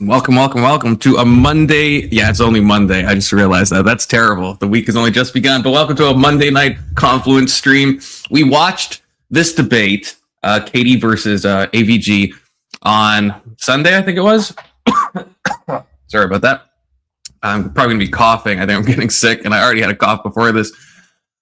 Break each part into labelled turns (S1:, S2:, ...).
S1: Welcome to a Monday. Yeah, it's only Monday. I just realized that. That's terrible. The week has only just begun, but welcome to a Monday night Confluence stream. We watched this debate, Katee versus AVG, on Sunday, I think it was. Sorry about that. I'm probably going to be coughing. I think I'm getting sick, and I already had a cough before this.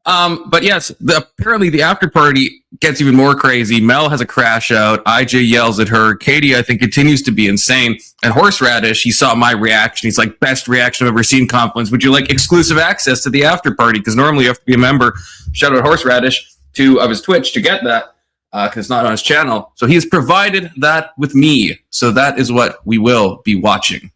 S1: But yes, apparently the after party gets even more crazy. Mel has a crash out. IJ yells at her. Katee, I think, continues to be insane. And Horseradish, he saw my reaction. He's like, best reaction I've ever seen, Confluence. Would you like exclusive access to the after party? Because normally you have to be a member. Shout out Horseradish of his Twitch to get that, because it's not on his channel. So he has provided that with me. So that is what we will be watching.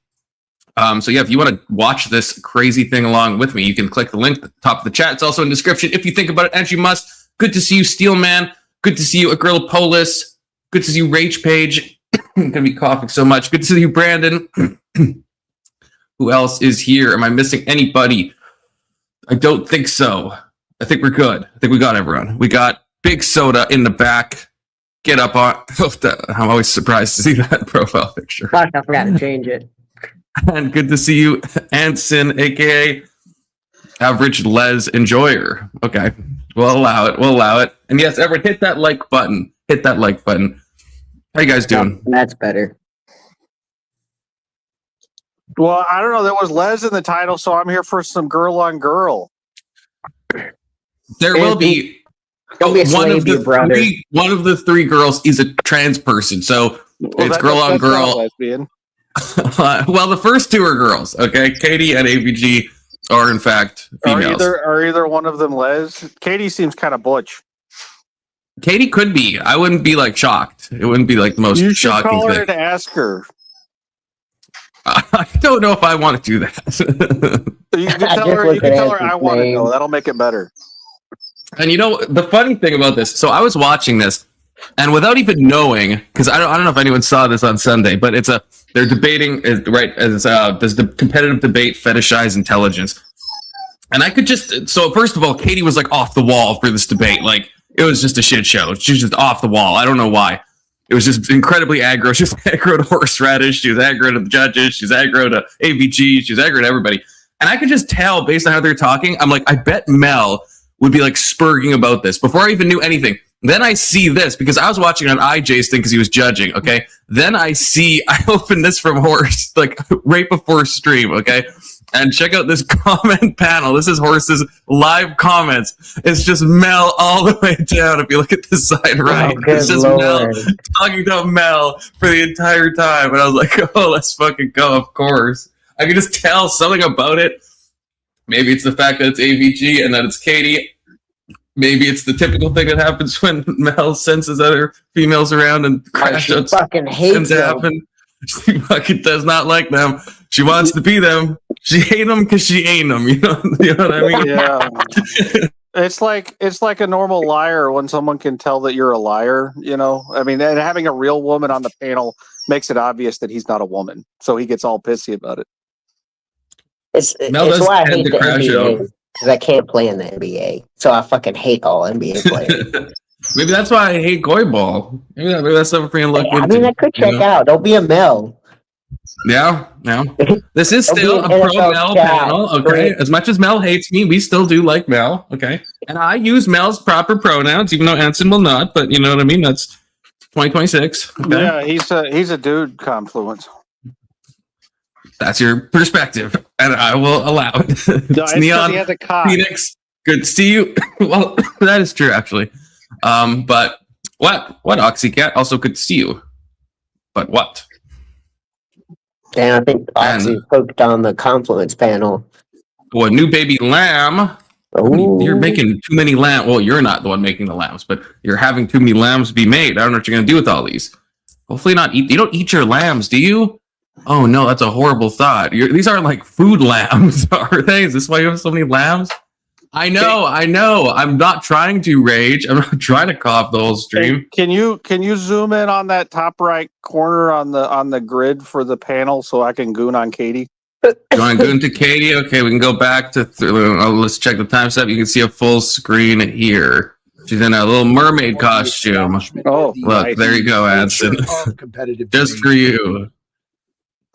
S1: So yeah, if you want to watch this crazy thing along with me, you can click the link at the top of the chat. It's also in the description if you think about it, as you must. Good to see you, Steelman. Good to see you, Agrillapolis. Good to see you, Rage Page. I'm going to be coughing so much. Good to see you, Brandon. Who else is here? Am I missing anybody? I don't think so. I think we're good. I think we got everyone. We got Big Soda in the back. Get up on... I'm always surprised to see that profile picture.
S2: Fuck, I forgot to change it.
S1: And good to see you, Anson, aka Average Les Enjoyer. Okay, we'll allow it. And yes, everyone, hit that like button. How you guys doing?
S2: That's better.
S3: Well, I don't know. There was Les in the title, so I'm here for some girl on girl.
S1: There will be. One of the three girls is a trans person, so it's girl on girl.
S3: Lesbian.
S1: Well, the first two are girls, okay? Katee and AVG are, in fact, females.
S3: Are either one of them Les? Katee seems kind of butch.
S1: Katee could be. I wouldn't be, like, shocked. It wouldn't be, like, the most shocking thing.
S3: You should call her to ask her.
S1: I don't know if I want to do that.
S3: You can tell her I want to know. That'll make it better.
S1: And you know, the funny thing about this, so I was watching this, and without even knowing, because I don't know if anyone saw this on Sunday, but they're debating, right, as there's the competitive debate, Fetishize intelligence. And I could so first of all, Katee was like off the wall for this debate. Like, it was just a shit show. She was just off the wall. I don't know why. It was just incredibly aggro. She was aggro to Horseradish. She was aggro to the judges. She was aggro to AVG. She was aggro to everybody. And I could just tell based on how they're talking, I'm like, I bet Mel would be like spurging about this before I even knew anything. Then I see this, because I was watching on IJ's thing because he was judging, okay? Then I opened this from Horse, like, right before stream, okay? And check out this comment panel. This is Horse's live comments. It's just Mel all the way down, if you look at the side right. It's just Lord. Mel talking to Mel for the entire time. And I was like, oh, let's fucking go, of course. I can just tell something about it. Maybe it's the fact that it's AVG and that it's Katee. Maybe it's the typical thing that happens when Mel senses other females around and crashouts.
S2: She fucking hates them.
S1: She fucking does not like them. She wants to be them. She hate them because she ain't them. You know what I mean?
S3: Yeah. It's like a normal liar when someone can tell that you're a liar. You know, I mean, and having a real woman on the panel makes it obvious that he's not a woman, so he gets all pissy about it.
S2: It's why I hate the NBA. Because I can't play in the NBA. So I fucking hate all NBA players.
S1: Maybe that's why I hate Goy Ball. Maybe that's something for you to look into.
S2: I mean, I could check out. Don't be a Mel.
S1: Yeah. This is still a pro-Mel panel, okay? As much as Mel hates me, we still do like Mel, okay? And I use Mel's proper pronouns, even though Anson will not, but you know what I mean? That's 2026. Okay?
S3: Yeah, he's a dude, Confluence.
S1: That's your perspective, and I will allow it. It's Neon
S3: he has a cock.
S1: Phoenix. Good to see you. Well, that is true, actually. But what, Oxycat? Also good to see you. But what?
S2: Dan, I think Oxy poked on the Confluence panel.
S1: Well, new baby lamb.
S2: Ooh.
S1: You're making too many lamb. Well, you're not the one making the lambs, but you're having too many lambs be made. I don't know what you're going to do with all these. Hopefully not eat. You don't eat your lambs, do you? Oh no, that's a horrible thought. These aren't like food lambs, are they? Is this why you have so many lambs? I know. I'm not trying to rage. I'm not trying to cough the whole stream.
S3: Hey, can you zoom in on that top right corner on the grid for the panel so I can goon on Katee?
S1: You want to goon to Katee? Okay, we can go back to. Let's check the timestamp. You can see a full screen here. She's in a little mermaid costume.
S3: Oh,
S1: look, there you go, Adson. Just for you.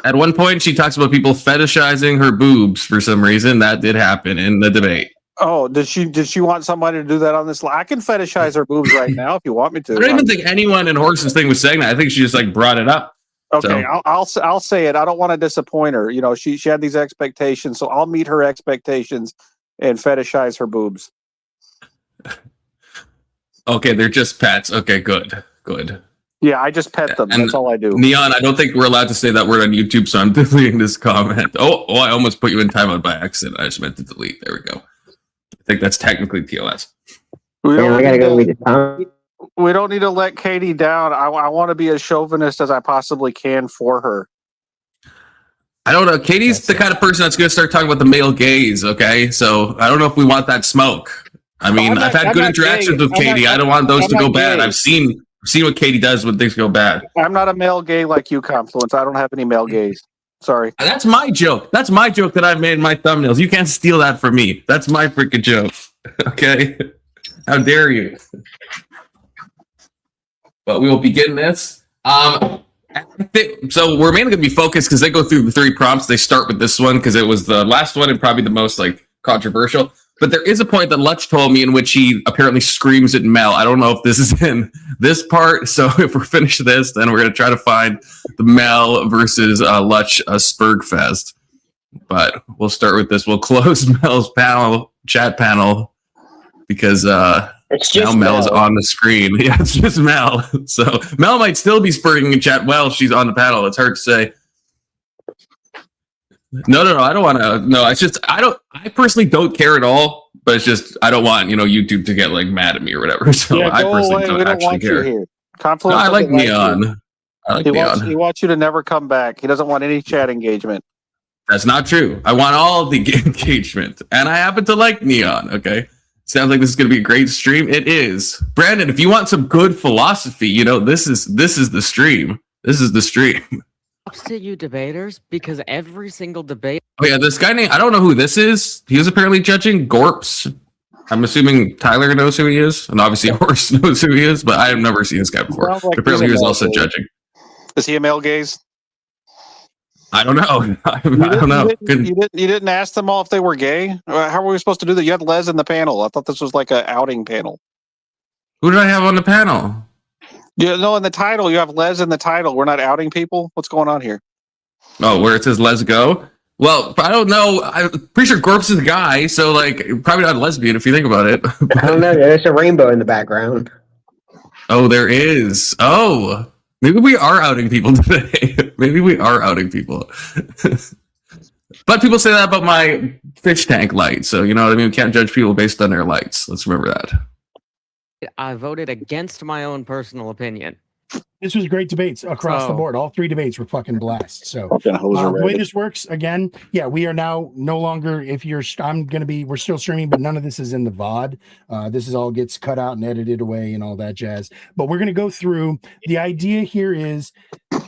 S1: At one point, she talks about people fetishizing her boobs for some reason. That did happen in the debate.
S3: Oh, did she want somebody to do that on this? I can fetishize her boobs right now if you want me to.
S1: I don't even think anyone in Horse's thing was saying that. I think she just like brought it up.
S3: Okay, so. I'll say it. I don't want to disappoint her. You know, she had these expectations, so I'll meet her expectations and fetishize her boobs.
S1: Okay, they're just pets. Okay, good.
S3: Yeah, I just pet them. And that's all I do.
S1: Neon, I don't think we're allowed to say that word on YouTube, so I'm deleting this comment. Oh, I almost put you in timeout by accident. I just meant to delete. There we go. I think that's technically TOS.
S2: We don't need
S3: to let Katee down. I want to be as chauvinist as I possibly can for her.
S1: I don't know. Katie's the kind of person that's going to start talking about the male gaze, okay? So I don't know if we want that smoke. I mean, I've had good interactions with Katee. I don't want those to go bad. I've seen what Katee does when things go bad.
S3: I'm not a male gay like you, Confluence. I don't have any male gays. Sorry.
S1: That's my joke. That's my joke that I've made in my thumbnails. You can't steal that from me. That's my freaking joke. Okay? How dare you? But we will begin this. So we're mainly going to be focused because they go through the 3 prompts. They start with this one because it was the last one and probably the most like controversial. But there is a point that Lutch told me in which he apparently screams at Mel. I don't know if this is in this part. So if we're finished this, then we're going to try to find the Mel versus Lutch Spurg Fest. But we'll start with this. We'll close Mel's chat panel, because
S2: it's just
S1: Mel is on the screen. Yeah, it's just Mel. So Mel might still be spurging in chat while she's on the panel. It's hard to say. No, I don't want to. No, it's just I personally don't care at all. But it's just I don't want YouTube to get like mad at me or whatever. So I personally don't actually care. No, I like Neon.
S3: He wants you to never come back. He doesn't want any chat engagement.
S1: That's not true. I want all the engagement, and I happen to like Neon. Okay, sounds like this is going to be a great stream. It is. Brandon, if you want some good philosophy, this is the stream. This is the stream.
S4: To you debaters, because every single debate.
S1: Oh yeah, this guy named, I don't know who this is. He was apparently judging Gorps. I'm assuming Tyler knows who he is, and obviously Horse knows who he is, but I have never seen this guy before. Like apparently he was also judging.
S3: Is he a male gaze?
S1: I don't know. I don't know.
S3: You didn't ask them all if they were gay? How were we supposed to do that? You had Les in the panel. I thought this was like an outing panel.
S1: Who did I have on the panel?
S3: Yeah, no, in the title, you have Les in the title. We're not outing people. What's going on here?
S1: Oh, where it says "Let's go." Well, I don't know. I'm pretty sure Gorps is a guy, so like probably not a lesbian if you think about it.
S2: I don't know. There's a rainbow in the background.
S1: Oh, there is. Oh, maybe we are outing people today. Maybe we are outing people. But people say that about my fish tank light, so you know what I mean. We can't judge people based on their lights. Let's remember that.
S4: I voted against my own personal opinion.
S5: This was great debates across the board. All 3 debates were fucking blast. So the way this works, again, we are now no longer, we're still streaming, but none of this is in the VOD. This is all gets cut out and edited away and all that jazz. But we're going to go through. The idea here is,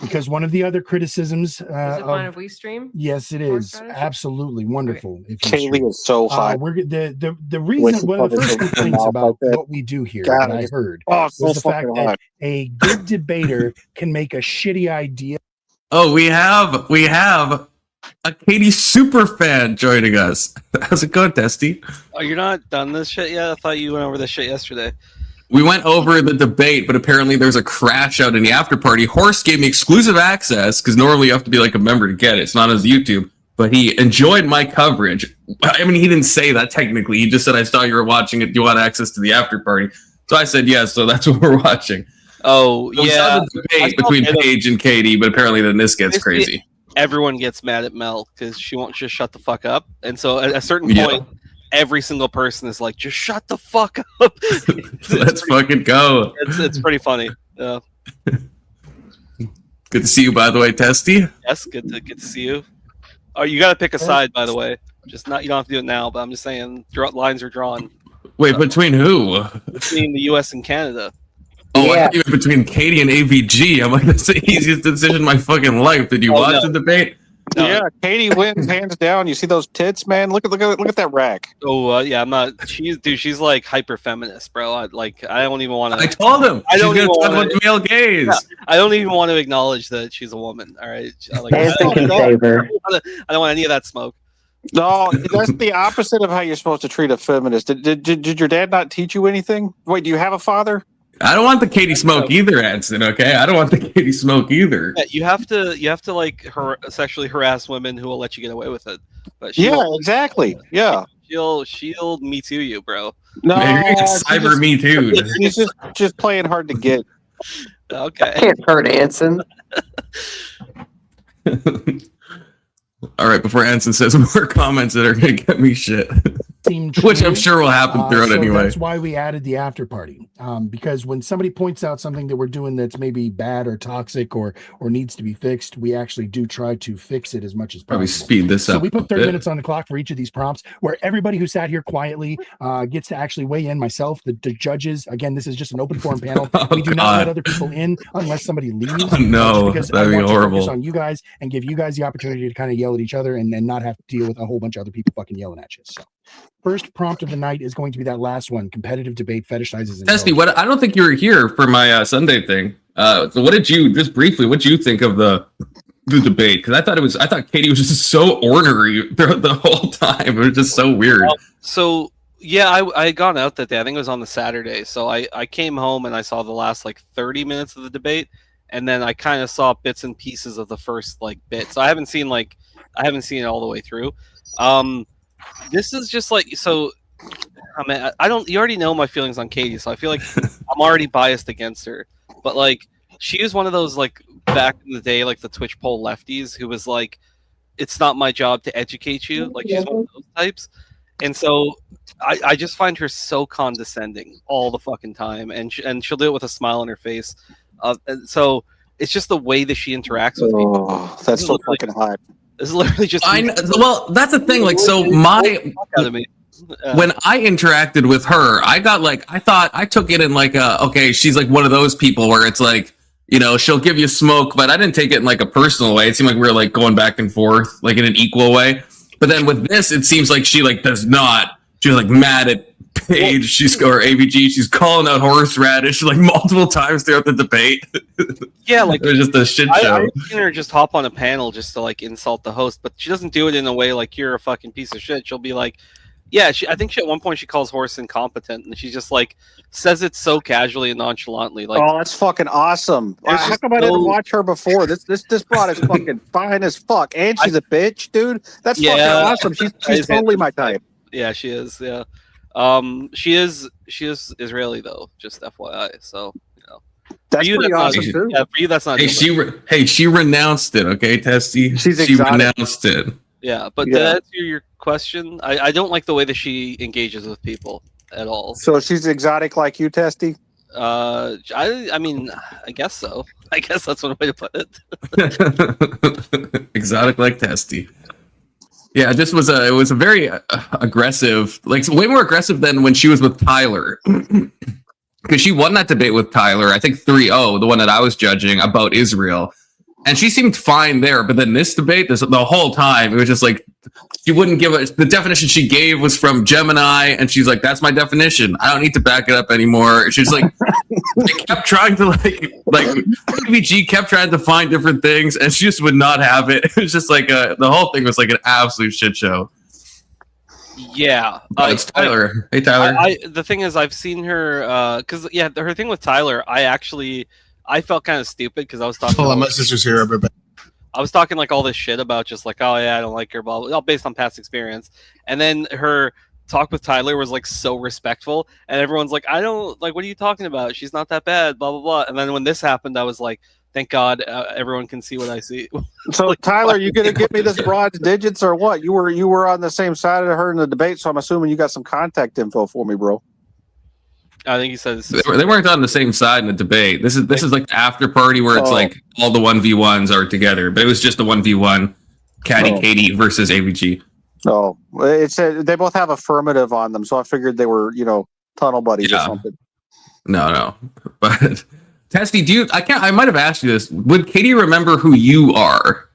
S5: because one of the other criticisms.
S6: Is it fine if we stream?
S5: Yes, it is. Absolutely wonderful.
S3: If Kaylee is so hot.
S5: The reason, one of the first complaints about what we do here that I heard was the fact that a good debater can make a shitty idea.
S1: Oh, we have a Katee super fan joining us. How's it going, Testy?
S7: Oh, you're not done this shit yet? I thought you went over this shit yesterday.
S1: We went over the debate, but apparently there's a crash out in the after party. Horse gave me exclusive access because normally you have to be like a member to get it. It's not as YouTube, but he enjoyed my coverage. I mean, he didn't say that technically. He just said, "I saw you were watching it. Do you want access to the after party?" So I said yes. So that's what we're watching.
S7: Oh,
S1: so we saw the debate between Paige and Katee, but apparently then this gets crazy.
S7: Everyone gets mad at Mel because she won't just shut the fuck up. And so at a certain point, every single person is like, just shut the fuck up.
S1: Let's fucking go.
S7: It's pretty funny.
S1: Good to see you, by the way, Testy.
S7: Yes, good to see you. Oh, you got to pick a side, by the way. Just not, you don't have to do it now, but I'm just saying lines are drawn.
S1: Wait, between who?
S7: Between the U.S. and Canada.
S1: Oh, I thought you were between Katee and AVG. I'm like, that's the easiest decision in my fucking life. Did you watch the debate?
S3: Yeah, Katie wins hands down. You see those tits, man? Look at that rack.
S7: Oh yeah, I'm not. She's like hyper feminist, bro. I don't even want to.
S1: I told him.
S7: I don't
S1: she's
S7: even
S1: gonna talk
S7: wanna,
S1: about the male gaze.
S7: Yeah, I don't even want to acknowledge that she's a woman. All right,
S2: Anson can save her.
S7: I don't want any of that smoke.
S3: No, that's the opposite of how you're supposed to treat a feminist. Did your dad not teach you anything? Wait, do you have a father?
S1: I don't want the Katie smoke either, Anson. Okay, I don't want the Katie smoke either.
S7: Yeah, you have to like sexually harass women who will let you get away with it. But
S3: Exactly. Yeah,
S7: she'll me too you, bro.
S3: No,
S1: you're cyber me too.
S3: She's just playing hard to get.
S7: Okay,
S2: Can't hurt Anson.
S1: All right, before Anson says more comments that are going to get me shit, which I'm sure will happen throughout anyway.
S5: That's why we added the after party, because when somebody points out something that we're doing that's maybe bad or toxic or needs to be fixed, we actually do try to fix it as much as possible.
S1: Probably speed this up.
S5: So we put 30 minutes on the clock for each of these prompts, where everybody who sat here quietly gets to actually weigh in. Myself, the judges. Again, this is just an open forum panel. We do not let other people in unless somebody leaves.
S1: Oh, no,
S5: because
S1: that'd be horrible.
S5: Focus on you guys and give you guys the opportunity to kind of yell at each other and not have to deal with a whole bunch of other people fucking yelling at you. So, first prompt of the night is going to be that last one: competitive debate fetishizes.
S1: Testy, what? I don't think you were here for my Sunday thing. So, what did you just briefly? What did you think of the debate? Because I thought Katie was just so ornery throughout the whole time. It was just so weird.
S7: So yeah, I had gone out that day. I think it was on the Saturday. So I came home and I saw the last like 30 minutes of the debate, and then I kind of saw bits and pieces of the first like bit. So I haven't seen it all the way through. This is just like, so I mean, you already know my feelings on Katie, so I feel like I'm already biased against her. But like, she is one of those like back in the day, like the Twitch poll lefties who was like, it's not my job to educate you. Like, she's one of those types. And so I just find her so condescending all the fucking time, and she'll do it with a smile on her face. And so it's just the way that she interacts with people.
S3: Oh, that's so fucking hot.
S7: This is literally just.
S1: Well, that's the thing. Like, so when I interacted with her, I thought I took it in like okay, she's like one of those people where it's like, you know, she'll give you smoke, but I didn't take it in like a personal way. It seemed like we were like going back and forth, like in an equal way. But then with this, it seems like she like does not. She's like mad at Paige. Or AVG. She's calling out horseradish like multiple times throughout the debate.
S7: Yeah, like
S1: it was just a shit show.
S7: I've seen her just hop on a panel just to like insult the host, but she doesn't do it in a way like you're a fucking piece of shit. She'll be like, yeah, I think at one point she calls horse incompetent, and she just like says it so casually and nonchalantly. Like,
S3: oh, that's fucking awesome. How come I didn't watch her before? This broad is fucking fine as fuck, and she's a bitch, dude. That's fucking awesome. She's totally my type.
S7: Yeah, she is. Yeah, she is Israeli though. Just FYI. So you know,
S3: that's pretty awesome too.
S7: Yeah, for you that's not.
S1: She renounced it. Okay, Testy. She renounced it.
S7: Yeah, but to answer your question, I don't like the way that she engages with people at all.
S3: So she's exotic like you, Testy?
S7: I mean, I guess so. I guess that's one way to put it.
S1: Exotic like Testy. Yeah, it was a very aggressive, like way more aggressive than when she was with Tyler. Because she won that debate with Tyler, I think 3-0, the one that I was judging about Israel. And she seemed fine there, but then this debate, the whole time, it was just like, she wouldn't give it. The definition she gave was from Gemini, and she's like, that's my definition. I don't need to back it up anymore. She's like, they kept trying to like AVG kept trying to find different things, and she just would not have it. It was just like, the whole thing was like an absolute shit show.
S7: Yeah.
S1: It's Tyler. Hey, Tyler.
S7: The thing is, I've seen her, because, her thing with Tyler, I felt kind of stupid because I was talking.
S8: Hold on, my sister's here.
S7: I was talking like all this shit about just like, oh yeah, I don't like her, blah, blah, all based on past experience. And then her talk with Tyler was like so respectful, and everyone's like, I don't like, what are you talking about? She's not that bad, blah blah blah. And then when this happened, I was like, thank God, everyone can see what I see.
S3: So like, Tyler, you gonna give me this broad's digits or what? You were on the same side of her in the debate, so I'm assuming you got some contact info for me, bro.
S7: I think he said
S1: they weren't on the same side in the debate. This is like the after party where it's like all the 1v1s are together, but it was just a 1v1 Katie versus AVG.
S3: Oh, it said they both have affirmative on them, so I figured they were, tunnel buddies or something.
S1: No. But Testy, I might have asked you this. Would Katie remember who you are?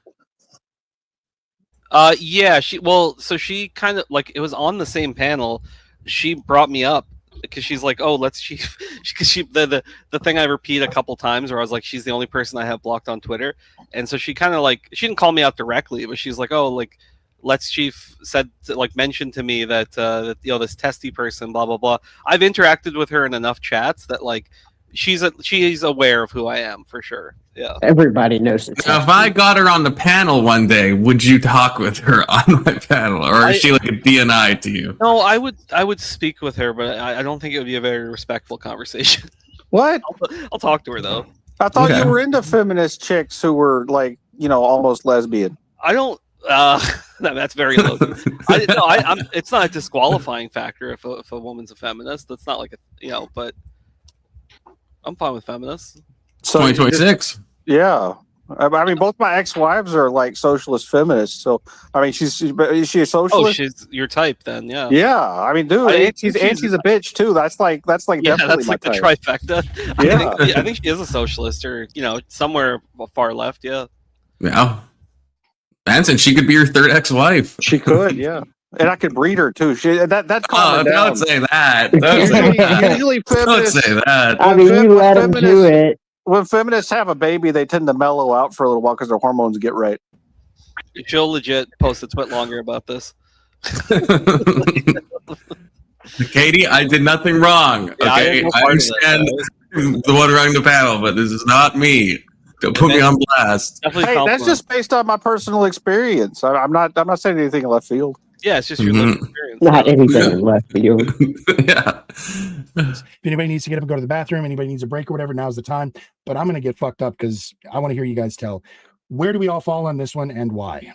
S7: Yeah, she kind of like it was on the same panel. She brought me up because she's like, oh, because the thing I repeat a couple times where I was like, she's the only person I have blocked on Twitter, and so she kind of like she didn't call me out directly, but she's like, oh, like Let's Chief said mentioned to me that that this testy person, blah blah blah. I've interacted with her in enough chats that like she's aware of who I am for sure. Yeah.
S2: Everybody knows it's
S1: now, if I got her on the panel one day, would you talk with her on my panel, or is she like a DNI to you?
S7: No, I would speak with her, but I don't think it would be a very respectful conversation.
S3: What?
S7: I'll talk to her though.
S3: I thought you were into feminist chicks who were like, almost lesbian.
S7: I don't. That's very low. It's not a disqualifying factor if a woman's a feminist. That's not like but I'm fine with feminists.
S1: So 2026.
S3: Yeah. I mean, both my ex-wives are like socialist feminists. So, I mean, is she a socialist?
S7: Oh, she's your type then, yeah.
S3: Yeah, I mean, dude, she's a bitch too. That's like definitely
S7: that's like
S3: my
S7: the
S3: type.
S7: trifecta.
S3: Yeah.
S7: I think she is a socialist, or somewhere far left. Yeah.
S1: Yeah. Manson, she could be your third ex-wife.
S3: She could, yeah. And I could breed her too. That's calm her down.
S1: Don't say that.
S3: Usually feminists.
S1: Don't say that.
S2: I mean, you let them do it.
S3: When feminists have a baby, they tend to mellow out for a little while because their hormones get right.
S7: She'll legit post a tweet longer about this.
S1: Katie, I did nothing wrong. Okay, I understand the one running the panel, but this is not me. Don't put me on blast.
S3: Hey, that's just based on my personal experience. I'm not saying anything in left field.
S7: Yeah, it's just your lived experience.
S2: Not anything in left field.
S1: Yeah.
S5: If anybody needs to get up and go to the bathroom, anybody needs a break or whatever, now's the time. But I'm going to get fucked up because I want to hear you guys tell. Where do we all fall on this one and why?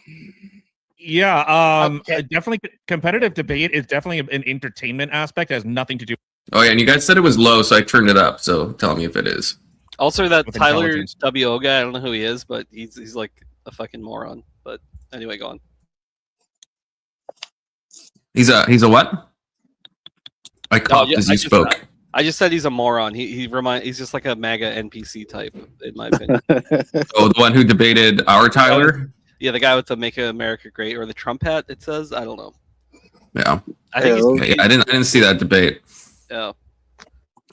S8: Yeah, definitely competitive debate is definitely an entertainment aspect. It has nothing to do.
S1: Oh, yeah, and you guys said it was low, so I turned it up. So tell me if it is.
S7: Also, that Tyler WO guy, I don't know who he is, but he's like a fucking moron. But anyway, go on.
S1: He's a what? I coughed as you spoke.
S7: I just said he's a moron. He's just like a MAGA NPC type, in my opinion.
S1: Oh, the one who debated our Tyler?
S7: Yeah, the guy with the "Make America Great" or the Trump hat. It says. I don't know.
S1: Yeah,
S7: I think
S1: I didn't see that debate.
S7: Yeah.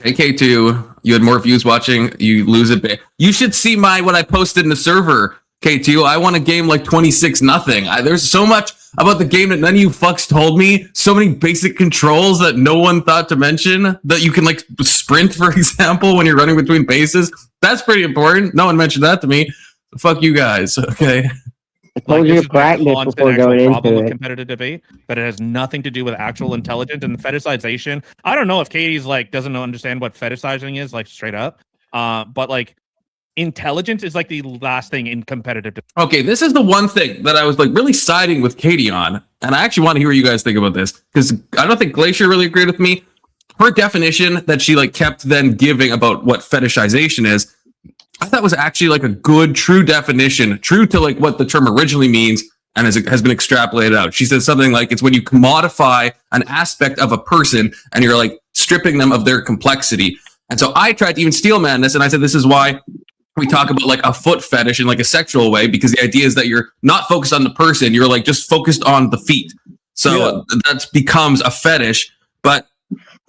S1: AK2, you had more views watching. You lose a bit. You should see what I posted in the server. K2, I won a game like 26-0. There's so much about the game that none of you fucks told me. So many basic controls that no one thought to mention. That you can like sprint, for example, when you're running between bases. That's pretty important. No one mentioned that to me. Fuck you guys. Okay.
S2: Like, this is practice before going into it.
S8: Competitive debate, but it has nothing to do with actual intelligence and fetishization. I don't know if Katie's like doesn't understand what fetishizing is, like straight up. But like intelligence is like the last thing in competitive debate.
S1: Okay, this is the one thing that I was like really siding with Katie on, and I actually want to hear what you guys think about this because I don't think Glacier really agreed with me. Her definition that she like kept then giving about what fetishization is, I thought was actually like a good, true definition, true to like what the term originally means and has been extrapolated out. She says something like it's when you commodify an aspect of a person and you're like stripping them of their complexity. And so I tried to even steelman this, and I said this is why we talk about like a foot fetish in like a sexual way, because the idea is that you're not focused on the person, you're like just focused on the feet. So that becomes a fetish, but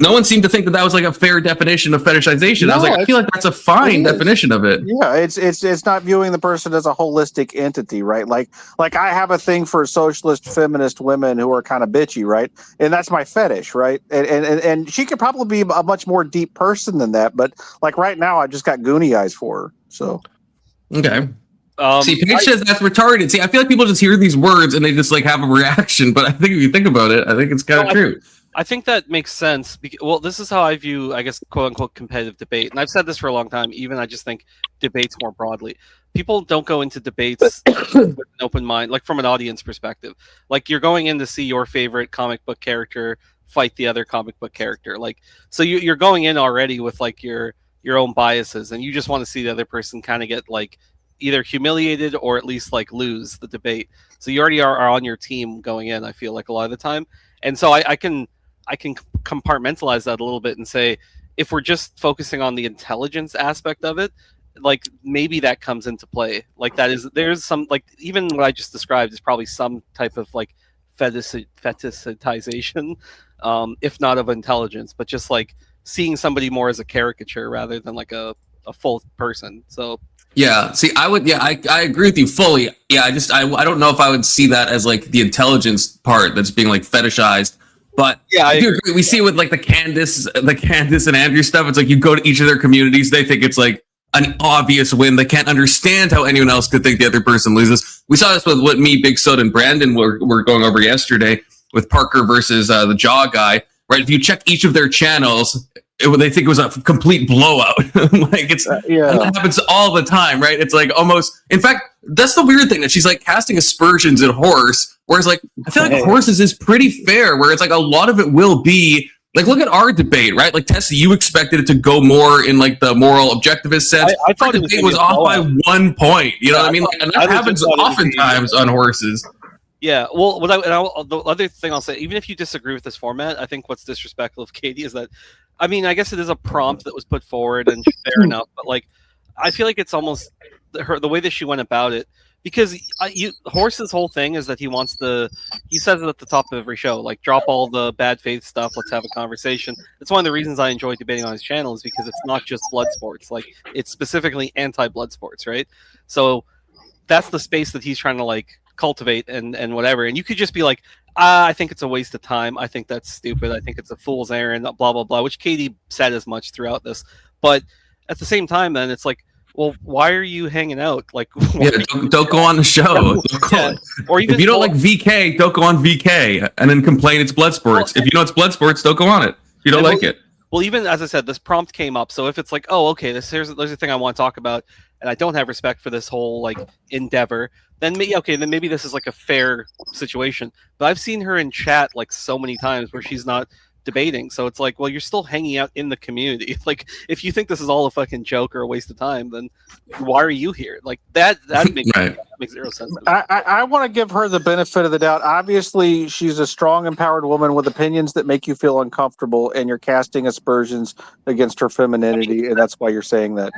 S1: no one seemed to think that was like a fair definition of fetishization. No, I was like, I feel like that's a fine definition of it.
S3: Yeah, it's not viewing the person as a holistic entity, right? Like I have a thing for socialist feminist women who are kind of bitchy, right? And that's my fetish, right? And she could probably be a much more deep person than that, but like right now, I just got Goonie eyes for her. So
S1: okay. See, Paige says that's retarded. See, I feel like people just hear these words and they just like have a reaction. But I think if you think about it, I think it's kind of true.
S7: I think that makes sense. Well, this is how I view, I guess, quote unquote, competitive debate. And I've said this for a long time. Even I just think debates more broadly. People don't go into debates with an open mind, like from an audience perspective. Like you're going in to see your favorite comic book character fight the other comic book character. Like, so you're going in already with like your own biases, and you just want to see the other person kind of get like either humiliated or at least like lose the debate. So you already are on your team going in, I feel like a lot of the time. And so I can compartmentalize that a little bit and say, if we're just focusing on the intelligence aspect of it, like maybe that comes into play. Like there's some like even what I just described is probably some type of like fetishization, if not of intelligence, but just like seeing somebody more as a caricature rather than like a full person. So
S1: yeah, see, I agree with you fully. Yeah, I don't know if I would see that as like the intelligence part that's being like fetishized. But yeah, I do agree. We see it with like the Candace and Andrew stuff. It's like you go to each of their communities, they think it's like an obvious win. They can't understand how anyone else could think the other person loses. We saw this with what me, Big Soda, and Brandon were going over yesterday with Parker versus the Jaw guy. Right? If you check each of their channels, they think it was a complete blowout. Like that happens all the time, right? It's like almost. In fact, that's the weird thing that she's like casting aspersions at Horse, whereas like I feel like Horse's is pretty fair. Where it's like a lot of it will be. Like, look at our debate, right? Like, Tessie, you expected it to go more in, like, the moral objectivist sense. I thought the debate was off by 1 point. You know what I mean? Like, and that happens oftentimes on Horses.
S7: Yeah, well, the other thing I'll say, even if you disagree with this format, I think what's disrespectful of Katee is that, I mean, I guess it is a prompt that was put forward and fair enough, but, like, I feel like it's almost the way that she went about it. Because Horse's whole thing is that he says it at the top of every show, like, drop all the bad faith stuff, let's have a conversation. It's one of the reasons I enjoy debating on his channel is because it's not just blood sports. Like, it's specifically anti-blood sports, right? So that's the space that he's trying to, like, cultivate and whatever. And you could just be like, I think it's a waste of time. I think that's stupid. I think it's a fool's errand, blah, blah, blah, which Katee said as much throughout this. But at the same time, then, it's like, well, why are you hanging out? Like,
S1: don't go on the show.
S7: Yeah. Or even
S1: if you don't like VK, don't go on VK and then complain it's blood sports. If you know it's blood sports, don't go on it. If you don't like it.
S7: Well, even as I said, this prompt came up. So if it's like, oh, okay, there's a thing I want to talk about, and I don't have respect for this whole like endeavor, then maybe this is like a fair situation. But I've seen her in chat like so many times where she's not debating, so it's like, well, you're still hanging out in the community. Like, if you think this is all a fucking joke or a waste of time, then why are you here? Like that makes,
S1: right.
S7: That makes zero sense.
S3: I want to give her the benefit of the doubt. Obviously, she's a strong, empowered woman with opinions that make you feel uncomfortable, and you're casting aspersions against her femininity, and that's why you're saying that.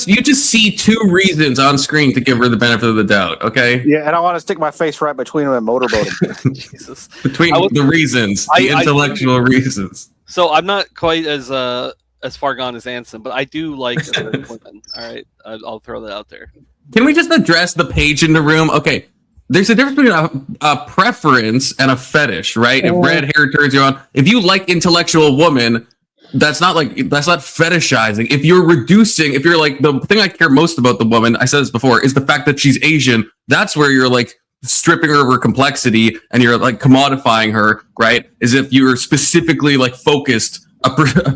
S1: You just see two reasons on screen to give her the benefit of the doubt, okay?
S3: Yeah, and I want to stick my face right between them and motorboat them.
S7: Jesus.
S1: Between the reasons, the intellectual reasons.
S7: So I'm not quite as far gone as Anson, but I do like women. All right, I'll throw that out there.
S1: Can we just address the page in the room? Okay, there's a difference between a preference and a fetish, right? If red hair turns you on, if you like intellectual woman, that's not fetishizing. If you're like, the thing I care most about the woman, I said this before, is the fact that she's Asian. That's where you're like stripping her of her complexity and you're like commodifying her, right? As if you're specifically like focused a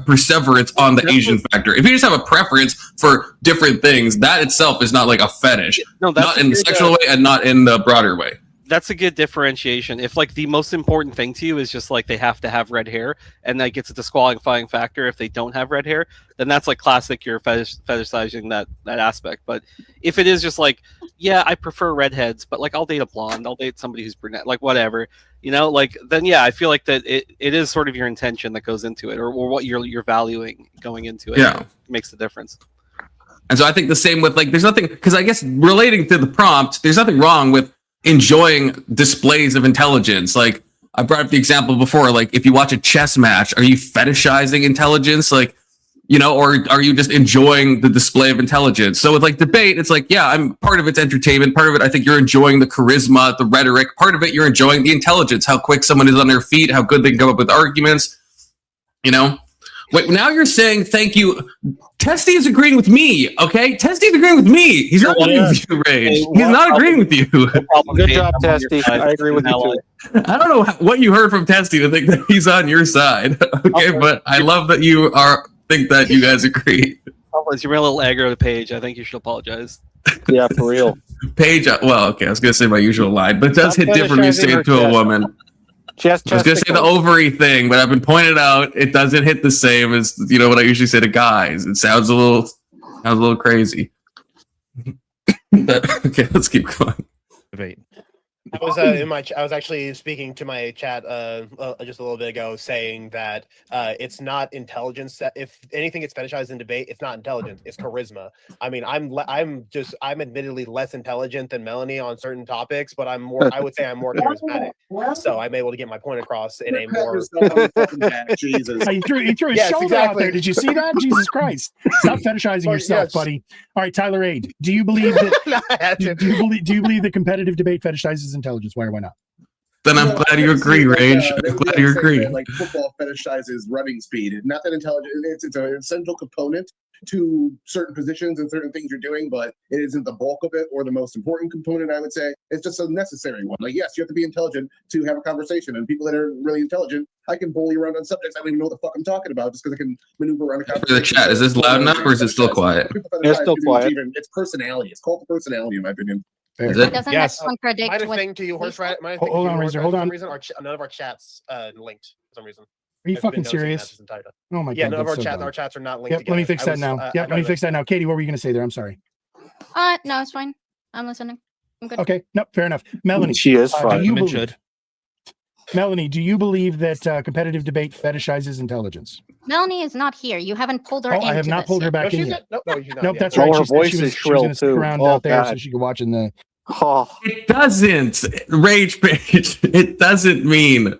S1: perseverance on the Asian factor. If you just have a preference for different things, that itself is not like a fetish. No, not in the sexual way and not in the broader way.
S7: That's a good differentiation. If like the most important thing to you is just like they have to have red hair and that gets a disqualifying factor if they don't have red hair, then that's like classic, you're fetishizing that aspect. But if it is just like, yeah, I prefer redheads, but like I'll date a blonde, I'll date somebody who's brunette, like whatever, you know, like then yeah, I feel like that it is sort of your intention that goes into it, or what you're valuing going into it.
S1: Yeah,
S7: makes the difference.
S1: And so I think the same with like, there's nothing, because I guess relating to the prompt, there's nothing wrong with enjoying displays of intelligence. Like I brought up the example before, like if you watch a chess match, are you fetishizing intelligence? Like, you know, or are you just enjoying the display of intelligence? So with like debate, it's like, yeah, I'm part of it's entertainment. Part of it, I think you're enjoying the charisma, the rhetoric. Part of it, you're enjoying the intelligence, how quick someone is on their feet, how good they can come up with arguments, you know? Wait, now you're saying thank you. Testy is agreeing with me, okay? Testy is agreeing with me. He's not agreeing with you, Rage. He's not agreeing with you.
S3: Good job, Testy. I agree with you too.
S1: I don't know what you heard from Testy to think that he's on your side, okay? But I love that you think that you guys agree.
S7: As you ran a little aggro to Paige, I think you should apologize.
S3: Yeah, for real.
S1: Paige, well, okay, I was going to say my usual line, but it does hit different when you say it to a woman. I was going to say the ovary thing, but I've been pointed out it doesn't hit the same as, you know, what I usually say to guys. It sounds a little crazy. But, okay, let's keep going.
S8: Debate.
S9: I was I was actually speaking to my chat just a little bit ago, saying that it's not intelligence. That if anything gets fetishized in debate, it's not intelligence. It's charisma. I mean, I'm admittedly less intelligent than Melanie on certain topics, but I'm more. I would say I'm more charismatic. So I'm able to get my point across in a more.
S5: Jesus, he threw his shoulder out there. Did you see that? Jesus Christ! Stop fetishizing yourself, buddy. All right, Tyler Aid. Do you believe that? do you believe that competitive debate fetishizes intelligence? Why or why not?
S1: Then I'm glad you agree, Rage. I'm glad you agree.
S10: That, like football fetishizes running speed. Not that intelligent. It's an essential component to certain positions and certain things you're doing, but it isn't the bulk of it or the most important component, I would say. It's just a necessary one. Like, yes, you have to be intelligent to have a conversation. And people that are really intelligent, I can bully around on subjects I don't even know what the fuck I'm talking about just because I can maneuver around a conversation.
S1: For the chat, is this loud enough or is it still quiet?
S3: It's still quiet.
S10: It's personality. It's called personality, in my opinion.
S1: Is it?
S11: Doesn't
S8: Yes.
S11: that contradict what?
S9: Thing to you, horse ride.
S5: Hold on, Razor. Hold on.
S9: For some reason, none of our chats linked for some reason.
S5: Are you
S9: I've
S5: fucking
S9: been noticing that
S5: serious?
S9: this entire time.
S5: Oh my
S9: Yeah,
S5: god.
S9: none of
S5: that's so dumb.
S9: our chats are not linked
S5: Yep,
S9: together.
S5: let me fix that now. Yep, let me fix that now. Katie, what were you going to say there? I'm sorry.
S11: No, it's fine. I'm listening. I'm good.
S5: Okay, no, fair enough. Melanie,
S3: She is fine.
S5: Melanie, do you believe that competitive debate fetishizes intelligence?
S11: Melanie is not here. You haven't pulled her.
S5: Oh, I have not pulled her back in yet. Nope, that's
S3: Oh,
S5: right.
S3: her
S5: She said
S3: voice
S5: she
S3: is
S5: was
S3: shrill,
S5: going to stick
S3: too.
S5: around
S3: Oh,
S5: out there so
S3: God.
S5: she could watch in the.
S3: Oh,
S1: It doesn't. Rage Page. It doesn't mean.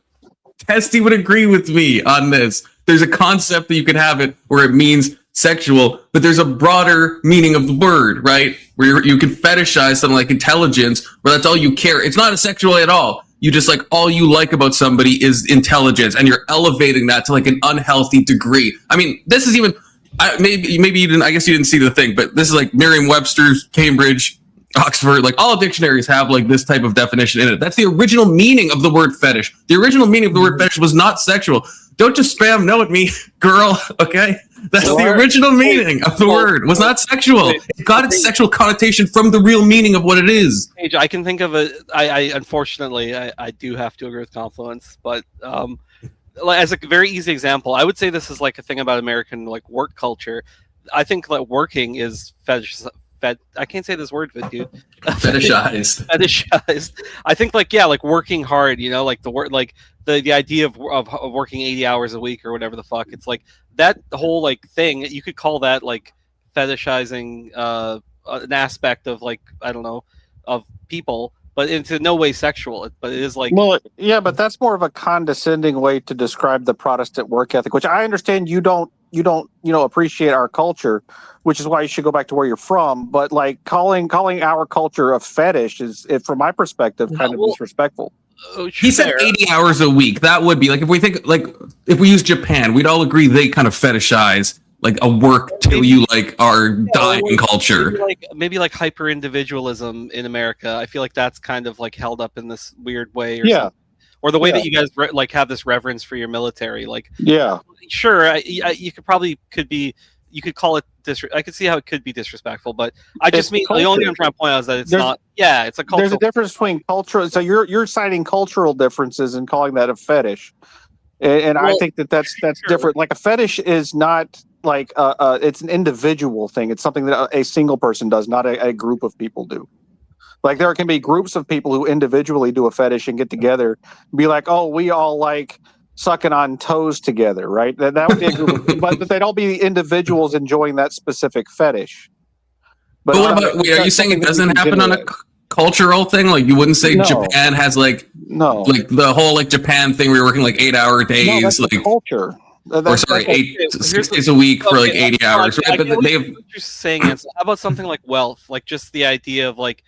S1: Testy would agree with me on this. There's a concept that you can have it where it means sexual, but there's a broader meaning of the word, right? Where you can fetishize something like intelligence, where that's all you care. It's not a sexual at all. You just like all you like about somebody is intelligence, and you're elevating that to like an unhealthy degree. I mean, this is even maybe you didn't. I guess you didn't see the thing, but this is like Merriam-Webster's, Cambridge, Oxford, like all dictionaries have like this type of definition in it. That's the original meaning of the word fetish. The original meaning of the word fetish was not sexual. Don't just spam no at me, girl. Okay, that's the original meaning of the word. Was not sexual. It got its sexual connotation from the real meaning of what it is.
S7: I can think of it. I unfortunately I do have to agree with Confluence, but as a very easy example, I would say this is like a thing about American like work culture. I think that working is I can't say this word, dude.
S1: Fetishized.
S7: Fetishized. I think like working hard, like the word, like the idea of working 80 hours a week or whatever the fuck. It's like that whole like thing. You could call that like fetishizing an aspect of like I don't know of people, but it's in no way sexual. But it is like
S3: yeah, but that's more of a condescending way to describe the Protestant work ethic, which I understand you don't appreciate our culture, which is why you should go back to where you're from. But like calling our culture a fetish is, from my perspective, kind of disrespectful.
S1: He said 80 hours a week. That would be like if we think like if we use Japan, we'd all agree they kind of fetishize like a work till you like are dying culture.
S7: Maybe like hyper individualism in America. I feel like that's kind of like held up in this weird way. Or the way that you guys like have this reverence for your military, like sure, you could call it I could see how it could be disrespectful, but I just mean the only thing I'm trying to point out is that it's not. Yeah, it's a cultural.
S3: There's a difference between cultural. So you're citing cultural differences and calling that a fetish, and I think that's different. Like a fetish is not like it's an individual thing. It's something that a single person does, not a group of people do. Like there can be groups of people who individually do a fetish and get together and be like, oh, we all like sucking on toes together, right? That would be a group of people, but they'd all be individuals enjoying that specific fetish.
S1: But what about, are you saying it doesn't happen on a cultural thing? Like you wouldn't say Japan has like the whole like Japan thing where you're working like 8-hour days,
S3: that's
S1: like
S3: culture.
S1: Or sorry, 6 days a week for like 80 hours. Right? But
S7: what you're saying is, how about something like wealth, like just the idea of like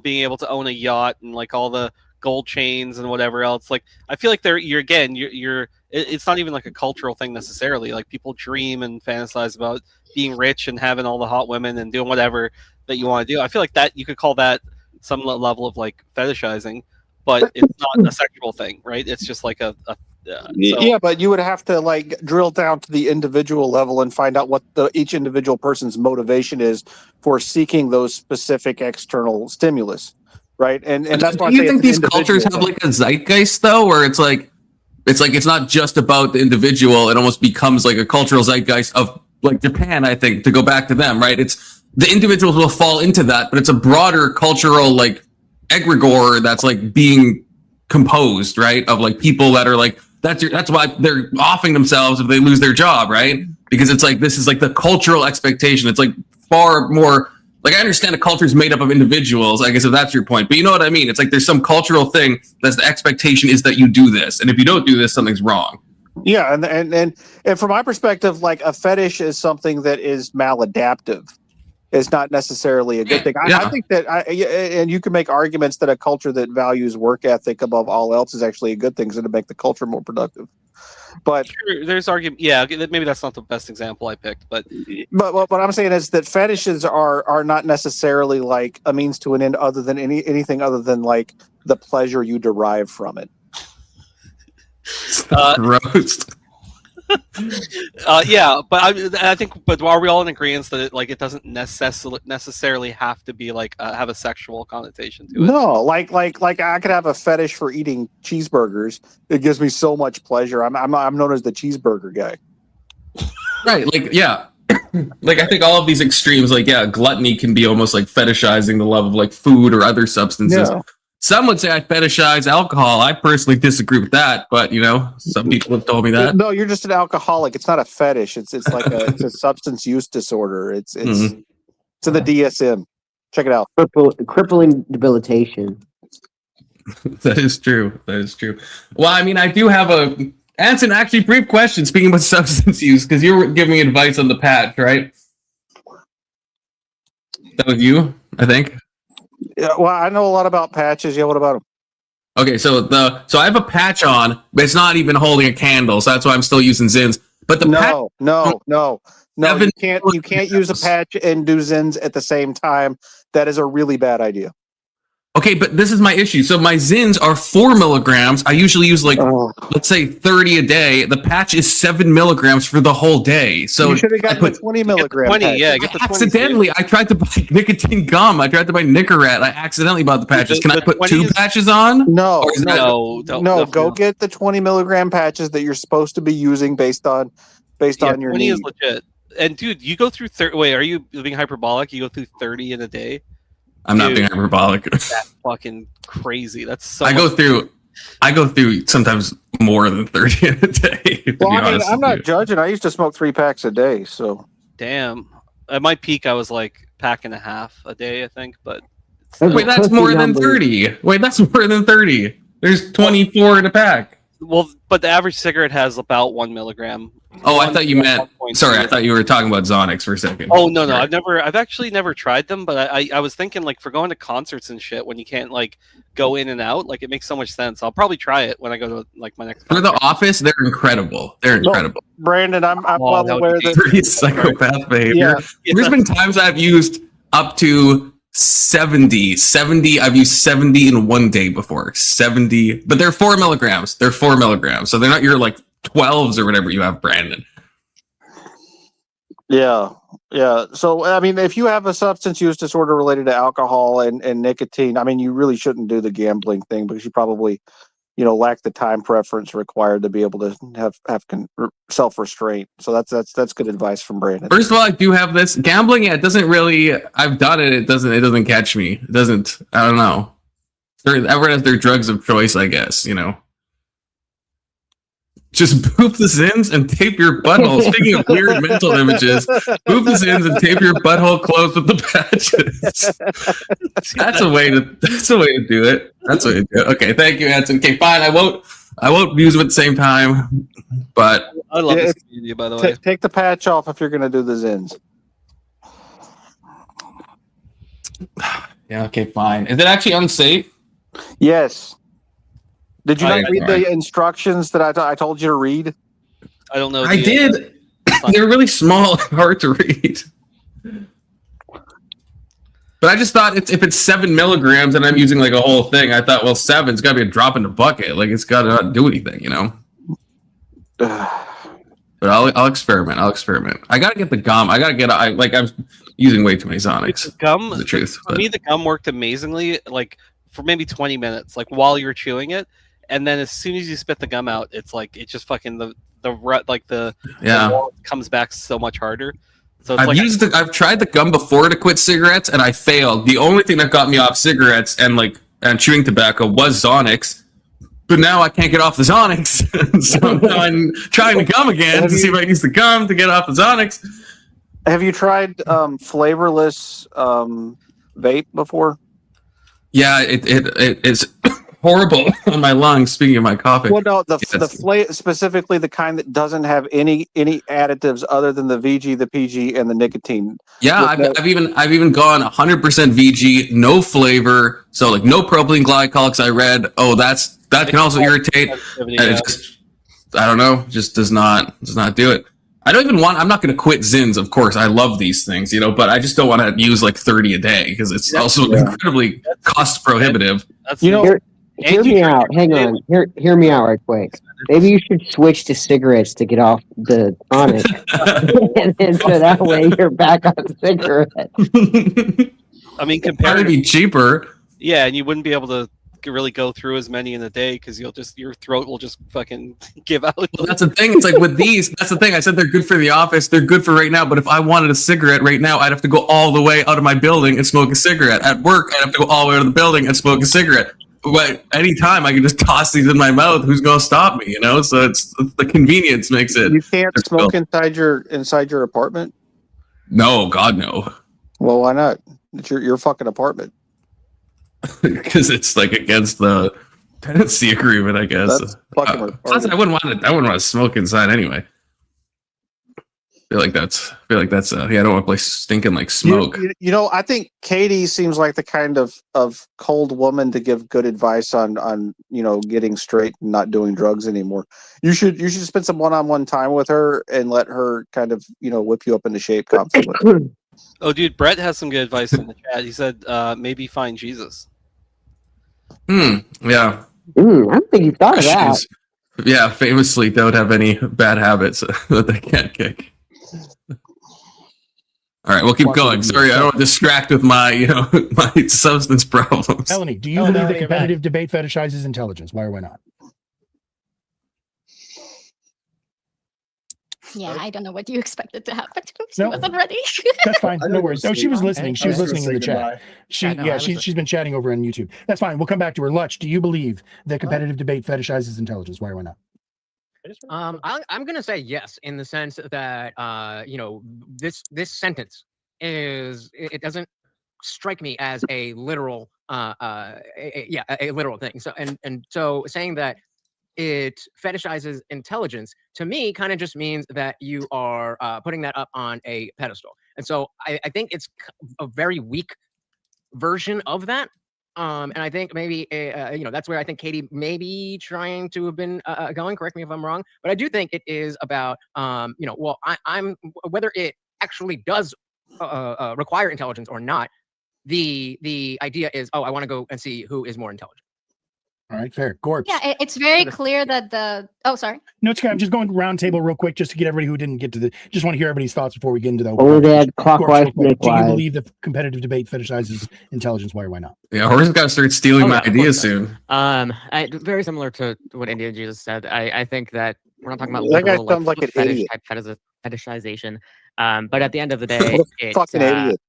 S7: being able to own a yacht and like all the gold chains and whatever else. Like I feel like it's not even like a cultural thing necessarily. Like people dream and fantasize about being rich and having all the hot women and doing whatever that you want to do. I feel like that you could call that some level of like fetishizing, but it's not a sexual thing, right? It's just like
S3: yeah, but you would have to like drill down to the individual level and find out what each individual person's motivation is for seeking those specific external stimulus, right? And that's why
S1: do you think these cultures have like a zeitgeist though, where it's not just about the individual. It almost becomes like a cultural zeitgeist of like Japan. I think to go back to them, right? It's the individuals will fall into that, but it's a broader cultural like egregore that's like being composed, right? Of like people that are like that's why they're offing themselves if they lose their job, right? Because it's like this is like the cultural expectation. It's like far more like I understand a culture is made up of individuals, I guess if that's your point. But you know what I mean? It's like there's some cultural thing that's the expectation is that you do this. And if you don't do this, something's wrong.
S3: Yeah, and from my perspective, like a fetish is something that is maladaptive. It's not necessarily a good thing. I think that, and you can make arguments that a culture that values work ethic above all else is actually a good thing, so to make the culture more productive. But
S7: sure, there's argument. Yeah, maybe that's not the best example I picked, but
S3: what I'm saying is that fetishes are not necessarily like a means to an end, other than anything other than like the pleasure you derive from it.
S1: Gross.
S7: Yeah, but I think, but are we all in agreement that it doesn't necessarily have to be like have a sexual connotation to it?
S3: No, like I could have a fetish for eating cheeseburgers. It gives me so much pleasure. I'm known as the cheeseburger guy.
S1: Right, like yeah. Like I think all of these extremes, like gluttony can be almost like fetishizing the love of like food or other substances. Yeah. Some would say I fetishize alcohol. I personally disagree with that, but some people have told me that.
S3: No, you're just an alcoholic. It's not a fetish. It's like it's a substance use disorder. It's in the DSM. Check it out.
S2: Crippling debilitation.
S1: That is true. Well, I mean, I do have answer an actually brief question. Speaking about substance use, because you were giving me advice on the patch, right? That was you, I think.
S3: Yeah, well, I know a lot about patches. Yeah, what about them?
S1: Okay, so I have a patch on, but it's not even holding a candle, so that's why I'm still using Zins. But
S3: no, you can't use a patch and do Zins at the same time. That is a really bad idea.
S1: Okay, but this is my issue. So my Zins are 4 milligrams. I usually use let's say 30 a day. The patch is 7 milligrams for the whole day. So
S3: you should have gotten the 20 milligram.
S7: 20, yeah. Get the 20.
S1: Accidentally, I tried to buy nicotine gum. I tried to buy Nicorette. I accidentally bought the patches. Can I put 2 patches on?
S3: No. Go get the 20 milligram patches that you're supposed to be using based on your
S7: 20
S3: need.
S7: Is legit. And dude, you go through 30. Wait, are you being hyperbolic? You go through 30 in a day?
S1: I'm not being hyperbolic.
S7: That's fucking crazy. That's so.
S1: I go through sometimes more than 30 in a day.
S3: Well, I mean, I'm not judging. I used to smoke 3 packs a day. So
S7: damn. At my peak, I was like pack and a half a day, I think. But
S1: wait, that's more than 30. Wait, that's more than 30. There's 24 in a pack.
S7: Well, but the average cigarette has about 1 milligram.
S1: Oh, I thought you meant. Sorry, I thought you were talking about Zonix for a second.
S7: Oh no, I've actually never tried them, but I was thinking like for going to concerts and shit when you can't like go in and out, like it makes so much sense. I'll probably try it when I go to like my next.
S1: For the office, they're incredible.
S3: Brandon, I'm well aware that
S1: pretty psychopath behavior. Yeah. There's been times I've used up to 70. I've used 70 in one day before. 70, but they're 4 milligrams. They're 4 milligrams, so they're not your like 12s or whatever you have, Brandon.
S3: Yeah. So, I mean, if you have a substance use disorder related to alcohol and nicotine, I mean, you really shouldn't do the gambling thing because you probably, lack the time preference required to be able to have self-restraint. So that's good advice from Brandon.
S1: First of all, I do have this gambling. Yeah, it doesn't really. I've done it. It doesn't catch me. It doesn't. I don't know. Everyone has their drugs of choice, I guess. Just boop the Zins and tape your butthole. Speaking of weird mental images, boop the Zins and tape your butthole closed with the patches. That's a way to do it. Okay, thank you, Anson. Okay, fine. I won't use them at the same time. But
S7: I love this community, by the way.
S3: Take the patch off if you're going to do the Zins.
S1: Yeah. Okay. Fine. Is it actually unsafe?
S3: Yes. Did you not read the instructions that I told you to read?
S7: I don't know.
S1: I did. They're really small and hard to read. But I just thought if it's 7 milligrams and I'm using like a whole thing, I thought, well, 7's got to be a drop in the bucket. Like it's got to not do anything, But I'll experiment. I got to get the gum. I'm using way too many Sonics.
S7: The gum.
S1: The truth.
S7: For me, the gum worked amazingly. Like for maybe 20 minutes, like while you're chewing it. And then as soon as you spit the gum out, it's like it just fucking the wall comes back so much harder. So it's
S1: I've tried the gum before to quit cigarettes and I failed. The only thing that got me off cigarettes and like and chewing tobacco was Zonix, but now I can't get off the Zonix. So now I'm trying to come again to see if I can use the gum to get off the Zonix.
S3: Have you tried flavorless vape before?
S1: Yeah, it's horrible on my lungs. Speaking of my coughing,
S3: Well, no, specifically the kind that doesn't have any additives other than the VG, the PG, and the nicotine.
S1: Yeah, I've even gone 100% VG, no flavor, so like no propylene glycol. Because I read, that can also irritate. And it just, I don't know, just does not do it. I don't even I'm not going to quit Zins, of course. I love these things, but I just don't want to use like 30 a day because it's also incredibly cost prohibitive.
S2: Hear me out. Hang on. Hear me out right quick. Maybe you should switch to cigarettes to get off the tonic. And then so that way you're back on cigarettes.
S7: I mean,
S1: compared to be cheaper.
S7: Yeah, and you wouldn't be able to really go through as many in a day because your throat will just fucking give out.
S1: Well, that's the thing. It's like with these, that's the thing. I said they're good for the office. They're good for right now. But if I wanted a cigarette right now, I'd have to go all the way out of my building and smoke a cigarette. At work, I'd have to go all the way out of the building and smoke a cigarette. But anytime I can just toss these in my mouth, who's going to stop me? So it's the convenience makes it.
S3: You can't smoke inside your apartment.
S1: No, God, no.
S3: Well, why not? It's your fucking apartment.
S1: Because it's like against the tenancy agreement, I guess.
S3: That's fucking
S1: plus, I wouldn't want to smoke inside anyway. I feel like that's I don't want to play stinking like smoke.
S3: I think Katee seems like the kind of cold woman to give good advice on getting straight and not doing drugs anymore. You should spend some one-on-one time with her and let her kind of whip you up into shape constantly.
S7: Oh, dude, Brett has some good advice in the chat. He said maybe find Jesus.
S1: Yeah.
S2: I don't think you thought of that.
S1: Yeah, famously don't have any bad habits that they can't kick. All right, we'll keep going. Sorry, I don't want to distract with my my substance problems.
S5: Melanie, do you believe that competitive debate fetishizes intelligence? Why or why not?
S11: Yeah, I don't know what you expected to happen. She
S5: No.
S11: wasn't ready.
S5: That's fine. No worries. No, she was listening. She was listening in the chat.
S6: Goodbye.
S5: She's been chatting over on YouTube. That's fine. We'll come back to her. Lutch, do you believe that competitive debate fetishizes intelligence? Why or why not?
S4: I'm gonna say yes, in the sense that this sentence it doesn't strike me as a literal a literal thing. So and so saying that it fetishizes intelligence to me kind of just means that you are putting that up on a pedestal. And so I think it's a very weak version of that. And I think maybe that's where I think Katee may be trying to have been going. Correct me if I'm wrong, but I do think it is about I'm whether it actually does require intelligence or not. The idea is, I want to go and see who is more intelligent.
S5: All right, fair. Gorps.
S11: Yeah, it's very clear that sorry.
S5: No, it's okay. I'm just going round table real quick just to get everybody who didn't get to just want to hear everybody's thoughts before we get into the
S2: clockwise,
S5: do you believe that competitive debate fetishizes intelligence? Why or why not?
S1: Yeah, Horace got to start stealing my ideas soon.
S4: Very similar to what India Jesus said. I think that we're not talking about
S3: that guy sounds like an idiot.
S4: Fetishization. But at the end of the day, it's
S3: fucking idiot.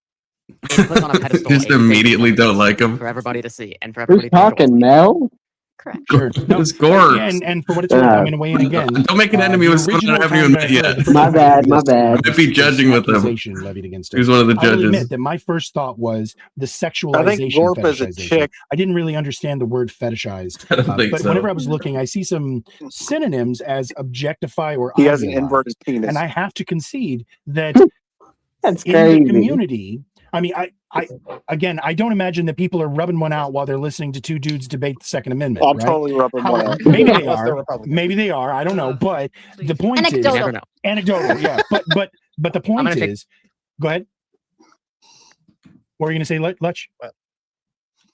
S4: It puts on a pedestal.
S1: Just immediately don't like him
S4: for everybody to see and for everybody.
S2: Who's talking, Mel?
S11: Correct.
S5: Sure. No,
S1: it's Gorps.
S5: And for what it's worth, I'm going to weigh in again.
S1: Don't make an enemy with someone I haven't even met yet.
S2: My bad.
S1: I might be judging with them.
S5: Levied against
S1: Who's one of the
S5: I will
S1: judges?
S5: admit that my first thought was the sexualization.
S3: I think Gorp is a chick.
S5: I didn't really understand the word fetishize.
S1: I don't think
S5: but
S1: so.
S5: whenever I was looking, I see some synonyms as objectify or
S3: He has an
S5: idealize.
S3: inverted penis.
S5: And I have to concede that
S2: That's
S5: in
S2: crazy.
S5: the community, I mean, I don't imagine that people are rubbing one out while they're listening to two dudes debate the Second Amendment.
S3: I'm
S5: right?
S3: totally rubbing one out.
S5: Maybe they are. Maybe they are. I don't know. But the point
S11: Anecdotal.
S5: is anecdotal. Yeah. But the point is, go ahead. What were you going to say, Lutch?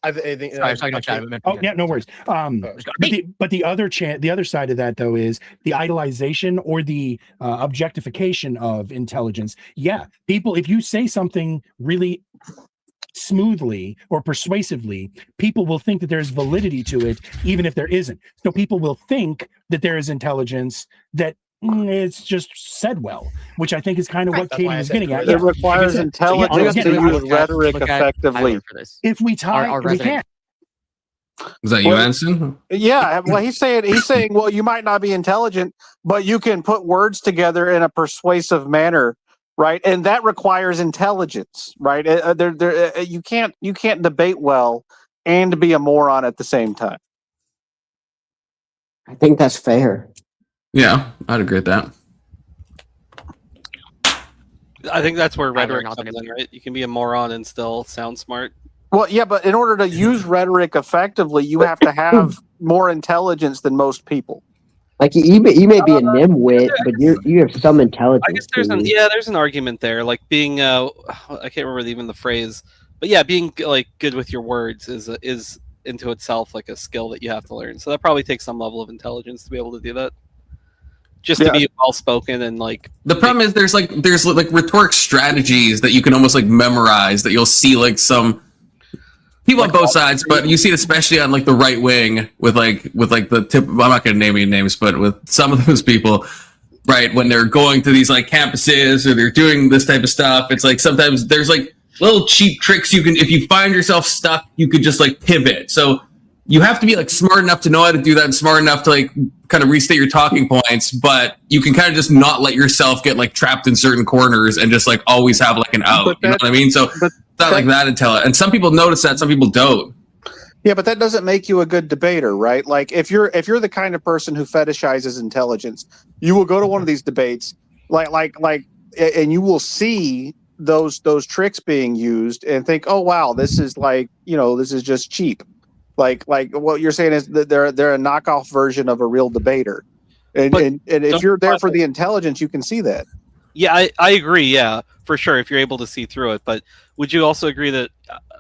S9: I think.
S4: Sorry, I was talking about chat.
S5: Oh yeah, no worries. But the other side of that though is the idolization or the objectification of intelligence. Yeah, people, if you say something really smoothly or persuasively, people will think that there's validity to it, even if there isn't. So people will think that there is intelligence that it's just said well, which I think is kind of what Katee was getting at.
S3: It requires intelligence to use rhetoric effectively.
S5: If we tie, we
S4: resident
S5: can't.
S1: Is that you, Anson?
S3: Yeah, well, he's saying, well, you might not be intelligent, but you can put words together in a persuasive manner, right? And that requires intelligence, right? You can't debate well and be a moron at the same time.
S2: I think that's fair.
S1: Yeah, I'd agree with that.
S7: I think that's where rhetoric comes in, right? You can be a moron and still sound smart.
S3: Well, yeah, but in order to use rhetoric effectively, you have to have more intelligence than most people.
S2: Like you may be a nimwit, but you have some intelligence.
S7: I guess there's an argument there, like being I can't remember even the phrase, but yeah, being like good with your words is into itself like a skill that you have to learn. So that probably takes some level of intelligence to be able to do that. Just to be well spoken and like
S1: the problem is there's rhetoric strategies that you can almost like memorize that you'll see like some people on both sides, but you see it especially on like the right wing with the tip. I'm not going to name any names, but with some of those people, right, when they're going to these like campuses or they're doing this type of stuff, it's like sometimes there's like little cheap tricks you can, if you find yourself stuck, you could just like pivot. So you have to be like smart enough to know how to do that and smart enough to like kind of restate your talking points, but you can kind of just not let yourself get like trapped in certain corners and just like always have like an out. You know what I mean? So it's not like that intelligent. And some people notice that, some people don't.
S3: Yeah, but that doesn't make you a good debater, right? Like if you're the kind of person who fetishizes intelligence, you will go to one of these debates, and you will see those tricks being used and think, oh wow, this is like, this is just cheap. Like what you're saying is that they're a knockoff version of a real debater, and if you're there for the intelligence, you can see that.
S7: Yeah, I agree. Yeah, for sure. If you're able to see through it, but would you also agree that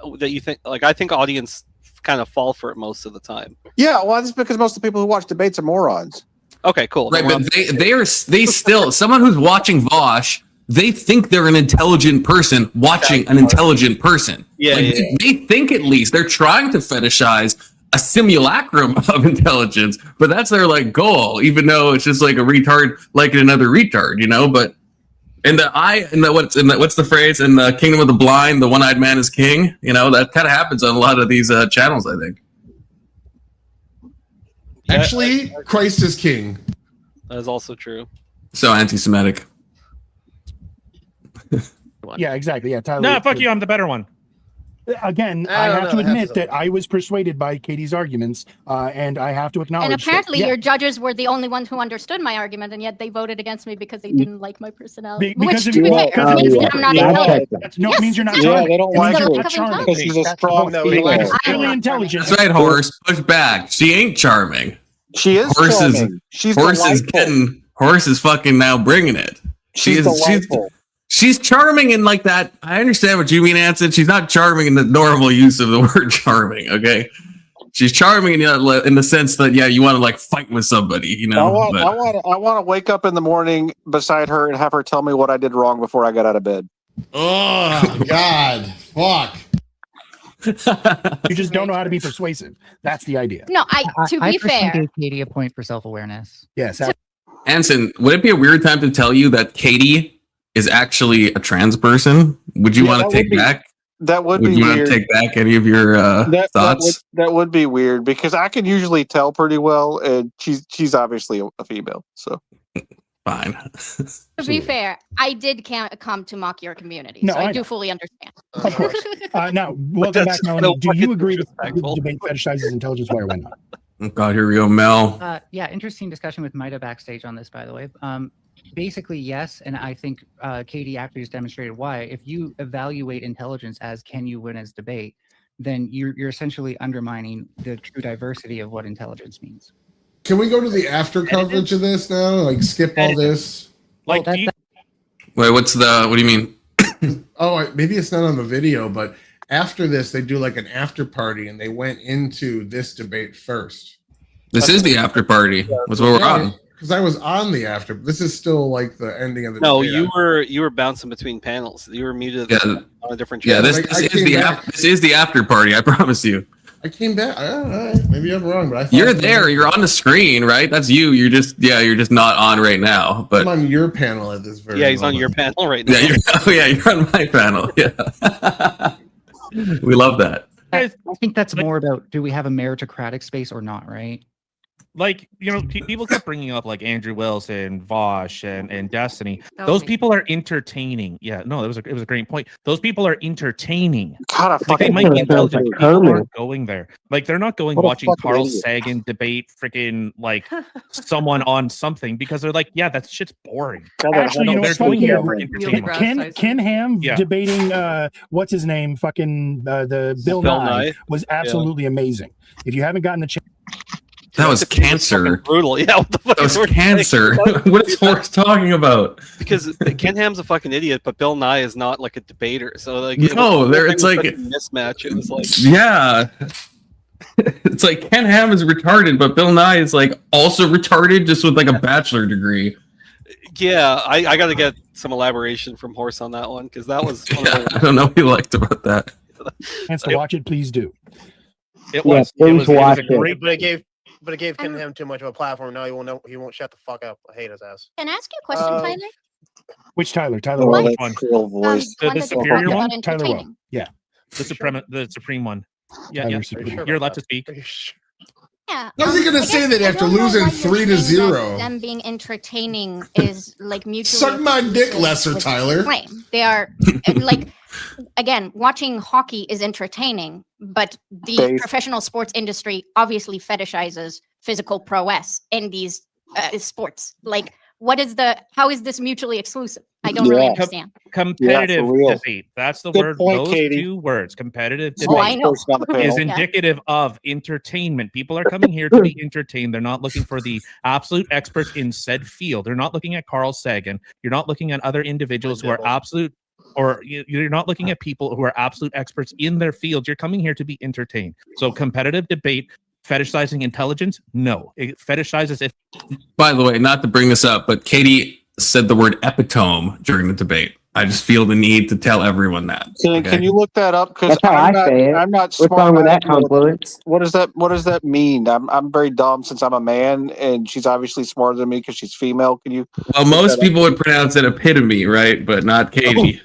S7: you think I think audience kind of fall for it most of the time?
S3: Yeah, well, that's because most of the people who watch debates are morons.
S7: Okay, cool.
S1: Right, but they still someone who's watching Vosh. They think they're an intelligent person watching an intelligent person.
S7: Yeah,
S1: They think at least they're trying to fetishize a simulacrum of intelligence, but that's their like goal, even though it's just like a retard like another retard, But what's the phrase in the Kingdom of the Blind? The one-eyed man is king. That kind of happens on a lot of these channels, I think.
S12: Actually, Christ is king.
S7: That is also true.
S1: So anti-Semitic.
S5: Yeah, exactly. Yeah, Tyler.
S8: No, fuck you. I'm the better one.
S5: Again, I have to admit that I was persuaded by Katie's arguments, and I have to acknowledge.
S11: And apparently,
S5: your
S11: judges were the only ones who understood my argument, and yet they voted against me because they didn't like my personality.
S5: Because
S11: Which, to be fair, means that I'm not intelligent.
S5: No, it means you're not
S3: Yeah,
S5: charming.
S3: they don't like
S5: You're
S3: her
S5: not charming.
S3: because she's a strong female.
S5: Really intelligent.
S1: That's right, Horse. Push back. She ain't charming.
S3: She is charming.
S1: Horse is fucking now bringing it. She's charming in like that. I understand what you mean, Anson. She's not charming in the normal use of the word charming. Okay, she's charming in the sense that you want to like fight with somebody. I
S3: want to wake up in the morning beside her and have her tell me what I did wrong before I got out of bed.
S12: Oh God, fuck.
S5: You just don't know how to be persuasive. That's the idea.
S11: No, to be fair,
S13: gave Katie a point for self-awareness.
S5: Yes.
S1: Anson, would it be a weird time to tell you that Katie is actually a trans person? Would you want to take back?
S3: That would be
S1: weird. Would you want to take back any of your thoughts?
S3: That would be weird because I can usually tell pretty well, and she's obviously a female. So
S1: fine.
S11: To be fair, I did come to mock your community,
S5: No,
S11: so
S5: I
S11: I do
S5: know.
S11: fully understand.
S5: Of course. Now, welcome back, Melanie. Do you agree that the debate fetishizes intelligence? Why or why not?
S1: Oh God, here we go, Mel.
S13: Yeah, interesting discussion with Maida backstage on this, by the way. Basically, yes, and I think Katie actually just demonstrated why. If you evaluate intelligence as can you win as debate, then you're essentially undermining the true diversity of what intelligence means.
S12: Can we go to the after coverage of this now? Like skip all this?
S8: Like,
S1: Wait, what do you mean?
S12: Oh, maybe it's not on the video, but after this, they do like an after party, and they went into this debate first.
S1: This is the after party. That's what we're on.
S12: Because I was on the after. This is still like the ending of the.
S7: No,
S12: debate.
S7: you were bouncing between panels. You were muted on a different
S1: Yeah,
S7: channel.
S1: this is the after party. I promise you.
S12: I came back. Maybe I'm wrong, but I thought
S1: You're there. You're on the screen, right? That's you. You're just not on right now. But
S12: I'm on your panel at this very.
S7: Yeah, he's
S12: moment.
S7: on your panel right now.
S1: Yeah, you're on my panel. Yeah, we love that.
S13: I think that's more about do we have a meritocratic space or not, right?
S8: Like, you know, people kept bringing up like Andrew Wilson, Vosh, and Destiny.
S6: That was
S8: Those
S6: me.
S8: people are entertaining. Yeah, no, it was a great point. Those people are entertaining.
S3: God, I
S8: Like, they
S3: fucking
S8: might be
S2: That sounds like
S8: intelligent. People
S2: Kermit.
S8: aren't going there. Like, they're not going
S3: What a
S8: watching
S3: fucking
S8: Carl
S3: idiot.
S8: Sagan debate freaking like someone on something because they're like, yeah, that shit's boring.
S5: Actually,
S8: No,
S5: you know
S8: they're
S5: what's
S8: going
S5: funny?
S8: here for
S6: Neil
S8: entertainment.
S6: deGrasse
S5: Ken
S6: Tyson.
S5: Ken Ham
S8: Yeah.
S5: debating what's his name? Fucking the Bill Nye was absolutely amazing. If you haven't gotten the chance,
S1: That was cancer.
S7: Brutal. Yeah, what the fuck
S1: That
S7: is
S1: was
S7: Horse
S1: cancer.
S7: saying?
S1: What is Horse talking about?
S7: Because Ken Ham's a fucking idiot, but Bill Nye is not like a debater. So like,
S1: No, there it's like
S7: a mismatch. It was like,
S1: yeah. It's like Ken Ham is retarded, but Bill Nye is like also retarded, just with like a bachelor degree.
S7: yeah, I got to get some elaboration from Horse on that one because that was. One
S1: Yeah,
S7: of
S1: I don't know what you liked about that.
S5: chance to watch it, please do.
S8: It
S2: Yeah,
S8: was.
S2: please watch it.
S8: Great.
S9: But it gave Ken Ham too much of a platform. Now he won't shut the fuck up. I hate his ass.
S11: Can I ask you a question, Tyler?
S5: Which Tyler? Tyler
S3: Oh,
S5: White?
S8: Which
S3: that's
S8: one?
S3: cool voice.
S8: The
S11: One that you
S8: superior
S11: talked
S8: one?
S11: about
S5: Tyler White.
S11: entertaining.
S5: Yeah.
S8: The supreme one. Yeah,
S5: Tyler
S8: yeah.
S5: Supreme.
S8: You're allowed to speak.
S11: Yeah.
S12: How's he gonna
S11: I
S12: say
S11: guess
S12: that
S11: I
S12: after
S11: don't know
S12: losing
S11: why you're
S12: 3-0?
S11: saying that them being entertaining is like mutually.
S12: Suck my dick,
S11: exclusive
S12: lesser
S11: with
S12: Tyler.
S11: claim. They are like, again, watching hockey is entertaining, but the
S3: Dave.
S11: professional sports industry obviously fetishizes physical prowess in these sports. Like, how is this mutually exclusive? I don't really
S3: Yeah.
S11: understand.
S8: Competitive
S3: Yeah, for real.
S8: debate. That's the
S3: Good
S8: word.
S3: point,
S8: Those
S3: Katie.
S8: 2 words. Competitive
S11: Oh, I
S8: debate
S11: know.
S3: Person on the
S8: is
S3: panel.
S8: indicative of entertainment. People are coming here to be entertained. They're not looking for the absolute experts in said field. They're not looking at Carl Sagan. You're not looking at other individuals who are absolute, or you're not looking at people who are absolute experts in their field. You're coming here to be entertained. So competitive debate, fetishizing intelligence? No. It fetishizes if
S1: By the way, not to bring this up, but Katie said the word epitome during the debate. I just feel the need to tell everyone that.
S3: Can you look that up? Because
S2: That's how I say it.
S3: I'm not
S2: What's
S3: smart
S2: wrong with
S3: enough
S2: that
S3: to know-
S2: confluence?
S3: What does that mean? I'm very dumb since I'm a man, and she's obviously smarter than me because she's female. Can you?
S1: Well, most people would pronounce it epitome, right? But not Katie.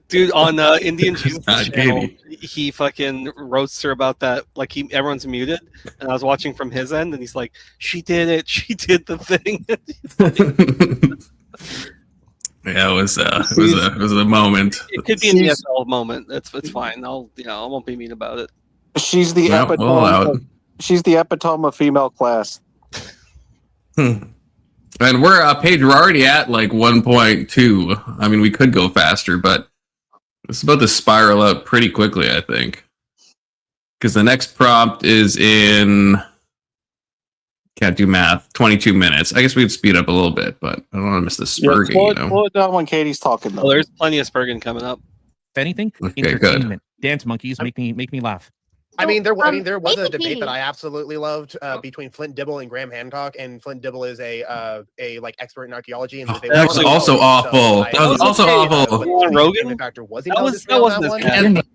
S7: dude, on Indian Jesus
S1: Not
S7: channel,
S1: Katie.
S7: he fucking roasts her about that. Like everyone's muted, and I was watching from his end, and he's like, "She did it. She did the thing."
S1: Yeah, it was a moment.
S7: It could be an ESL moment. It's fine. I won't be mean about it.
S3: She's the
S1: Well,
S3: epitome.
S1: we'll allow it.
S3: She's the epitome of female class.
S1: And we're Paige, we're already at like 1.2. I mean, we could go faster, but it's about to spiral up pretty quickly, I think. Because the next prompt is in, can't do math, 22 minutes. I guess we'd speed up a little bit, but I don't want to miss the Spurging.
S3: Slow it down when Katie's talking. Though.
S7: Well, there's plenty of Spurgin coming up.
S8: If anything,
S1: Okay, good.
S8: entertainment. Dance monkeys make me laugh.
S9: I mean, there was a
S11: basically-
S9: debate that I absolutely loved between Flint Dibble and Graham Hancock, and Flint Dibble is a like expert in archaeology. And they
S1: That was also awful. That was also awful.
S7: Rogan?
S9: Factor was he
S7: That
S9: allowed
S7: was-
S9: to
S7: that
S9: say on
S7: wasn't
S9: that
S7: as
S9: one?
S7: bad.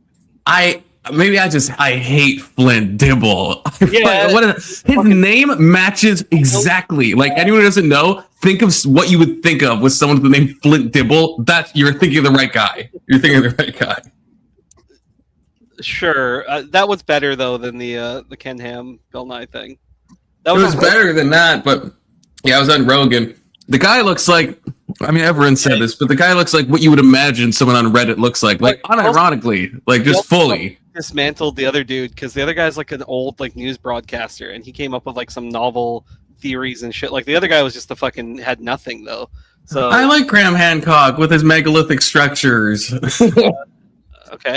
S1: I hate Flint Dibble.
S7: Yeah.
S1: His name matches exactly. Like, anyone who doesn't know, think of what you would think of with someone with the name Flint Dibble. You're thinking of the right guy. You're thinking of the right guy.
S7: Sure, that was better though than the Ken Ham Bill Nye thing.
S1: It was better than that, but yeah, I was on Rogan. The guy looks like, I mean, everyone said this, but the guy looks like what you would imagine someone on Reddit looks like unironically, like just fully.
S7: Dismantled the other dude because the other guy's like an old like news broadcaster, and he came up with like some novel theories and shit. Like the other guy was just had nothing though. So
S1: I like Graham Hancock with his megalithic structures.
S7: okay,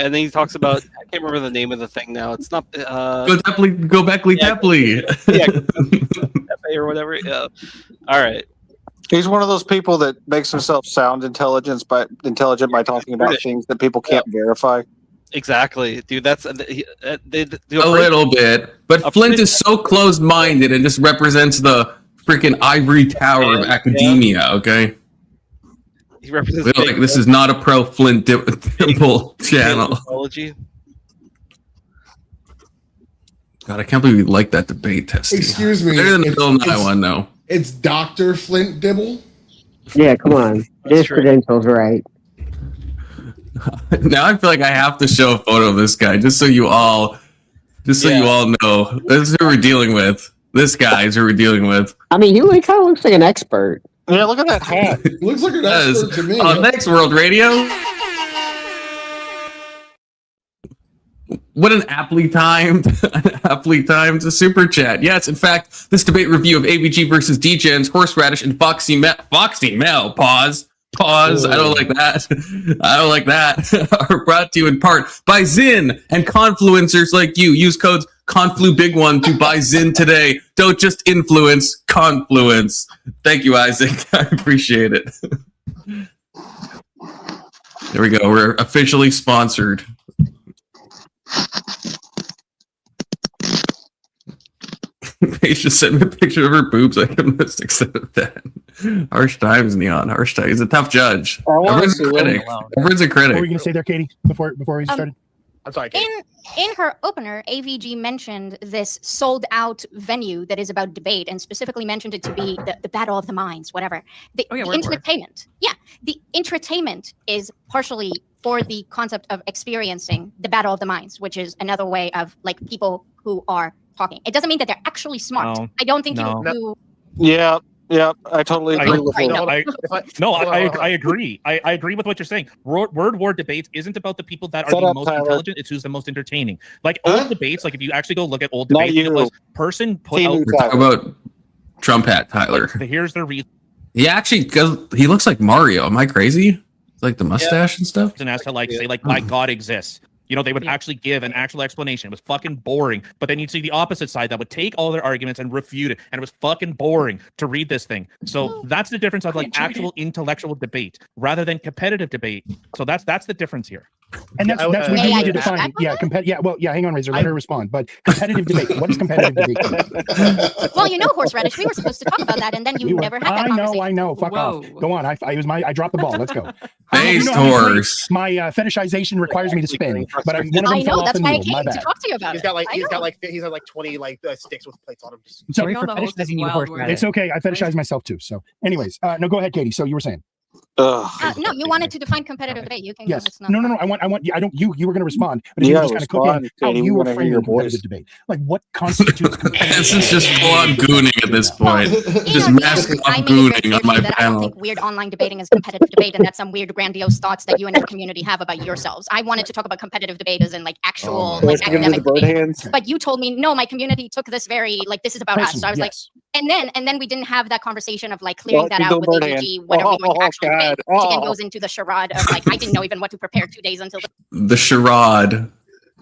S7: and then he talks about I can't remember the name of the thing now. It's not
S1: Gobekli Tepe.
S7: Tepe or whatever. Yeah. All right.
S3: He's one of those people that makes himself sound intelligent by talking about things that people can't verify.
S7: Exactly, dude. That's they do
S1: A little bit, but Flint is so closed-minded and just represents the freaking ivory tower of academia. Okay,
S7: he represents
S1: like this is not a pro Flint Dibble channel.
S7: Mythology.
S1: God, I can't believe we like that debate test.
S12: Excuse me.
S1: Better than the Bill Nye one, though.
S12: It's Dr. Flint Dibble.
S2: Yeah, come on. His credentials right.
S1: Now I feel like I have to show a photo of this guy just so you all Just so you all know, this is who we're dealing with. This guy is who we're dealing with.
S2: I mean, he kind of looks like an expert.
S3: Yeah, look at that hat.
S12: Looks like an expert to me.
S1: Thanks, World Radio. What an aptly timed super chat. Yes, in fact, this debate review of AVG versus DGens, Horseradish, and Foxy Mel. Pause. I don't like that. Are brought to you in part by Zyn and confluencers like you. Use codes CONFLUBIG1 to buy Zyn today. Don't just influence, confluence. Thank you, Isaac. I appreciate it. There we go. We're officially sponsored. Paige just sent me a picture of her boobs. I can most accept that. Harsh times, Neon. Harsh times. He's a tough judge. Everyone's a critic. Everyone's a critic.
S5: What were you going to say there, Katie, before we started?
S9: I'm sorry, Katie.
S11: In her opener, AVG mentioned this sold out venue that is about debate and specifically mentioned it to be the battle of the minds, whatever. The entertainment. Yeah. The entertainment is partially for the concept of experiencing the battle of the minds, which is another way of like people who are talking. It doesn't mean that they're actually smart.
S8: No.
S11: I don't think
S8: No.
S11: you.
S3: Yeah, I totally agree with
S11: Right,
S3: that.
S11: no.
S8: I agree. I agree with what you're saying. Word war debates isn't about the people that are
S3: Shut
S8: the
S3: up,
S8: most
S3: Tyler.
S8: intelligent. It's who's the most entertaining. Like old debates, like if you actually go look at old debates, it was person put out.
S1: We're talking about Trump hat, Tyler.
S8: Here's the reason.
S1: He actually he looks like Mario. Am I crazy? Like the mustache and stuff.
S8: And as to like say like my God exists. You know, they would actually give an actual explanation. It was fucking boring. But then you'd see the opposite side that would take all their arguments and refute it. And it was fucking boring to read this thing. So that's the difference of like actual intellectual debate rather than competitive debate. So that's the difference here.
S5: And that's what we need to define. Yeah, hang on, Razor. Let her respond. But competitive debate. What is competitive debate?
S11: Well, you know, Horseradish, we were supposed to talk about that, and then you never had that conversation.
S5: I know. Fuck off. Go on. I dropped the ball. Let's go.
S1: Face horse.
S5: My fetishization requires me to spin, but one of them
S11: I
S5: fell
S11: know.
S5: off
S11: That's
S5: the
S11: why I
S5: needle. My
S11: came to
S5: bad.
S11: talk to you about
S9: He's
S11: it.
S9: got like
S11: I know.
S9: 20 sticks with plates on him.
S5: Sorry
S13: for fetishizing you, Horseradish.
S5: It's okay. I fetishize myself too. So, anyways, no, go ahead, Katie. So you were saying.
S11: No, you wanted to define competitive debate. You can
S5: Yes.
S11: go. It's not
S5: No. I want. I don't. You were going to respond, but you were just kind of cooking how you were framing competitive debate. Like what constitutes competitive?
S1: This is just full on gooning at this point. Just mask up gooning on my
S11: that I don't
S1: panel.
S11: think weird online debating is competitive debate, and that's some weird grandiose thoughts that you and your community have about yourselves. I wanted to talk about competitive debate as in like actual like academic debate. But you told me no, my community took this very like this is about us. So I was like, and then we didn't have that conversation of like clearing that out with AVG, whatever we were to actually debate, which again goes into the charade of like I didn't know even what to prepare 2 days until
S1: The charade.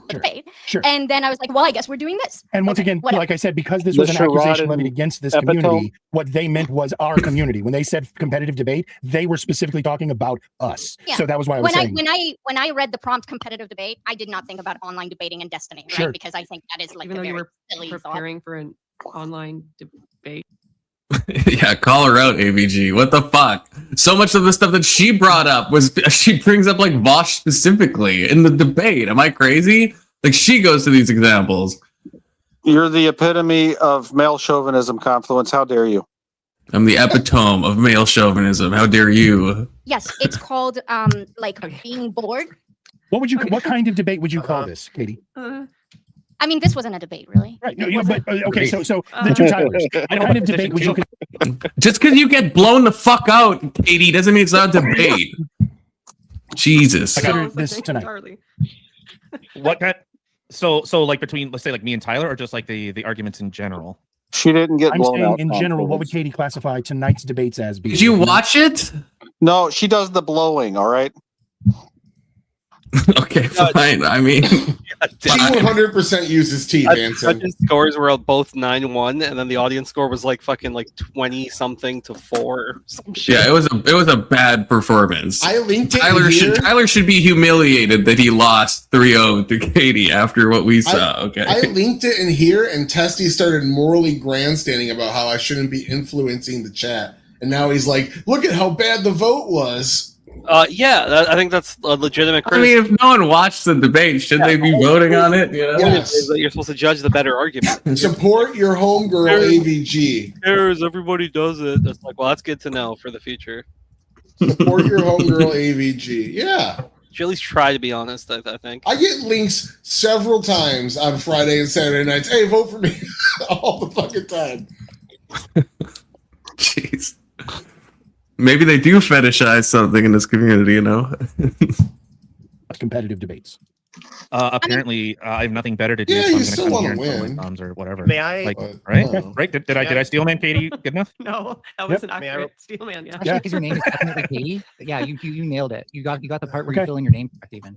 S11: debate.
S5: Sure.
S11: And then I was like, well, I guess we're doing this.
S5: And once again,
S11: whatever.
S5: like I said, because this
S3: The
S5: was an
S3: charade
S5: accusation levied
S3: and
S5: against this
S3: epitome.
S5: community, what they meant was our community. When they said competitive debate, they were specifically talking about us.
S11: Yeah.
S5: So that was why I was saying.
S11: When I read the prompt competitive debate, I did not think about online debating and Destiny, right?
S5: Sure.
S11: Because I think that is like
S6: Even
S11: a
S6: though you
S11: very
S6: were
S11: silly thought.
S6: preparing for an online debate.
S1: Yeah, call her out, AVG. What the fuck? So much of the stuff that she brought up was she brings up like Vosh specifically in the debate. Am I crazy? Like she goes to these examples.
S3: You're the epitome of male chauvinism, Confluence. How dare you?
S1: I'm the epitome of male chauvinism. How dare you?
S11: Yes, it's called like being bored.
S5: What kind of debate would you call this, Katie?
S11: I mean, this wasn't a debate, really.
S5: Right. No, but okay. So the two Tylers. What kind of debate would you?
S1: Just because you get blown the fuck out, Katie, doesn't mean it's not a debate. Jesus.
S5: I got this tonight.
S8: What kind? So like between let's say like me and Tyler, or just like the arguments in general.
S3: She didn't get
S5: I'm
S3: blown
S5: saying
S3: out.
S5: in general, what would Katie classify tonight's debates as being?
S1: Did you watch it?
S3: No, she does the blowing. All right.
S1: Okay, fine. I mean,
S12: She 100% uses teeth, Anson.
S7: Judges' scores were both 9-1, and then the audience score was like fucking like 20 something to 4. Or some shit.
S1: yeah, it was a bad performance.
S12: I linked it
S1: Tyler should be humiliated that he lost 3-0 to Katie after what we saw.
S12: I linked it in here, and Testy started morally grandstanding about how I shouldn't be influencing the chat. And now he's like, look at how bad the vote was.
S7: I think that's a legitimate
S1: I
S7: criticism.
S1: mean, if no one watched the debate, should they be voting on it? You know?
S12: Yes.
S7: You're supposed to judge the better argument.
S12: Support your homegirl AVG.
S7: Cares, everybody does it. That's like, well, that's good to know for the future.
S12: Support your homegirl AVG. Yeah.
S7: should at least try to be honest. I think
S12: I get links several times on Friday and Saturday nights. Hey, vote for me all the fucking time.
S1: Jeez. Maybe they do fetishize something in this community, you know?
S5: Competitive debates.
S8: Apparently, I have nothing better to do.
S12: Yeah,
S8: so
S12: you
S8: I'm
S12: still
S8: gonna come
S12: wanna
S8: here and
S12: win.
S8: bombs or whatever.
S9: May I?
S8: Like,
S12: But,
S8: right?
S12: oh.
S8: Right? Did I steal man, Katie? Good enough?
S6: No, that was an accurate steel man. Yeah.
S13: Especially because your name is definitely Katie. Yeah, you nailed it. You got the part where
S5: Okay.
S13: you fill in your name correct even.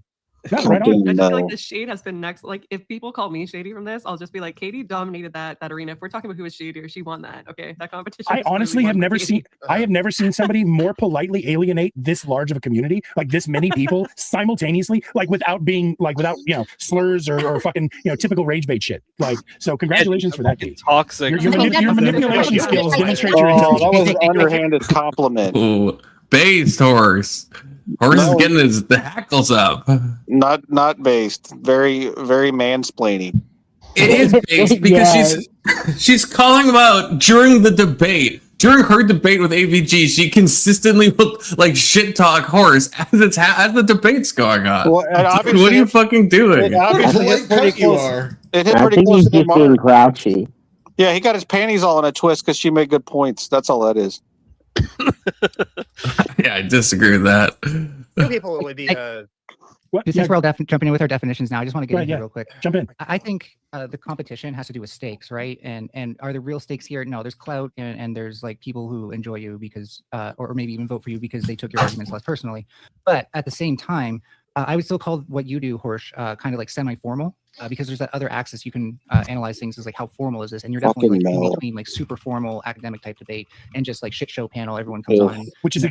S5: Yeah, right on.
S6: I just feel like the shade has been next. Like, if people call me shady from this, I'll just be like, Katie dominated that arena. If we're talking about who was shadier, she won that. Okay, that competition.
S5: I
S6: is really
S5: honestly have
S6: won for
S5: never
S6: Katie.
S5: seen. I have never seen somebody more politely alienate this large of a community, like this many people simultaneously, like without slurs or fucking typical rage bait shit. Like, so congratulations for that, Katie.
S7: Toxic.
S5: Your manipulation skills demonstrate your
S3: Oh, that was
S5: intelligence.
S3: an underhanded compliment.
S1: Ooh, based horse. Horse is getting the hackles up.
S3: Not based. Very, very mansplaining.
S1: It is based because she's calling him out during the debate. During her debate with AVG, she consistently would like shit talk Horse as the debate's going on.
S3: Well, and
S1: Dude, what are you fucking doing?
S3: It obviously
S12: What a
S3: hit
S12: polite
S3: pretty
S12: cunt you
S3: close.
S12: are.
S3: It hit
S2: I
S3: pretty
S2: think
S3: close
S2: he's
S3: to the
S2: just being
S3: mark.
S2: grouchy.
S3: Yeah, he got his panties all in a twist because she made good points. That's all that is.
S1: Yeah, I disagree with that.
S9: Some people would be.
S13: Since we're all jumping in with our definitions now, I just want to get in here real quick.
S5: Jump in.
S13: I think the competition has to do with stakes, right? And are there real stakes here? No, there's clout and there's like people who enjoy you because, or maybe even vote for you because they took your arguments less personally. But at the same time, I would still call what you do, Horsch, kind of like semi-formal. Because there's that other axis you can analyze things as like how formal is this, and you're definitely like in between like super formal academic type debate and just like shit show panel. Everyone comes on,
S5: which is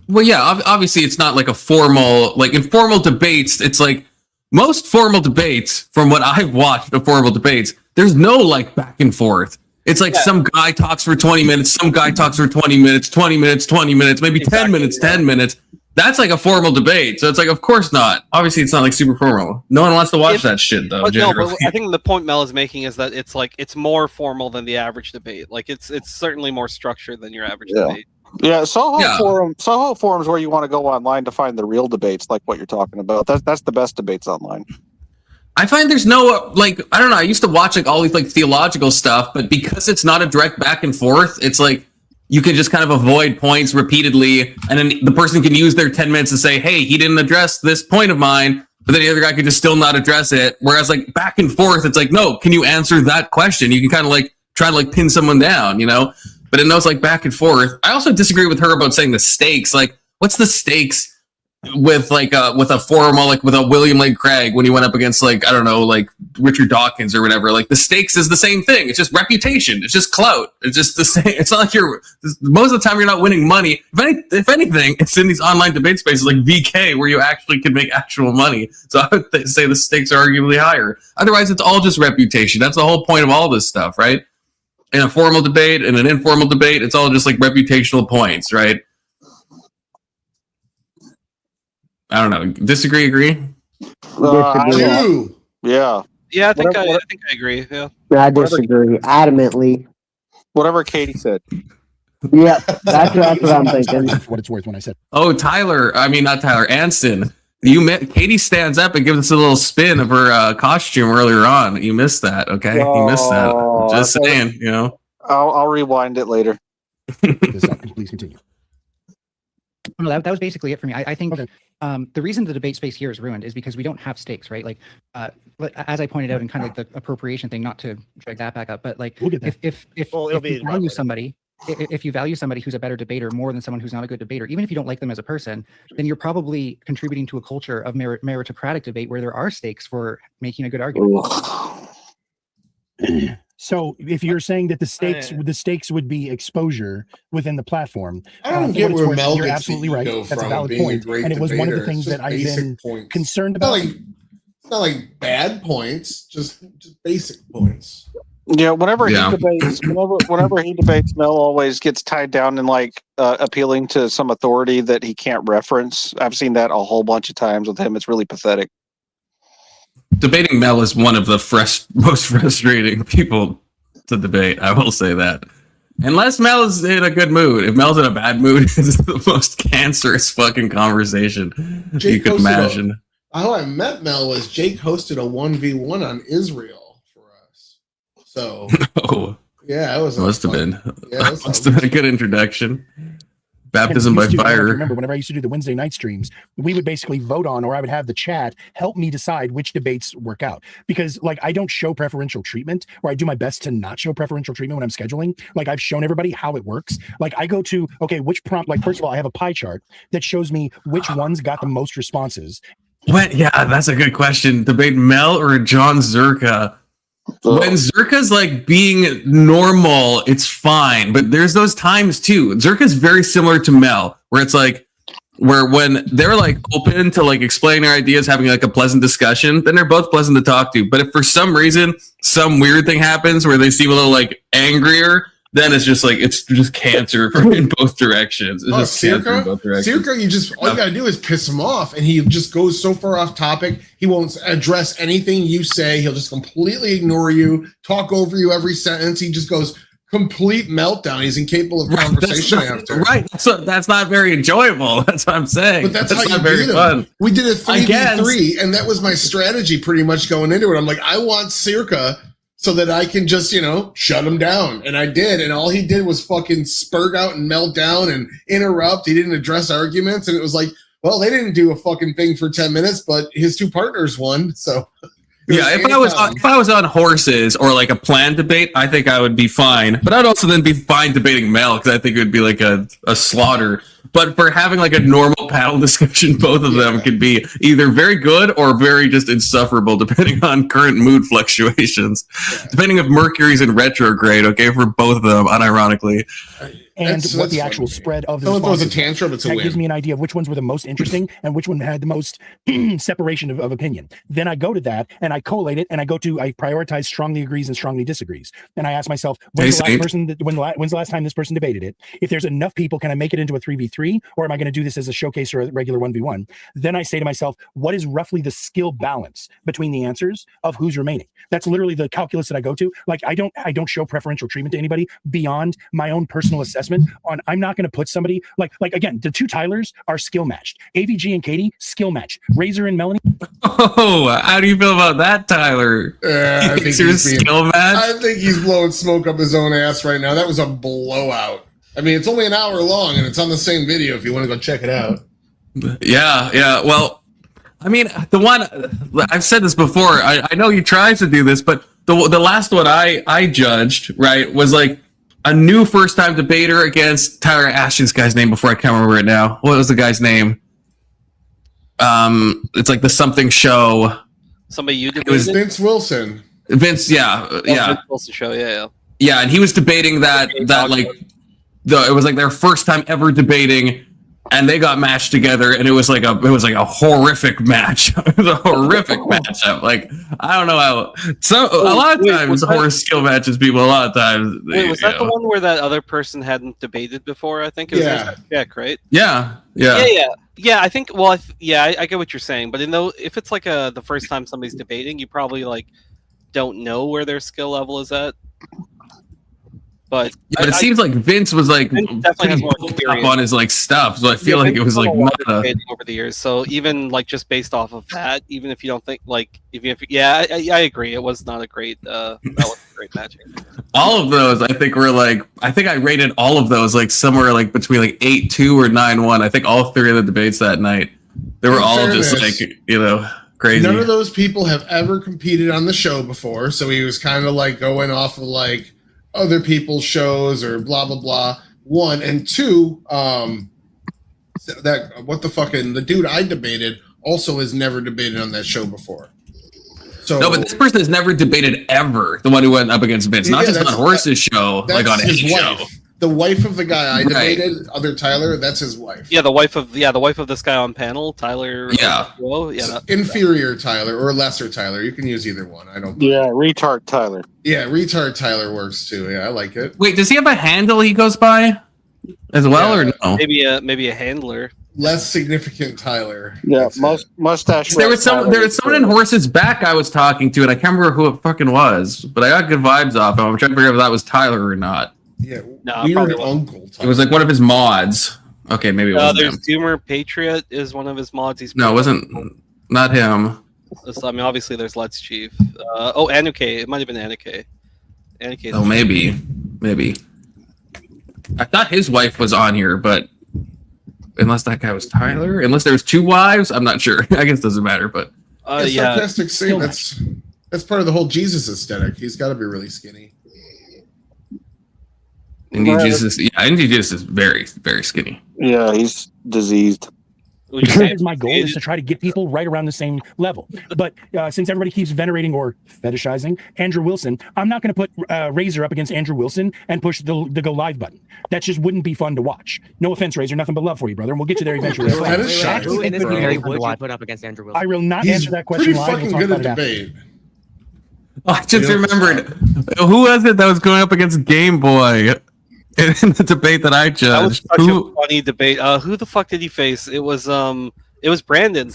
S1: well, yeah. Obviously, it's not like a formal like in formal debates. It's like most formal debates, from what I've watched of formal debates, there's no like back and forth. It's like some guy talks for 20 minutes, some guy talks for 20 minutes, 20 minutes, 20 minutes, maybe 10 minutes, 10 minutes. That's like a formal debate. So it's like, of course not. Obviously, it's not like super formal. No one wants to watch that shit, though.
S7: But no, but I think the point Mel is making is that it's more formal than the average debate. Like it's certainly more structured than your average debate.
S3: Yeah, Soho forums where you want to go online to find the real debates, like what you're talking about. That's the best debates online.
S1: I find there's no like I don't know. I used to watch like all these like theological stuff, but because it's not a direct back and forth, it's like you can just kind of avoid points repeatedly, and then the person can use their 10 minutes to say, "Hey, he didn't address this point of mine," but then the other guy could just still not address it. Whereas like back and forth, it's like, no, can you answer that question? You can kind of like try to like pin someone down, you know. But in those like back and forth, I also disagree with her about saying the stakes. Like, what's the stakes with like with a formal like with a William Lane Craig when he went up against like I don't know like Richard Dawkins or whatever? Like the stakes is the same thing. It's just reputation. It's just clout. It's just the same. It's not like most of the time you're not winning money. If anything, it's in these online debate spaces like VK where you actually can make actual money. So I would say the stakes are arguably higher. Otherwise, it's all just reputation. That's the whole point of all this stuff, right? In a formal debate, in an informal debate, it's all just like reputational points, right? I don't know. Disagree? Agree?
S3: Yeah.
S7: Yeah, I think I agree. Yeah.
S2: I disagree adamantly.
S3: Whatever Katie said.
S2: Yeah, that's what I'm thinking.
S5: For what it's worth, when I said,
S1: "Oh, Tyler," I mean not Tyler, Anston. Katie stands up and gives us a little spin of her costume earlier on. You missed that, okay? You missed that. Just saying, you know.
S3: I'll rewind it later.
S5: Please continue.
S13: No, that was basically it for me. I think the reason the debate space here is ruined is because we don't have stakes, right? Like, as I pointed out in kind of like the appropriation thing, not to drag that back up, but like if you value somebody who's a better debater more than someone who's not a good debater, even if you don't like them as a person, then you're probably contributing to a culture of meritocratic debate where there are stakes for making a good argument.
S5: So if you're saying that the stakes would be exposure within the platform,
S12: I don't get where Mel
S5: you're
S12: gets
S5: absolutely
S12: the
S5: right.
S12: ego
S5: That's a
S12: from
S5: valid
S12: being
S5: point,
S12: a great
S5: and it was one of the
S12: debater.
S5: things
S12: It's
S5: that I've
S12: just
S5: been
S12: basic points.
S5: concerned about.
S12: It's not like bad points, just basic points.
S3: Yeah, whenever he debates, Mel always gets tied down in like appealing to some authority that he can't reference. I've seen that a whole bunch of times with him. It's really pathetic.
S1: Debating Mel is one of the most frustrating people to debate. I will say that. Unless Mel is in a good mood. If Mel's in a bad mood, it's the most cancerous fucking conversation you could imagine.
S12: How I met Mel was Jake hosted a 1v1 on Israel for us. So, yeah, it was
S1: must have been a good introduction. Baptism by fire.
S5: Remember, whenever I used to do the Wednesday night streams, we would basically vote on, or I would have the chat help me decide which debates work out. Because, like, I don't show preferential treatment, or I do my best to not show preferential treatment when I'm scheduling. Like, I've shown everybody how it works. Like, I go to, okay, which prompt, like, first of all, I have a pie chart that shows me which ones got the most responses.
S1: What? Yeah, that's a good question. Debate Mel or John Zerka? When Zerka's like being normal, it's fine, but there's those times too. Zerka's very similar to Mel, where it's like, where when they're like open to like explaining their ideas, having like a pleasant discussion, then they're both pleasant to talk to. But if for some reason some weird thing happens where they seem a little like angrier, then it's just like it's just cancer in both directions. It's just cancer in both directions.
S12: Circa, all you gotta do is piss him off, and he just goes so far off topic. He won't address anything you say. He'll just completely ignore you, talk over you every sentence. He just goes complete meltdown. He's incapable of conversation after.
S1: Right. So that's not very enjoyable. That's what I'm saying.
S12: But that's how
S1: not
S12: you
S1: very
S12: beat
S1: fun.
S12: him. We did a 3v3, and that was my strategy pretty much going into it. I'm like, I want Circa so that I can just, shut him down. And I did. And all he did was fucking spurg out and melt down and interrupt. He didn't address arguments. And it was like, well, they didn't do a fucking thing for 10 minutes, but his two partners won. So
S1: yeah, if I was on horses or like a planned debate, I think I would be fine. But I'd also then be fine debating Mel because I think it would be like a slaughter. But for having like a normal panel discussion, both of them could be either very good or very just insufferable, depending on current mood fluctuations. Yeah. Depending if Mercury's in retrograde, okay, for both of them, unironically.
S5: And what the actual spread of the
S12: was a tantrum, it's a
S5: that
S12: win.
S5: gives me an idea of which ones were the most interesting and which one had the most separation of opinion. Then I go to that and I collate it and I prioritize strongly agrees and strongly disagrees. And I ask myself, when's the last time this person debated it? If there's enough people, can I make it into a 3v3, or am I going to do this as a showcase or a regular 1v1? Then I say to myself, what is roughly the skill balance between the answers of who's remaining? That's literally the calculus that I go to. Like, I don't show preferential treatment to anybody beyond my own personal assessment on. I'm not going to put somebody like again, the two Tylers are skill matched. AVG and Katee, skill matched. Razor and Melanie.
S1: Oh, how do you feel about that, Tyler?
S12: I think
S1: skill match.
S12: I think he's blowing smoke up his own ass right now. That was a blowout. I mean, it's only an hour long and it's on the same video if you want to go check it out.
S1: Yeah. Well, I mean, the one I've said this before. I know he tries to do this, but the last one I judged, right, was like a new first-time debater against Tyler Ashton's guy's name before. I can't remember it now. What was the guy's name? It's like the something show.
S7: Somebody you debated?
S12: It was Vince Wilson.
S1: Vince, yeah.
S7: Vince Wilson show, yeah.
S1: Yeah, and he was debating that like it was like their first time ever debating, and they got matched together, and it was like a horrific match. It was a horrific matchup. Like, I don't know how. A lot of times horse skill matches people. A lot of times.
S7: Was that the one where that other person hadn't debated before? I think it was Jack, right?
S1: Yeah.
S7: I think. Well, I get what you're saying, but if it's like the first time somebody's debating, you probably like don't know where their skill level is at. But
S1: it seems like Vince was like
S7: definitely has more
S1: up on his like stuff, so I feel like it was like not
S7: over the years. So even like just based off of that, even if you don't think like I agree, it was not a great that was a great match.
S1: All of those, I think I rated all of those like somewhere like between like 8-2 or 9-1. I think all three of the debates that night, they were all just like crazy.
S12: None of those people have ever competed on the show before, so he was kind of like going off of like other people's shows or blah blah blah. One and two, the dude I debated also has never debated on that show before. So
S1: no, but this person has never debated ever. The one who went up against Vince, not just on Horse's show, like on any show.
S12: The wife of the guy I debated, other Tyler, that's his wife.
S7: Yeah, the wife of this guy on panel, Tyler.
S1: Yeah.
S12: Inferior Tyler or lesser Tyler. You can use either one. I don't.
S3: Yeah, retard Tyler.
S12: Yeah, retard Tyler works too. Yeah, I like it.
S1: Wait, does he have a handle he goes by as well, or no?
S7: Maybe a handler.
S12: Less significant Tyler.
S3: Yeah, mustache.
S1: There was someone in Horse's back I was talking to, and I can't remember who it fucking was, but I got good vibes off him. I'm trying to figure out if that was Tyler or not.
S12: Yeah.
S7: No,
S12: weird
S7: probably wasn't.
S12: uncle.
S1: It was like one of his mods. Okay, maybe it wasn't
S7: There's
S1: him.
S7: Doomer Patriot is one of his mods.
S1: No, it wasn't. Not him.
S7: So, I mean, obviously there's Let's Chief. Anuke. It might have been Anuke. Anuke.
S1: Oh, maybe. I thought his wife was on here, but unless that guy was Tyler, unless there was 2 wives, I'm not sure. I guess it doesn't matter, but
S7: yeah.
S12: Sarcastic Saint, that's part of the whole Jesus aesthetic. He's got to be really skinny.
S1: Indie Jesus is very, very skinny.
S3: Yeah, he's diseased.
S5: That is my goal, is to try to get people right around the same level. But since everybody keeps venerating or fetishizing Andrew Wilson, I'm not going to put Razor up against Andrew Wilson and push the go live button. That just wouldn't be fun to watch. No offense, Razor, nothing but love for you, brother, and we'll get you there eventually.
S4: Who in this community would you put up against Andrew Wilson?
S5: I will not answer that question live.
S12: Pretty fucking good at debate.
S1: Oh, I just remembered. Who was it that was going up against Game Boy in the debate that I judged?
S7: That was such a funny debate. Who the fuck did he face? It was Brandon.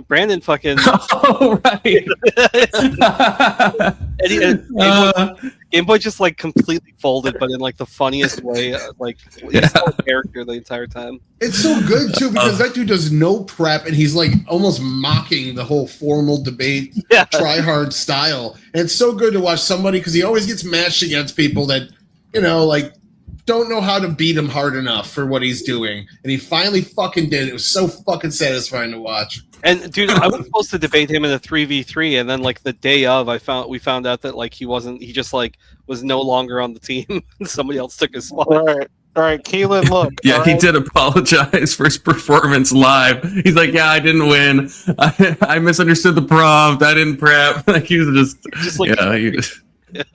S7: Brandon fucking.
S1: Oh right.
S7: Game Boy just like completely folded, but in like the funniest way. Like he's still a character the entire time.
S12: It's so good too because that dude does no prep and he's like almost mocking the whole formal debate, try hard style. And it's so good to watch somebody because he always gets matched against people that like don't know how to beat him hard enough for what he's doing. And he finally fucking did. It was so fucking satisfying to watch.
S7: And dude, I was supposed to debate him in a 3v3, and then like the day of, we found out that like he just like was no longer on the team. Somebody else took his spot.
S3: All right, Keelan, look.
S1: Yeah, he did apologize for his performance live. He's like, "Yeah, I didn't win. I misunderstood the prompt. I didn't prep." Like he was just like,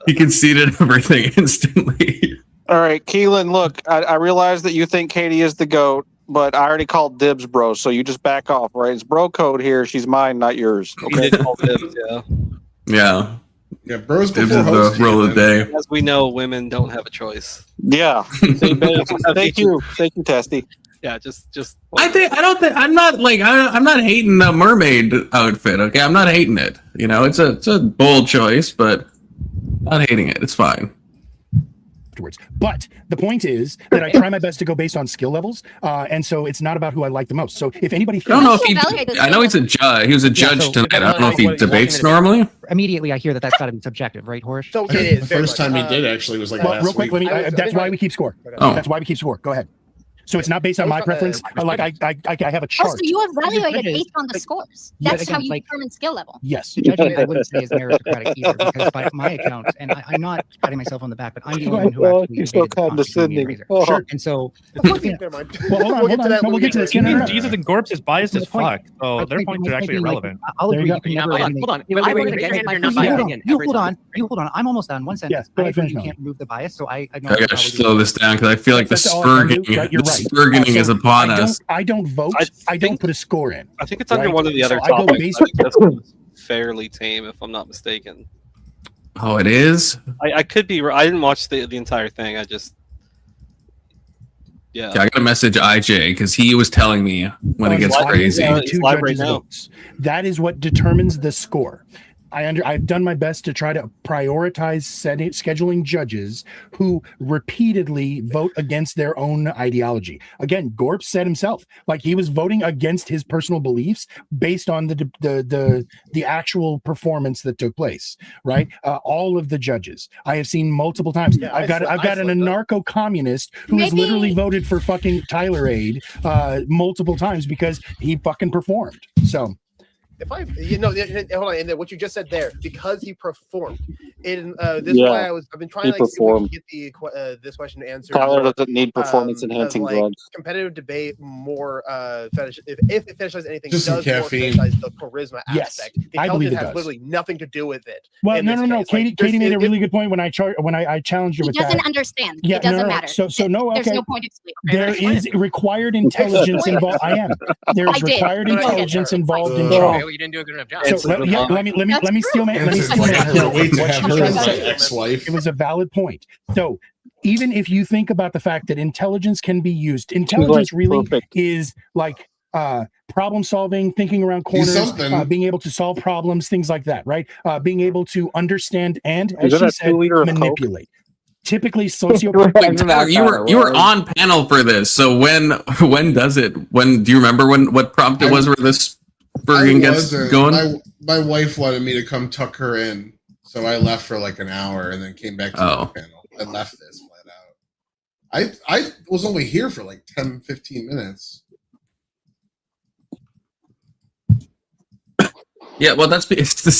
S1: he conceded everything instantly.
S3: All right, Keelan, look. I realize that you think Katie is the GOAT, but I already called dibs, bro. So you just back off, right? It's bro code here. She's mine, not yours. Okay.
S7: He did call dibs,
S1: yeah.
S12: Yeah, bros
S1: Dibs
S12: before
S1: is the roll of the day.
S7: As we know, women don't have a choice.
S3: Yeah. Thank you, Testy.
S7: Yeah, just.
S1: I'm not hating the mermaid outfit. Okay, I'm not hating it. It's a bold choice, but not hating it. It's fine.
S5: Afterwards. But the point is that I try my best to go based on skill levels, and so it's not about who I like the most. So if anybody,
S1: I don't know if I know he's a judge. He was a judge tonight. I don't know if he debates normally.
S13: Immediately, I hear that's got to be subjective, right, Horst?
S9: So it is.
S12: The first time he did actually was like last
S5: real quick.
S12: week.
S5: That's why we keep score. That's why we keep score. Go ahead. So it's not based on my preference. I have a chart.
S11: Oh, so you evaluate it based on the scores. That's how you determine skill level.
S5: Yes.
S13: The judgment I wouldn't say is meritocratic either, because by my account, and I'm not patting myself on the back, but I'm the only one who actually
S3: You're so condescending.
S5: Sure.
S13: And so,
S5: well, hold on. We'll get to this.
S8: Jesus and Gorps is biased as fuck, so their points are actually irrelevant.
S13: I'll agree. You can never.
S4: Hold on. I voted against it. You're not my opinion.
S13: You hold on. I'm almost done. One sentence.
S5: Yes,
S13: I agree you can't remove the bias, so I
S1: gotta slow this down because I feel like the spurgeoning is upon us.
S5: I don't vote. I don't put a score in.
S7: I think it's under one of the other
S5: I go
S7: topics.
S5: based-
S7: This one's fairly tame, if I'm not mistaken.
S1: Oh, it is?
S7: I could be. I didn't watch the entire thing. I just. Yeah.
S1: I got a message IJ because he was telling me when it gets crazy.
S5: That is what determines the score. I've done my best to try to prioritize scheduling judges who repeatedly vote against their own ideology. Again, Gorp said himself, like he was voting against his personal beliefs based on the actual performance that took place. Right, all of the judges I have seen multiple times.
S9: Yeah,
S5: I've got an anarcho-communist who has literally voted for fucking Tyler Aid multiple times because he fucking performed. So.
S9: If hold on, and then what you just said there, because he performed, this is why I've been trying to get this question answered.
S3: Tyler doesn't need performance enhancing drugs.
S9: Competitive debate more fetish. If it fetishes anything,
S12: Just
S9: does more fetishize the charisma aspect.
S5: I believe it
S9: has
S5: does.
S9: literally nothing to do with it.
S5: Well, no. Katie made a really good point when I challenged her with that.
S11: He doesn't understand.
S5: Yeah,
S11: it doesn't matter.
S5: So no, okay.
S11: There's no point explaining.
S5: There is required intelligence involved. I am. There is required intelligence involved in trial.
S4: You didn't do a good enough job.
S5: So let me steal man. It was a valid point. So even if you think about the fact that intelligence can be used, intelligence really is like problem solving, thinking around corners, being able to solve problems, things like that, right? Being able to understand and, as she said, manipulate. typically sociopath.
S1: Wait, you were on panel for this. So when does it? When do you remember what prompt it was where this Bergen gets going?
S12: My wife wanted me to come tuck her in, so I left for like an hour and then came back to the panel. I left this flat out. I was only here for like 10, 15 minutes.
S1: Yeah, well, it's the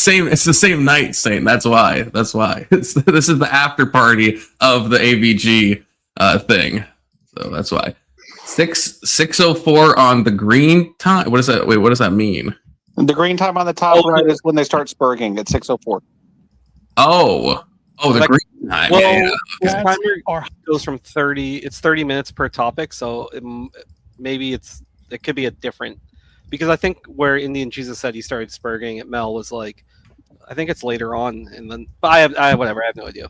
S1: same night, Saint. That's why. This is the after party of the AVG thing. So that's why. 6:04 on the green time. What does that? Wait, what does that mean?
S3: The green time on the top right is when they start spurging at 6:04.
S1: Oh, the green time.
S7: Well,
S1: yeah.
S7: Timer goes from 30. It's 30 minutes per topic, so maybe it could be a different. Because I think where Indian Jesus said he started spurging at Mel was like, I think it's later on, and then. But I have whatever. I have no idea.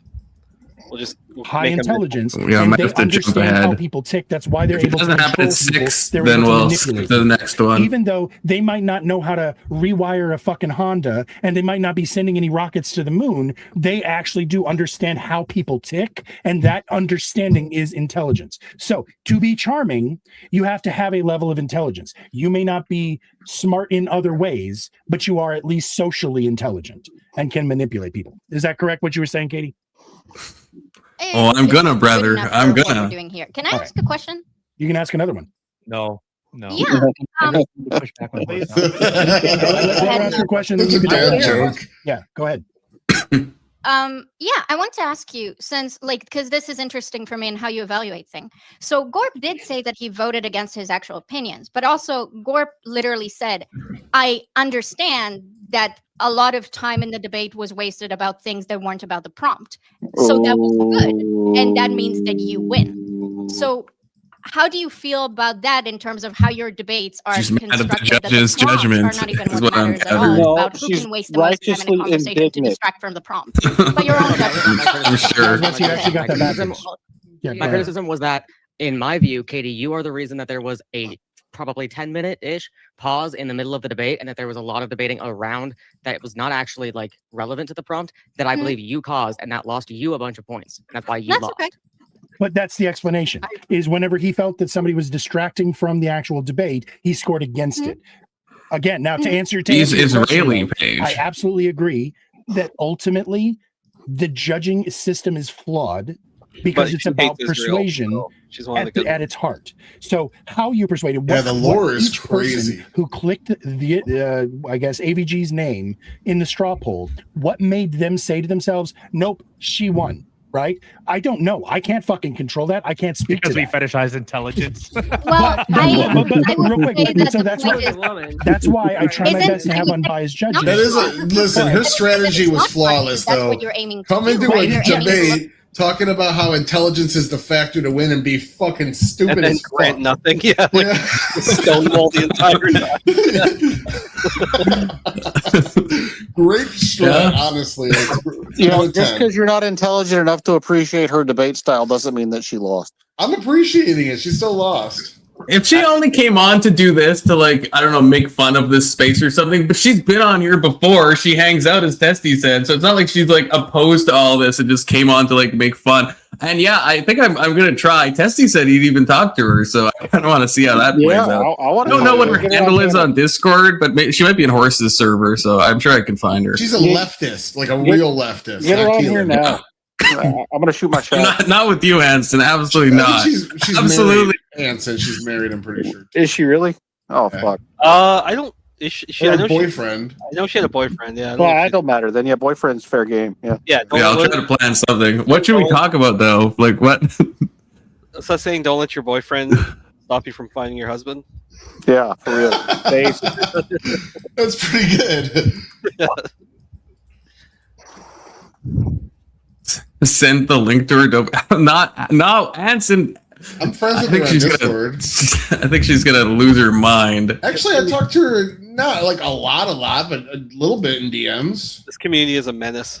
S7: We'll
S5: high intelligence.
S1: Yeah,
S5: and they understand how people tick. That's why they're able to
S1: control
S5: happen at
S1: people. 6, then we'll skip to the next one.
S5: Even though they might not know how to rewire a fucking Honda, and they might not be sending any rockets to the moon, they actually do understand how people tick, and that understanding is intelligence. So to be charming, you have to have a level of intelligence. You may not be smart in other ways, but you are at least socially intelligent and can manipulate people. Is that correct, what you were saying, Katie?
S1: Oh, I'm gonna, brother. I'm
S11: What
S1: gonna.
S11: we're doing here. Can I ask a question?
S5: You can ask another one.
S8: No.
S11: Yeah.
S5: Push back on please. Ask your question.
S12: It's a dad joke.
S5: Yeah, go ahead.
S11: Yeah, I want to ask you, since because this is interesting for me and how you evaluate things. So Gorp did say that he voted against his actual opinions, but also Gorp literally said, I understand that a lot of time in the debate was wasted about things that weren't about the prompt. So that was good. And that means that you win. So how do you feel about that in terms of how your debates are constructed?
S1: Mad at the judge's judgment.
S11: Are not even what matters at all. It's about who can waste the most time in a conversation to distract from the prompt. But your own judgment.
S1: I'm sure.
S5: You actually got that backwards.
S4: My criticism was that, in my view, Katie, you are the reason that there was a probably 10-minute-ish pause in the middle of the debate, and that there was a lot of debating around that was not actually relevant to the prompt that I believe you caused, and that lost you a bunch of points. And that's why you lost.
S11: Okay.
S5: But that's the explanation, is whenever he felt that somebody was distracting from the actual debate, he scored against it. Again, now to answer
S1: He's
S5: your
S1: Israeli
S5: question,
S1: page.
S5: I absolutely agree that ultimately the judging system is flawed because it's about persuasion at its heart. So how you persuaded?
S12: The lore is crazy.
S5: Who clicked the I guess AVG's name in the straw poll? What made them say to themselves, "Nope, she won"? Right? I don't know. I can't fucking control that. I can't speak
S8: because
S5: to
S8: we
S5: that.
S8: fetishize intelligence.
S11: Well,
S5: real quick. So that's why I try my best to have unbiased judgment.
S12: That is listen. Her strategy was flawless, though. Come into a debate talking about how intelligence is the factor to win and be fucking stupid
S7: and then
S12: as
S7: grant
S12: fuck.
S7: nothing. Yeah, stonewall the entire
S12: time. Great strat, honestly.
S3: Just because you're not intelligent enough to appreciate her debate style doesn't mean that she lost.
S12: I'm appreciating it. She still lost.
S1: If she only came on to do this to I don't know, make fun of this space or something, but she's been on here before. She hangs out, as Testy said, so it's not like she's opposed to all this and just came on to make fun. And yeah, I think I'm gonna try. Testy said he'd even talk to her, so I kind of want to see how that plays out. I don't know what her handle is on Discord, but she might be in Horse's server, so I'm sure I can find her.
S12: She's a leftist, a real leftist.
S3: Get her on here now. I'm gonna shoot my shot.
S1: Not with you, Anson. Absolutely not.
S12: She's
S1: absolutely.
S12: Anson. She's married. I'm pretty sure.
S3: Is she really? Oh fuck.
S7: I don't. Is she
S12: a boyfriend?
S7: I know she had a boyfriend. Yeah.
S3: Well, I don't matter then. Yeah, boyfriend's fair game. Yeah.
S7: Yeah.
S1: I'll try to plan something. What should we talk about though? What?
S7: So saying, don't let your boyfriend stop you from finding your husband.
S3: Yeah, for real.
S12: That's pretty good.
S7: Yeah.
S1: Send the link to her. No, Anson.
S12: I'm friends with her on Discord.
S1: I think she's gonna lose her mind.
S12: Actually, I talked to her not a lot, but a little bit in DMs.
S7: This community is a menace.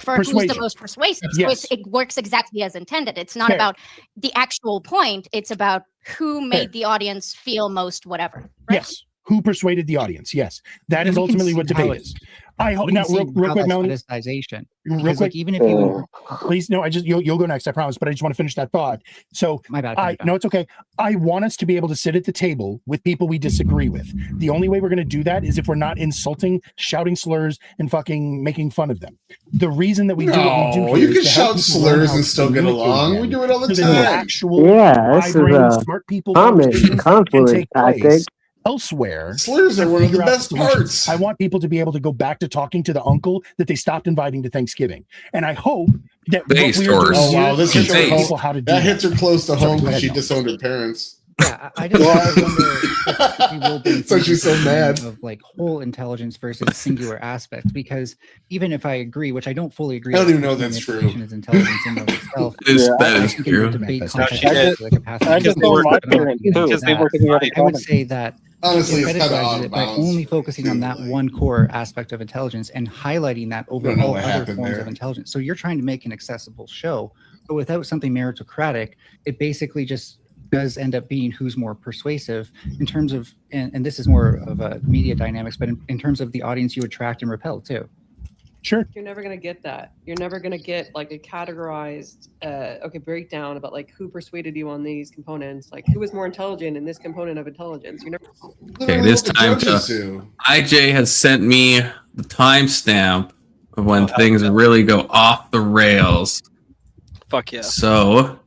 S11: For who's the most persuasive.
S5: Yes.
S11: So it works exactly as intended. It's not about the actual point. It's about who made the audience feel most whatever. Right?
S5: Yes. Who persuaded the audience? Yes, that is
S13: we can
S5: ultimately
S13: see
S5: what
S13: how
S5: debate
S13: it-
S5: is. I hope
S13: we
S5: now,
S13: can see
S5: real
S13: how
S5: quick,
S13: that's
S5: Melanie.
S13: fetishization.
S5: Real
S13: Because,
S5: quick,
S13: like, even if you
S5: please, no, you'll go next, I promise. But I just want to finish that thought. So,
S13: my bad.
S5: no, it's okay. I want us to be able to sit at the table with people we disagree with. The only way we're going to do that is if we're not insulting, shouting slurs, and fucking making fun of them. The reason that we do what we do
S12: No,
S5: here
S12: you
S5: is
S12: can
S5: to help
S12: shout
S5: people learn
S12: slurs
S5: how
S12: and
S5: to
S12: still get
S5: communicate
S12: along.
S5: them
S12: We do it all the
S5: so that the
S12: time.
S5: actual
S2: Yeah, this is
S5: high-brained,
S2: a
S5: smart people
S2: common
S5: conversations can
S2: confluence
S5: take
S2: tactic.
S5: place elsewhere.
S12: Slurs are
S5: to
S12: one of the
S5: figure out
S12: best
S5: solutions.
S12: parts.
S5: I want people to be able to go back to talking to the uncle that they stopped inviting to Thanksgiving. And I hope that
S1: Base
S5: what we're doing
S1: stores.
S12: Oh wow,
S5: here
S12: this
S5: can
S12: hits
S5: show
S12: her
S5: people
S12: home.
S5: how to do
S12: That hits her close to
S5: Sorry,
S12: home
S5: go
S12: because
S5: ahead,
S12: she
S5: Mel.
S12: disowned her parents.
S13: Yeah, I just wonder if we will bring
S12: So she's so
S13: into
S12: mad.
S13: of like whole intelligence versus singular aspects. Because even if I agree, which I don't fully agree,
S12: I don't
S13: that
S12: even know
S13: social
S12: that's true.
S13: manipulation is intelligence in of itself.
S1: That
S13: I
S1: is
S13: think in the
S1: true.
S13: debate
S5: Manifestation.
S13: context,
S3: I
S13: there's the capacity
S3: I
S13: to
S3: just
S13: do
S3: told
S13: it,
S3: my
S13: but I'm not
S3: parents
S13: gonna
S3: too.
S13: do
S3: They
S13: that.
S3: were thinking about
S13: I would say that
S12: Honestly,
S13: it
S12: it's kind of
S13: fetishizes
S12: out
S13: it
S12: of
S13: by
S12: bounds.
S13: only focusing on that one core aspect of intelligence and highlighting that over
S12: don't know
S13: all
S12: what
S13: other
S12: happened
S13: forms
S12: there.
S13: of intelligence. So you're trying to make an accessible show, but without something meritocratic, it basically just does end up being who's more persuasive in terms of, and this is more of a media dynamics, but in terms of the audience you attract and repel too.
S5: Sure.
S6: You're never going to get that. You're never going to get like a categorized breakdown about like who persuaded you on these components, like who was more intelligent in this component of intelligence. You're never
S1: Okay, it is time to. IJ has sent me the timestamp of when things really go off the rails.
S7: Fuck yeah.
S1: So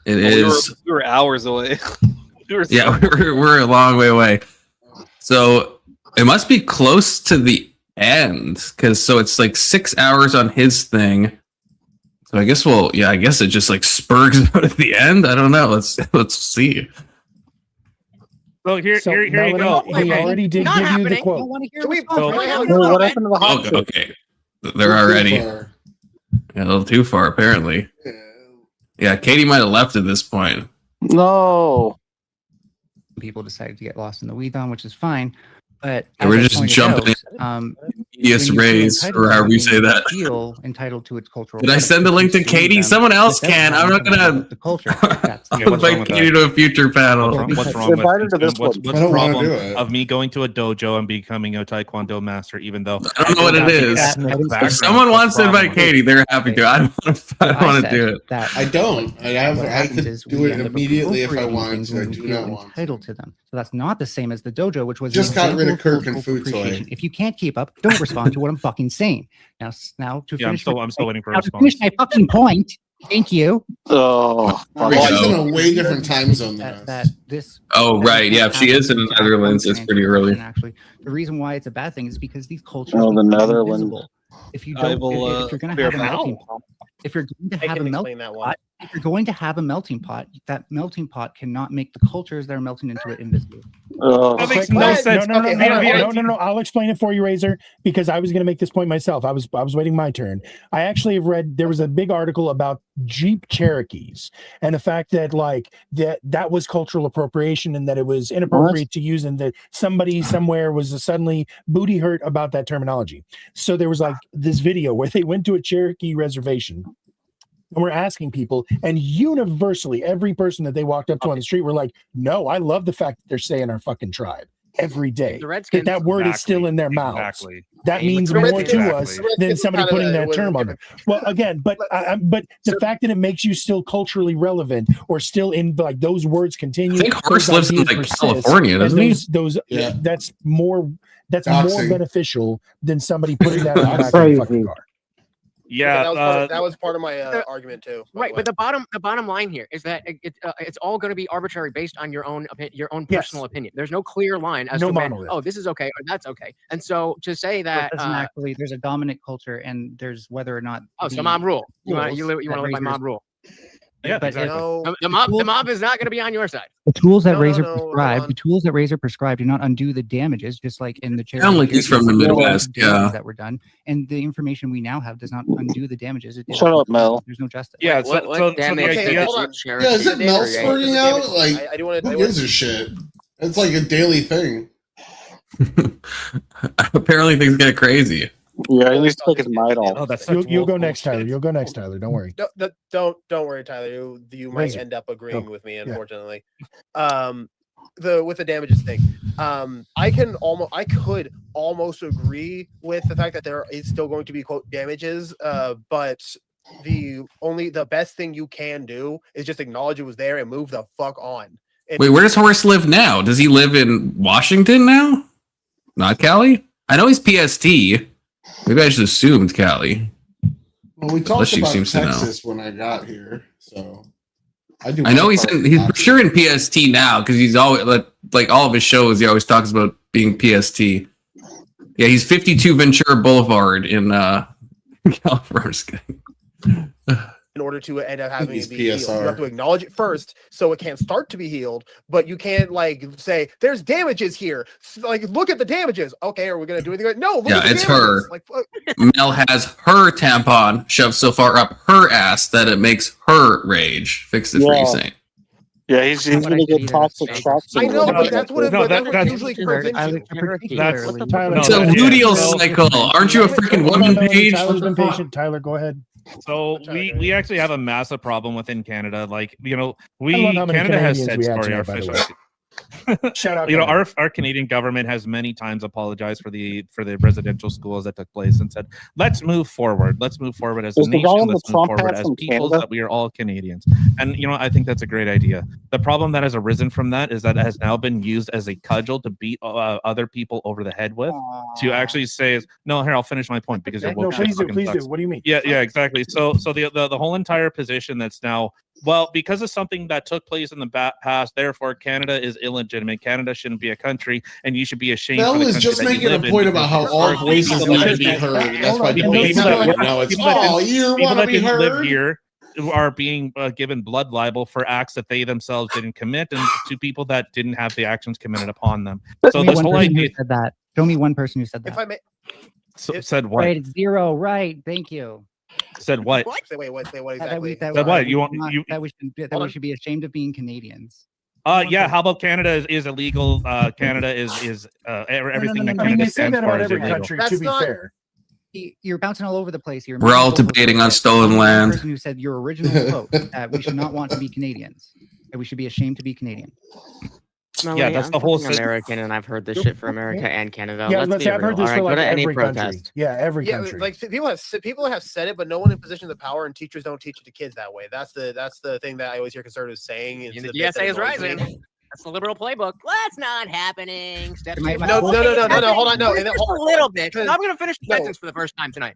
S1: it is.
S7: We were hours away.
S1: Yeah, we're a long way away. So it must be close to the end because it's like 6 hours on his thing. So I guess I guess it just like spurgs out at the end. I don't know. Let's see.
S8: So here you
S5: Melanie,
S8: go.
S5: He already did
S4: Not
S5: give you the
S4: happening.
S5: quote.
S3: What happened to the hot chick?
S1: Okay, they're already a little too far apparently. Yeah, Katie might have left at this point.
S3: No.
S13: People decided to get lost in the weeds on, which is fine. But
S1: Yeah, we're
S13: as I
S1: just
S13: pointed
S1: jumping
S13: out,
S1: Yes,
S13: when you feel
S1: raise,
S13: entitled
S1: or
S13: to
S1: however you
S13: something,
S1: say that.
S13: feel entitled to its cultural.
S1: Did I send the link to Katie? Someone else can. I'm not gonna
S13: the culture. That's the
S1: invite Katie to a future panel.
S8: What's wrong with what's
S12: I don't
S8: the
S12: wanna
S8: problem
S12: do it.
S8: of me going to a dojo and becoming a taekwondo master, even though
S1: I don't know what it
S8: have the
S1: is.
S8: ethnic
S1: If
S8: background?
S1: someone wants to
S8: What's the
S1: invite
S8: problem?
S1: Katie, they're happy to. I don't want to do it.
S12: I don't. I
S13: what happens
S12: could
S13: is
S12: do
S13: we
S12: it
S13: end up
S12: immediately if I
S13: appropriating
S12: wanted
S13: things
S12: to. I
S13: when we
S12: do
S13: feel
S12: not want.
S13: entitled to them. So that's not the same as the dojo, which was an
S12: Just got rid of
S13: example
S12: Kirk and
S13: cultural
S12: Food Toy.
S13: appreciation. If you can't keep up, don't respond to what I'm fucking saying. Now to
S8: Yeah,
S13: finish.
S8: I'm still waiting for a
S13: now to
S8: response.
S13: finish my fucking point. Thank you.
S3: Oh,
S12: She's in a way different time zone than us.
S13: That this.
S1: Oh,
S13: that
S1: right. Yeah, if she is in the Netherlands, it's pretty early.
S13: And actually, the reason why it's a bad thing is because these cultures
S3: Oh, the
S13: become
S3: Netherlands.
S13: invisible. If you
S7: I
S13: don't,
S7: will,
S13: if you're going to
S7: bear
S13: have a melting
S7: down.
S13: pot, if you're going to
S9: I
S13: have a
S9: can
S13: melting
S9: explain that one.
S13: pot, if you're going to have a melting pot, that melting pot cannot make the cultures that are melting into it invisible.
S8: That makes no sense.
S5: No. I'll explain it for you, Razor, because I was going to make this point myself. I was waiting my turn. I actually have read. There was a big article about Jeep Cherokees and the fact that that was cultural appropriation and that it was inappropriate to use, and that somebody somewhere was suddenly booty hurt about that terminology. So there was this video where they went to a Cherokee reservation. And we're asking people, and universally, every person that they walked up to on the street were like, "No, I love the fact that they're saying our fucking tribe every day.
S4: The Redskins.
S5: That word is still in their mouths.
S8: Exactly.
S5: That means
S4: The
S5: more
S4: Redskins-
S5: to us than somebody putting that term on it. Well, again, but the fact that it makes you still culturally relevant, or still in those words continue.
S1: I think Horse
S5: those
S1: lives in
S5: ideas persist,
S1: California,
S5: and
S1: doesn't he?
S5: That's more
S12: Doxing.
S5: beneficial than somebody putting that on the back of the
S2: Crazy.
S5: fucking car.
S8: Yeah,
S9: that was part of my argument too. by
S4: Right,
S9: the
S4: but
S9: way.
S4: the bottom line here is that it's all going to be arbitrary based on your own personal opinion. There's no clear line as
S5: No
S4: to when,
S5: monolith.
S4: oh, this is okay or that's okay. And so to say that
S13: Doesn't actually, there's a dominant culture, and there's whether or not.
S4: oh, so
S13: the
S4: mob rule. You want to
S13: rules
S4: live by
S13: that
S4: mob
S13: raisers-
S4: rule.
S8: Yeah,
S13: but
S8: exactly.
S9: No,
S4: The mob is not going to be on your side.
S13: the tools that
S9: No,
S13: Razor
S9: hold
S13: prescribe,
S9: on.
S13: the tools that Razor prescribe do not undo the damages, just like in the
S1: Sound like he's from the Midwest, yeah.
S13: that were done, and the information we now have does not undo the damages. It did
S3: Shut
S13: not-
S3: up, Mel.
S13: There's no justice.
S8: Yeah,
S4: What
S8: so
S4: damage
S8: the
S4: did
S8: idea,
S9: hold on.
S4: the Cherokee
S12: Yeah, is it
S4: do,
S12: Mel
S4: right?
S12: squirting out? Like,
S9: I do want
S12: who
S9: to.
S12: gives a shit? It's like a daily thing.
S1: Apparently, things get crazy.
S3: Yeah, he needs to take his mind off.
S8: oh, that's such
S5: You'll go
S8: woke
S5: next, Tyler.
S8: bullshit.
S5: You'll go next, Tyler. Don't worry.
S9: Don't worry, Tyler. You might
S5: Razor.
S9: end up agreeing
S5: Go.
S9: with me,
S5: Yeah.
S9: unfortunately. the damages thing. I could almost agree with the fact that there is still going to be quote damages, but the best thing you can do is just acknowledge it was there and move the fuck on.
S1: Wait, where does Horace live now? Does he live in Washington now? Not Cali? I know he's PST. Maybe I just assumed Cali.
S12: Well, we talked about Texas when I got here, so I know
S1: he's for sure in PST now because he's always like all of his shows. He always talks about being PST. Yeah, he's 52 Ventura Boulevard in California.
S9: In order to end up having it be healed, you have to acknowledge it first, so it can't start to be healed. But you can't like say there's damages here. Like, look at the damages. Okay, are we gonna do anything? No, look at the
S1: it's
S9: damages.
S1: her.
S9: Like,
S1: Mel has her tampon shoved so far up her ass that it makes her rage. Fix it for you, Saint.
S3: Yeah, he's gonna get toxic shock.
S9: I know, but that's what it usually prevents you.
S1: It's a luteal cycle. Aren't you a freaking woman, Paige?
S5: Tyler's been patient. Tyler, go ahead.
S8: So we actually have a massive problem within Canada. Like, Canada has said sorry. Our fish.
S5: Shout out.
S8: Our Canadian government has many times apologized for the residential schools that took place and said, let's move forward. Let's move forward as a nation. Let's move forward as people that we are all Canadians. And I think that's a great idea. The problem that has arisen from that is that it has now been used as a cudgel to beat other people over the head with. To actually say, no, here, I'll finish my point because you're woke.
S5: Please do. What do you mean?
S8: Yeah, exactly. So the whole entire position that's now, well, because of something that took place in the past, therefore Canada is illegitimate. Canada shouldn't be a country, and you should be ashamed.
S12: Mel is just making a point about how all voices need to be heard. That's why people hate it now. It's you want to be heard.
S8: Live here are being given blood libel for acts that they themselves didn't commit, and to people that didn't have the actions committed upon them. So this whole idea
S13: said that. Show me one person who said that.
S9: If I may,
S8: said what?
S13: Right, it's 0. Right, thank you.
S8: Said what?
S9: Wait, what exactly?
S8: Said what?
S13: That we should be ashamed of being Canadians.
S8: Yeah. How about Canada is illegal? Canada is everything that Canada
S5: stands for is illegal.
S8: Country,
S5: to be fair.
S13: You're bouncing all over the place here.
S1: We're all debating on stolen land.
S13: The person who said your original quote that we should not want to be Canadians, that we should be ashamed to be Canadian.
S14: Melanie,
S8: that's
S14: I'm
S8: the whole
S14: American, and I've heard this shit for America and Canada.
S5: Yeah,
S14: let's be
S5: I've heard
S14: real.
S5: this for like
S14: go to any
S5: every country.
S14: protest.
S5: Yeah, every country.
S9: Like people have said it, but no one in positions of power, and teachers don't teach it to kids that way. That's the thing that I always hear conservatives saying.
S4: The DSA is rising. That's the liberal playbook. That's not happening. Step two.
S9: No. Hold on. No,
S4: just a little bit. I'm going to finish the sentence for the first time tonight.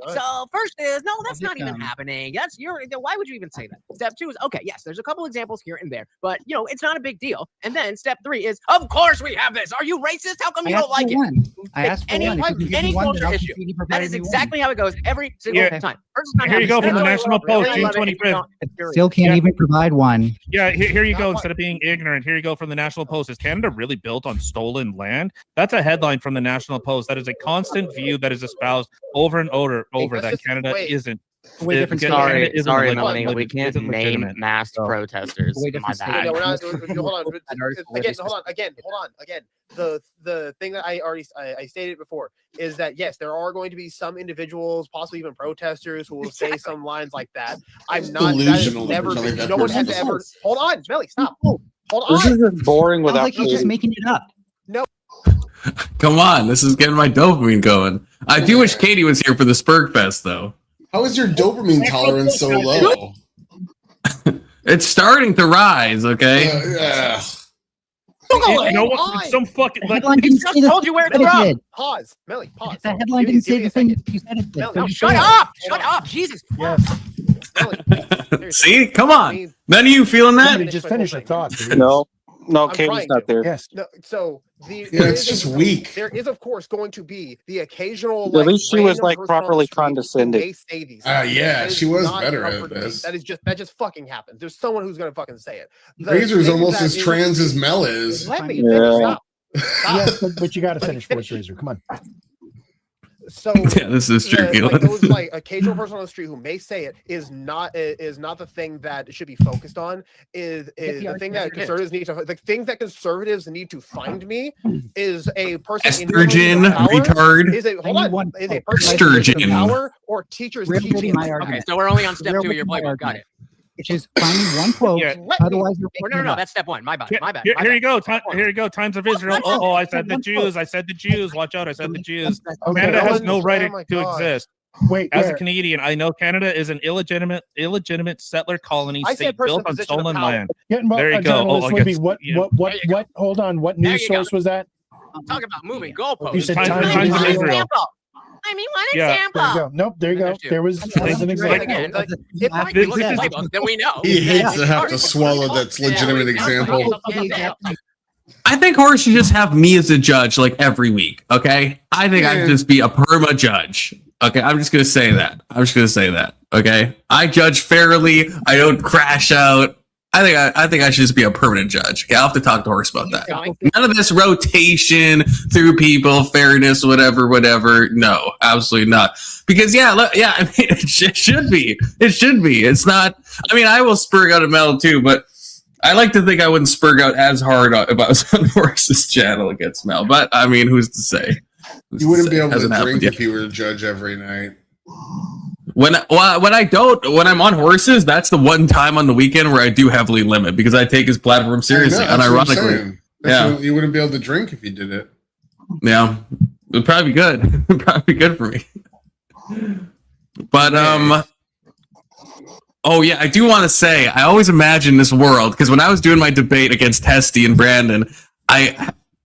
S4: So first is no, that's not even happening. Why would you even say that? Step two is okay. Yes, there's a couple examples here and there, but it's not a big deal. And then step three is, of course we have this. Are you racist? How come you don't like it?
S13: I asked for
S4: any culture issue. That is exactly how it goes every single time.
S8: Here you go from the National Post, June 25th.
S13: Still can't even provide one.
S8: Yeah, here you go. Instead of being ignorant, here you go from the National Post. Is Canada really built on stolen land? That's a headline from the National Post. That is a constant view that is espoused over and over that Canada isn't.
S14: Sorry, Melanie, we can't name masked protesters. My bad.
S9: No, we're not. Hold on. Again. The thing that I stated before is that yes, there are going to be some individuals, possibly even protesters, who will say some lines like that. I'm not
S12: delusional.
S9: No one has ever. Hold on, Melly, stop. Hold on.
S3: This is just boring without.
S13: Like he's just making it up.
S9: No.
S1: Come on, this is getting my dopamine going. I do wish Katie was here for the Spurg Fest, though.
S12: How is your dopamine tolerance so low?
S1: It's starting to rise, okay?
S12: Yeah.
S8: You know what? Some fucking
S4: like just told you where it's from.
S9: Pause, Melly. Pause.
S13: The headline didn't say the thing you said it did.
S4: No, shut up! Shut up! Jesus.
S5: Yes.
S1: See, come on. None of you feeling that?
S5: Just finish your thought.
S3: No, Katie's not there.
S5: Yes.
S9: No, so
S12: it's just weak.
S9: There is, of course, going to be the occasional.
S3: At least she was properly condescending.
S12: Yeah, she was better at this.
S9: That just fucking happens. There's someone who's gonna fucking say it.
S12: Razor's almost as trans as Mel is.
S9: Let me stop.
S5: Yes, but you got to finish first, Razor. Come on.
S9: So
S1: yeah, this is true.
S9: Those occasional person on the street who may say it is not the thing that should be focused on. Is the thing that conservatives need to conservatives need to find me is a person
S1: estrogen retard.
S9: Is a person
S1: estrogen
S9: in power or teachers teaching.
S4: Okay, so we're only on step 2 of your playbook. Got it.
S13: which is finding one quote. Otherwise,
S4: no, that's step one. My bad.
S8: Here you go. Here you go. Times of Israel. Oh, I said the Jews. I said the Jews. Watch out. I said the Jews. Canada has no right to exist.
S5: Wait,
S8: as a Canadian, I know Canada is an illegitimate settler colony state built on stolen land. There you go.
S5: What? Hold on. What news source was that?
S4: I'm talking about moving goalposts.
S5: You said Times of Israel.
S4: I mean, one example.
S5: There you go. Nope, there you go. There was an example.
S4: If we look at the playbook, then we know.
S12: He hates to have to swallow that's legitimate example.
S1: I think Horace should just have me as a judge like every week. Okay, I think I should just be a perma judge. Okay, I'm just gonna say that. Okay, I judge fairly. I don't crash out. I think I should just be a permanent judge. Okay, I'll have to talk to Horace about that. None of this rotation through people, fairness, whatever. No, absolutely not. Because I mean, it should be. It's not. I mean, I will spurg out a medal too, but I like to think I wouldn't spurg out as hard if I was on Horace's channel against Mel. But I mean, who's to say?
S12: You wouldn't be able to drink if you were a judge every night.
S1: When I'm on Horses, that's the one time on the weekend where I do heavily limit because I take his platform seriously. Unironically,
S12: you wouldn't be able to drink if you did it.
S1: Yeah, it'd probably be good. It'd probably be good for me. But oh yeah, I do want to say I always imagine this world because when I was doing my debate against Testy and Brandon,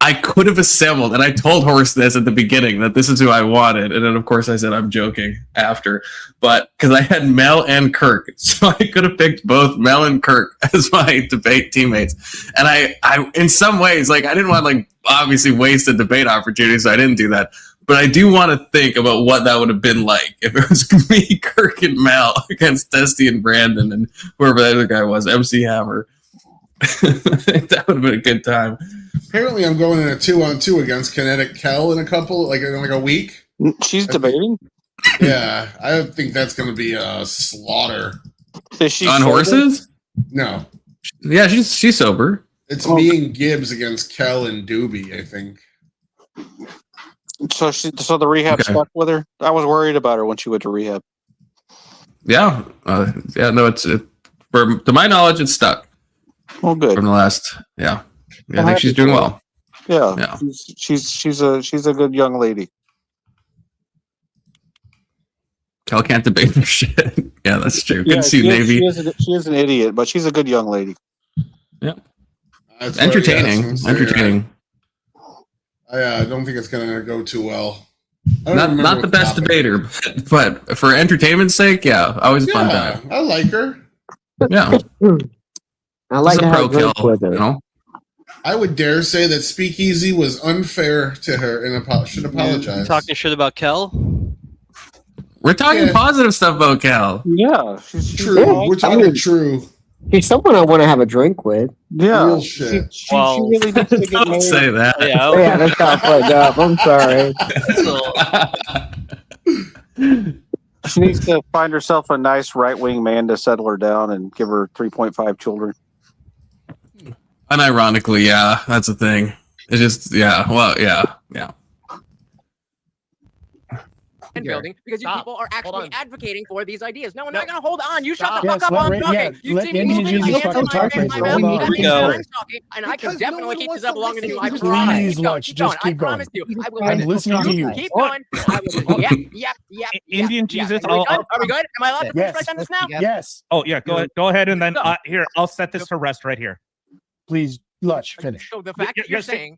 S1: I could have assembled, and I told Horace this at the beginning that this is who I wanted, and then of course I said I'm joking after, but because I had Mel and Kirk, so I could have picked both Mel and Kirk as my debate teammates, and I in some ways like I didn't want to like obviously waste a debate opportunity, so I didn't do that, but I do want to think about what that would have been like if it was me, Kirk, and Mel against Testy and Brandon and whoever the other guy was, MC Hammer. That would have been a good time.
S12: Apparently, I'm going in a 2-on-2 against Kinetic Kel in a week.
S3: She's debating.
S12: Yeah, I think that's going to be a slaughter.
S3: Is she
S1: on
S3: sober? Horses?
S12: No.
S1: Yeah, she's sober.
S12: It's me and Gibbs against Kel and Doobie, I think.
S3: So the rehab stuck with her. I was worried about her when she went to rehab.
S1: Yeah, no, to my knowledge, it's stuck.
S3: Well, good
S1: from the last. Yeah, I think she's doing well.
S3: Yeah. She's a good young lady.
S1: Kel can't debate for shit. Yeah, that's true. Good to see you, Navy.
S3: She is an idiot, but she's a good young lady.
S1: Yeah, entertaining.
S12: I don't think it's going to go too well.
S1: Not the best debater, but for entertainment's sake, always a fun time.
S12: I like her.
S1: Yeah.
S2: I like to have drink with her.
S1: You know?
S12: I would dare say that Speakeasy was unfair to her and should apologize.
S7: You talking shit about Kel?
S1: We're talking positive stuff about Kel.
S3: Yeah,
S12: she's true. Yeah, we're talking true.
S2: She's someone I want to have a drink with.
S3: Yeah,
S12: real shit.
S3: She really needs to get
S1: Don't
S3: married.
S1: say that.
S2: Yeah, that's not fucked up. I'm sorry.
S3: She needs to find herself a nice right-wing man to settle her down and give her 3.5 children.
S1: Unironically, yeah, that's the thing. It's just, yeah.
S4: And building because you people are actually advocating for these ideas. No, we're not going to hold on. You shut the fuck up while I'm talking. You see me moving my hands in my mouth. I'm talking, and I can definitely keep this up longer than you. I promise.
S5: Please, Lutch, just keep going.
S4: I promise you.
S5: I'm listening to you.
S4: Keep going. Yep.
S8: Indian Jesus.
S4: Are we good? Am I allowed to finish my sentence now?
S5: Yes.
S8: Oh yeah, go ahead, and then here I'll set this to rest right here.
S5: Please, Lutch, finish.
S4: So the fact that you're saying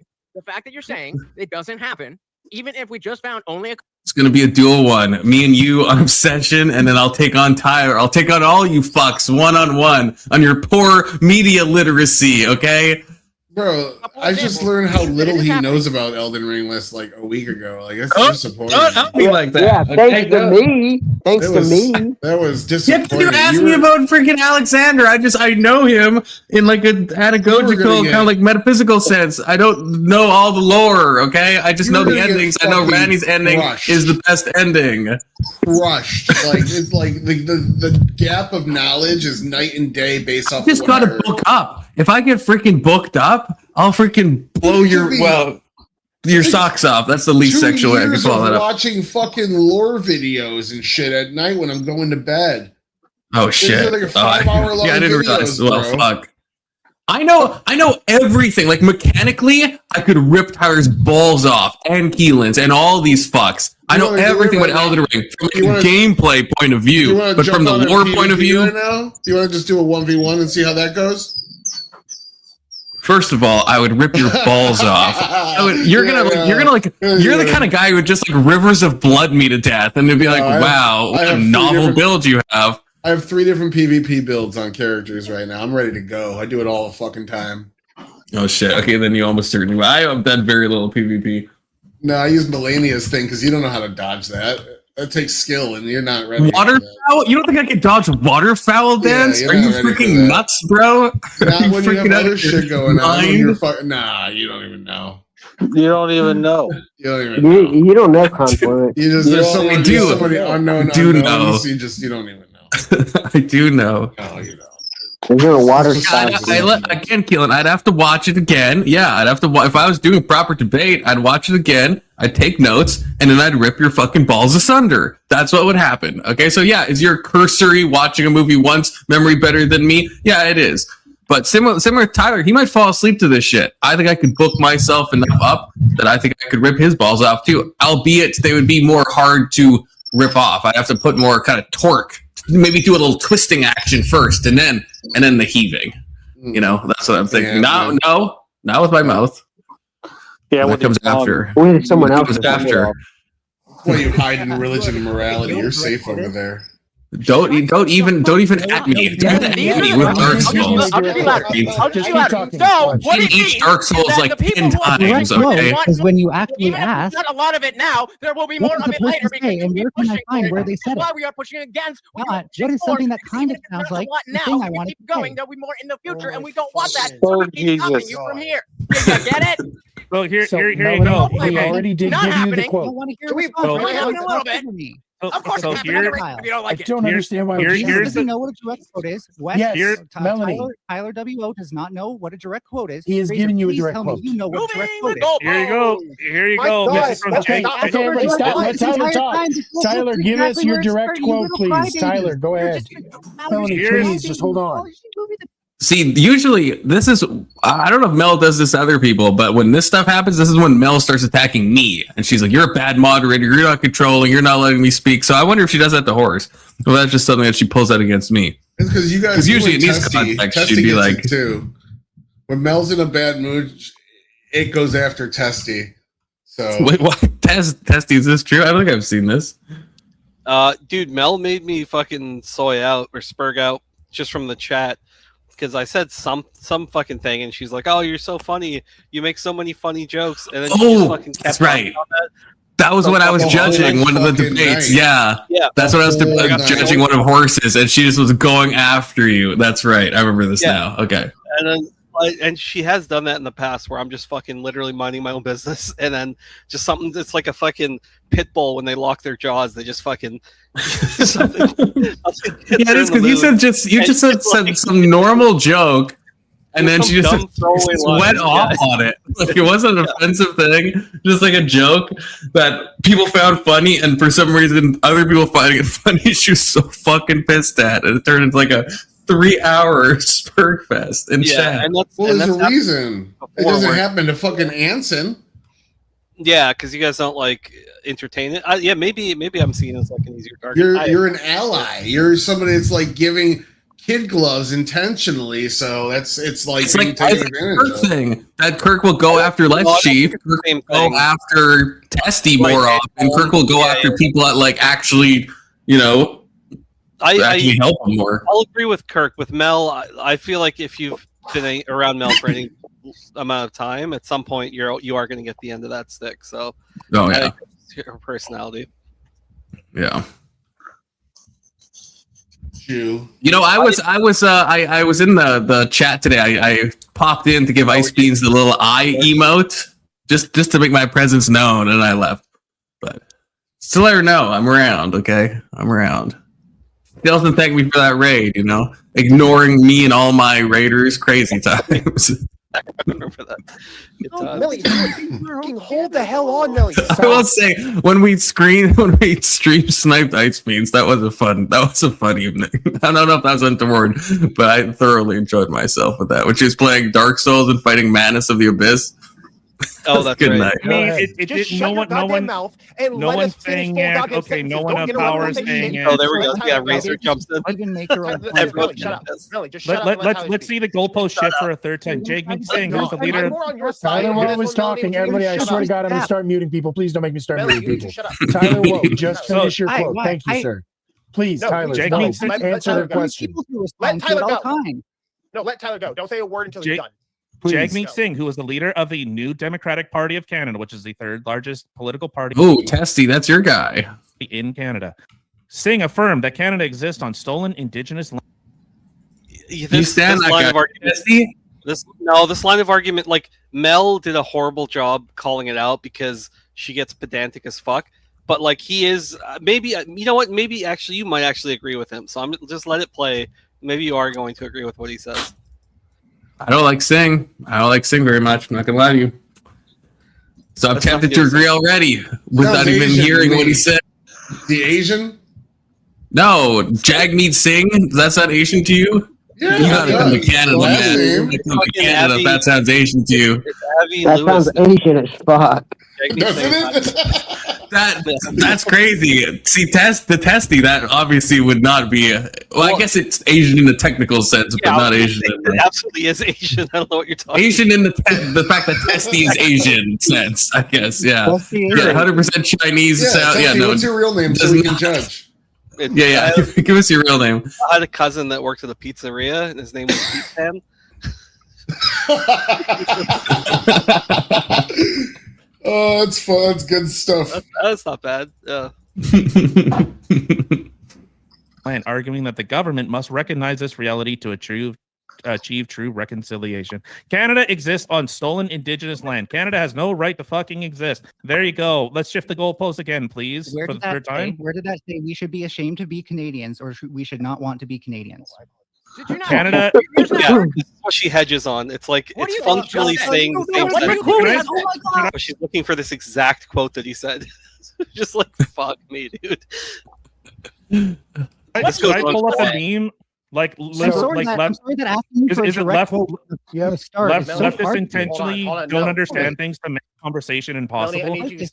S4: it doesn't happen, even if we just found only a.
S1: It's going to be a dual one. Me and you on Obsession, and then I'll take on Tyler. I'll take on all you fucks one-on-one on your poor media literacy, okay?
S12: Bro, I just learned how little he knows about Elden Ring like a week ago. Like, it's disappointing.
S1: Don't be like that.
S2: Yeah, thanks to me.
S12: That was disappointing.
S1: You're asking me about freaking Alexander. I know him in like a pedagogical kind of like metaphysical sense. I don't know all the lore, okay? I just know the endings. I know Randy's ending is the best ending.
S12: Crushed. Like, it's like the gap of knowledge is night and day based off.
S1: You just got to book up. If I get freaking booked up, I'll freaking blow your socks off. That's the least sexual way I can follow that up.
S12: Watching fucking lore videos and shit at night when I'm going to bed.
S1: Oh shit!
S12: Like a 5 hour long
S1: yeah, I didn't
S12: videos,
S1: realize. Well,
S12: bro.
S1: fuck. I know everything. Like mechanically, I could rip Tyler's balls off and Keelan's and all these fucks. I know everything about Elden Ring from a gameplay point of view, but from the lore point of view.
S12: Right now? Do you want to just do a 1v1 and see how that goes?
S1: First of all, I would rip your balls off. You're the kind of guy who would just like rivers of blood me to death, and it'd be like, wow, what a novel build you have.
S12: I have 3 different PvP builds on characters right now. I'm ready to go. I do it all the fucking time.
S1: Oh shit! Okay, then you almost certainly. I have done very little PvP.
S12: No, I use Melania's thing because you don't know how to dodge that. That takes skill, and you're not ready.
S1: Waterfowl? You don't think I can dodge waterfowl dance? Are you freaking nuts, bro?
S12: Not when you have other shit going on. Nah, you don't even know.
S3: You don't even know.
S12: You don't even know.
S2: You don't know Confluent.
S12: There's so many unknown unknowns. You don't even know.
S1: I do know.
S12: Oh, you know.
S2: There's no water
S1: again, Keelan, I'd have to watch it again. Yeah, I'd have to. If I was doing proper debate, I'd watch it again. I'd take notes, and then I'd rip your fucking balls asunder. That's what would happen. Okay, so yeah, is your cursory watching a movie once memory better than me? Yeah, it is. But similar to Tyler, he might fall asleep to this shit. I think I could book myself enough up that I think I could rip his balls off too. Albeit they would be more hard to rip off. I'd have to put more kind of torque. Maybe do a little twisting action first, and then the heaving. You know, that's what I'm thinking.
S12: Yeah,
S1: not with my mouth.
S3: Yeah,
S1: that comes after.
S2: With someone else
S1: comes after.
S12: Well, you hide in religion and morality. You're safe over there.
S1: Don't even at me. Don't at me with Dark Souls. Each Dark Souls like 10 times. Okay.
S13: Because when you actually ask,
S4: not a lot of it now. There will be more of it later because
S13: and where can I find where they said
S4: why
S13: it?
S4: we are pushing against.
S13: What is something that kind of sounds like the thing I want to
S4: keep going. There'll be more in the future, and we don't want that.
S3: Oh,
S4: So keep stopping you from here. You get it?
S8: Well, here you go.
S5: We already did give you the quote.
S4: We have a little bit. Of course,
S8: so
S4: if you don't like
S5: I don't understand why.
S13: Does he know what a direct quote is?
S5: Yes, Melanie.
S13: Tyler WO does not know what a direct quote is.
S5: He is giving you a direct quote.
S13: You know what a direct quote is.
S8: Here you go. Here you go.
S5: Okay, everybody stop. Let Tyler talk. Tyler, give us your direct quote, please. Tyler, go ahead. Melanie, please, just hold on.
S1: See, usually this is, I don't know if Mel does this to other people, but when this stuff happens, this is when Mel starts attacking me. And she's like, you're a bad moderator. You're not controlling. You're not letting me speak. So I wonder if she does that to Horse. Well, that's just something that she pulls out against me.
S12: It's because you guys.
S1: Because usually in these contexts, she'd be like,
S12: too. When Mel's in a bad mood, it goes after Testy. So
S1: wait, what? Testy, is this true? I don't think I've seen this.
S7: Dude, Mel made me fucking soy out or spurg out just from the chat. Because I said some fucking thing, and she's like, "Oh, you're so funny. You make so many funny jokes." And then she just fucking kept
S1: that's right. That was when I was judging one of the debates. Yeah, that's when I was judging one of Horses, and she just was going after you. That's right. I remember this now. Okay.
S7: And then, and she has done that in the past, where I'm just fucking literally minding my own business, and then just something that's like a fucking pit bull when they lock their jaws, they just fucking.
S1: Yeah, it is because you just said some normal joke, and then she just went off on it. Like it wasn't an offensive thing, just like a joke that people found funny, and for some reason other people finding it funny. She was so fucking pissed at, and it turned into like a 3-hour spurg fest in chat.
S12: There's a reason. It doesn't happen to fucking Anson.
S7: Yeah, because you guys don't like entertain it. Yeah, maybe I'm seeing it as like an easier target.
S12: You're an ally. You're somebody that's like giving kid gloves intentionally. So it's like taking advantage of.
S1: Thing that Kirk will go after Life Chief. Kirk will go after Testy more often. Kirk will go after people that like actually, actually help him more.
S7: I'll agree with Kirk. With Mel, I feel like if you've been around Mel for any amount of time, at some point you are going to get the end of that stick. So, her personality.
S1: Yeah.
S12: I
S1: was in the chat today. I popped in to give Ice Beans the little eye emote just to make my presence known, and I left. But still let her know I'm around. Okay, I'm around. She doesn't thank me for that raid. Ignoring me and all my raiders crazy times.
S7: I remember that. Good times.
S9: Millie, fucking hold the hell on, Millie.
S1: I will say when we stream sniped ice beans, that was a fun evening. I don't know if that was untoward, but I thoroughly enjoyed myself with that. Which is playing Dark Souls and fighting Manus of the Abyss.
S7: Oh, that's
S1: good
S7: right.
S1: night.
S8: I mean,
S9: Just shut your goddamn mouth and
S8: no
S9: let
S8: one's
S9: us finish
S8: saying
S9: full
S8: it.
S9: goddamn
S8: Okay,
S9: sentences.
S8: no one
S9: Don't
S8: of
S9: interrupt
S8: power
S9: us and
S8: saying
S9: shit.
S8: it.
S7: Oh, there we go.
S9: Let
S7: Yeah,
S9: Tyler
S7: Razor
S9: go.
S7: jumps in.
S13: You can make your own point.
S9: Millie, shut up. Millie, just shut up. and let Tyler
S8: Let's
S9: speak.
S8: see the goalpost shift for a third time. Jagmeet Singh, who's the leader.
S9: I'm more on your side.
S5: Tyler
S9: on
S5: Woe
S9: this
S5: was
S9: one, Melanie,
S5: talking.
S9: but you
S5: Everybody, I
S9: shut
S5: swear to
S9: up.
S5: God, I'm going to start muting people. Please don't make me start
S9: Melanie,
S5: muting
S9: you need to
S5: people.
S9: shut up.
S5: Tyler Woe, just
S9: So-
S5: finish your
S13: Why-
S5: quote.
S13: why-
S5: Thank you,
S13: I-
S5: sir. Please,
S9: No,
S5: Tyler,
S9: please,
S5: no,
S9: Let
S5: answer
S9: Tyler
S5: the
S9: go.
S5: question.
S9: Let Tyler
S13: all
S9: go.
S13: time.
S9: No, let Tyler go. Don't say a word until
S8: Jake-
S9: he's done.
S5: Please.
S8: Jagmeet Singh, who is the leader of the New Democratic Party of Canada, which is the third largest political party
S1: Ooh, Testy, that's your guy.
S8: in Canada. Singh affirmed that Canada exists on stolen Indigenous land.
S1: You stand that
S7: line
S1: guy,
S7: of argument.
S1: Testy?
S7: This line of argument, like Mel did a horrible job calling it out because she gets pedantic as fuck. But like he is, maybe you know what? Maybe actually you might actually agree with him. So I'm just let it play. Maybe you are going to agree with what he says.
S1: I don't like Singh. I don't like Singh very much. I'm not gonna lie to you. So I'm
S7: That's
S1: tempted
S7: nothing
S1: to
S7: to
S1: agree already without
S12: Sounds
S1: even
S12: Asian to
S1: hearing what
S12: me.
S1: he said.
S12: The Asian?
S1: No, Jagmeet Singh. Does that sound Asian to you?
S12: Yeah,
S1: You gotta
S12: it
S1: come to
S12: does.
S1: Canada,
S12: Last
S1: man.
S12: name.
S1: You gotta come to Canada if that sounds Asian to you.
S7: It's Avi
S2: That
S7: Lewis.
S2: sounds Asian as fuck.
S12: Doesn't it?
S1: That's crazy. See, the Testy, that obviously would not be. I guess it's Asian in the technical sense, but not Asian.
S7: It absolutely is Asian. I don't know what you're talking.
S1: Asian in the fact that Testy is Asian sense, I guess. Yeah, yeah, 100% Chinese.
S12: Tessie, what's your real name so we can judge?
S1: Yeah. Give us your real name.
S7: I had a cousin that worked at a pizzeria, and his name was Pete Pan.
S12: Oh, it's fun. It's good stuff.
S7: That's not bad. Yeah.
S8: And arguing that the government must recognize this reality to achieve true reconciliation. Canada exists on stolen Indigenous land. Canada has no right to fucking exist. There you go. Let's shift the goalpost again, please,
S13: Where
S8: for
S13: did
S8: the third
S13: that say?
S8: time.
S13: Where did that say we should be ashamed to be Canadians, or we should not want to be Canadians?
S4: Did you not?
S8: Canada.
S7: Yeah, this is what she hedges on. It's like
S4: What do
S7: it's
S4: you
S7: functionally
S4: just
S7: saying
S4: said?
S7: the same
S4: What do
S7: thing.
S4: you mean? Oh my God.
S7: But she's looking for this exact quote that he said. Just like fuck me, dude.
S8: Should I pull up a meme? Like,
S13: I'm sorry that asking you for a
S8: is it
S13: direct
S8: left?
S13: quote from the start is so
S8: Leftists
S13: hard.
S8: intentionally
S9: Hold on,
S8: don't
S9: no.
S8: understand things to make conversation impossible.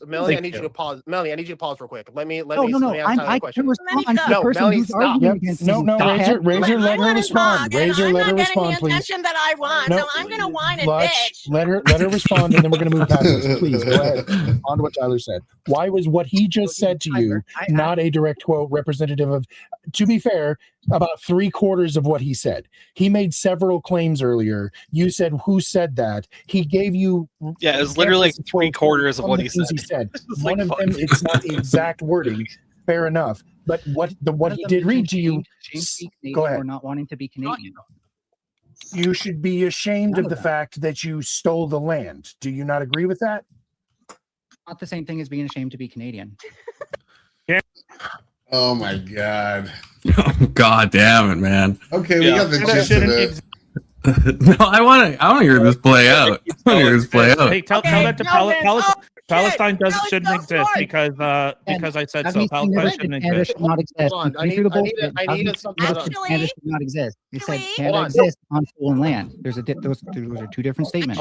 S9: Melanie, I need you to pause. Melanie, I need you to pause real quick. Let me ask
S13: I
S9: Tyler a question.
S13: can respond to the
S9: No,
S13: person
S9: Melanie,
S13: who's
S9: stop.
S13: arguing against me.
S5: No, Razor, let her respond. Razor, let her respond, please.
S15: attention that I want,
S5: No,
S15: so I'm gonna whine and
S5: Lutch,
S15: bitch.
S5: let her respond, and then we're going to move past this. Please go ahead. On to what Tyler said. Why was what he just said to you not a direct quote representative of? To be fair, about 3/4 of what he said. He made several claims earlier. You said, "Who said that?" He gave you.
S7: Yeah, it was literally like 3/4 of what he said.
S5: He said.
S7: Like,
S5: One of
S7: fuck.
S5: them, it's not the exact wording. Fair enough. But what he did read to you. Go ahead.
S13: Or not wanting to be Canadian.
S5: You should be ashamed of the fact that you stole the land. Do you not agree with that?
S13: Not the same thing as being ashamed to be Canadian.
S12: Oh my god.
S1: God damn it, man.
S12: Okay, we got the gist of it.
S1: No, I want to hear this play out. I want to hear this play out.
S8: Hey, tell that to Palestine shouldn't exist because I said so. Palestine shouldn't
S13: Canada
S8: exist.
S13: should not exist.
S9: Hold on, I need something.
S13: Canada should not exist. They said Canada exists on stolen land. Those are two different statements.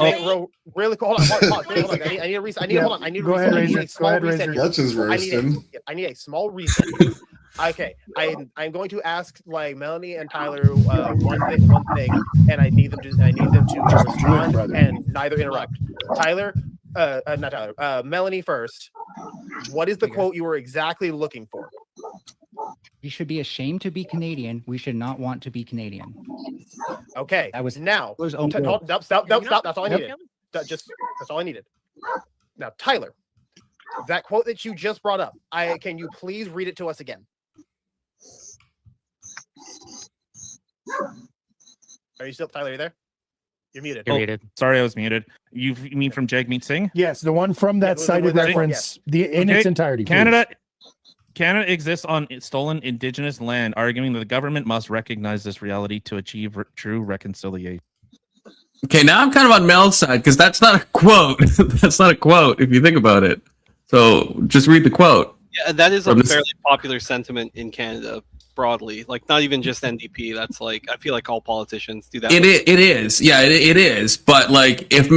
S9: Really quick, hold on. I need a reason. I need a small reason.
S12: Let's just roast him.
S9: I need a small reason. Okay, I'm going to ask like Melanie and Tyler one thing, and I need them to respond and neither interrupt. Tyler, not Tyler. Melanie first. What is the quote you were exactly looking for?
S13: We should be ashamed to be Canadian. We should not want to be Canadian.
S9: Okay,
S13: that was
S9: now.
S13: Stop.
S9: Stop. That's all I needed. That's all I needed. Now, Tyler, that quote that you just brought up. Can you please read it to us again? Are you still, Tyler? Are you there? You're muted.
S8: You're muted. Sorry, I was muted. You mean from Jagmeet Singh?
S5: Yes, the one from that cited reference, in its entirety.
S8: Canada exists on stolen Indigenous land, arguing that the government must recognize this reality to achieve true reconciliation.
S1: Okay, now I'm kind of on Mel's side because that's not a quote. That's not a quote if you think about it. So just read the quote.
S7: Yeah, that is a
S1: From this-
S7: fairly popular sentiment in Canada broadly. Like not even just NDP. That's like I feel like all politicians do that.
S1: It is. Yeah, it is. But like, if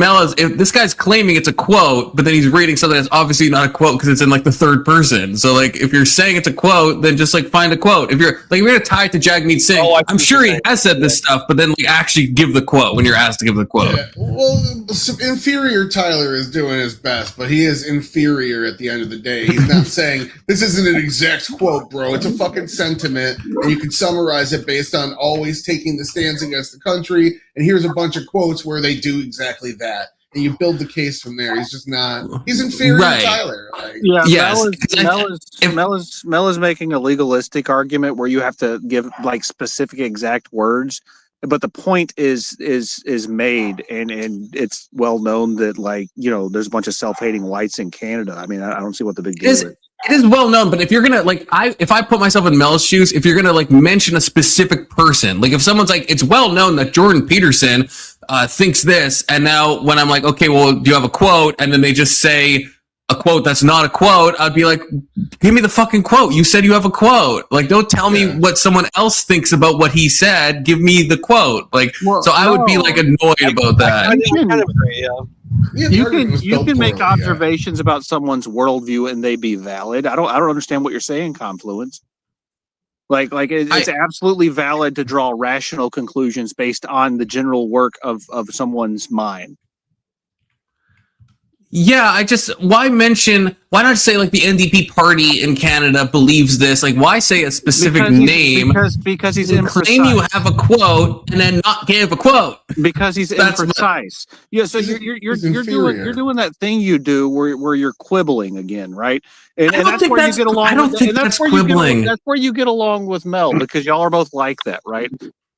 S1: this guy's claiming it's a quote, but then he's reading something that's obviously not a quote because it's in like the third person. So like, if you're saying it's a quote, then just like find a quote. If you're gonna tie it to Jagmeet Singh, I'm sure he has said this stuff, but then like actually give the quote when you're asked to give the quote.
S12: Yeah. Well, inferior Tyler is doing his best, but he is inferior at the end of the day. He's not saying this isn't an exact quote, bro. It's a fucking sentiment. And you can summarize it based on always taking the stance against the country. And here's a bunch of quotes where they do exactly that. And you build the case from there. He's just not. He's inferior to Tyler. Like,
S3: Yeah,
S1: Yes.
S3: Mel is making a legalistic argument where you have to give like specific exact words. But the point is made, and it's well known that like there's a bunch of self-hating whites in Canada. I mean, I don't see what the big deal is.
S1: It is well known, but if you're gonna if I put myself in Mel's shoes, if you're gonna like mention a specific person, like if someone's like, it's well known that Jordan Peterson thinks this, and now when I'm like, okay, well, do you have a quote? And then they just say a quote that's not a quote, I'd be like, give me the fucking quote. You said you have a quote. Like, don't tell me what someone else thinks about what he said. Give me the quote. Like, so I would be like annoyed about that.
S3: You can make observations about someone's worldview and they be valid. I don't understand what you're saying, Confluence. It's absolutely valid to draw rational conclusions based on the general work of someone's mind.
S1: Yeah, why not say like the NDP party in Canada believes this? Like, why say a specific name?
S3: Because he's
S1: imprecise. Claim you have a quote and then not give a quote.
S3: Because he's imprecise. Yeah, so you're doing that thing you do where you're quibbling again, right? And that's where you get along.
S1: I don't think that's quibbling.
S3: That's where you get along with Mel because y'all are both like that, right?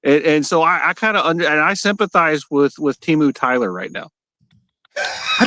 S3: And so I kind of I sympathize with Temu Tyler right now.
S1: I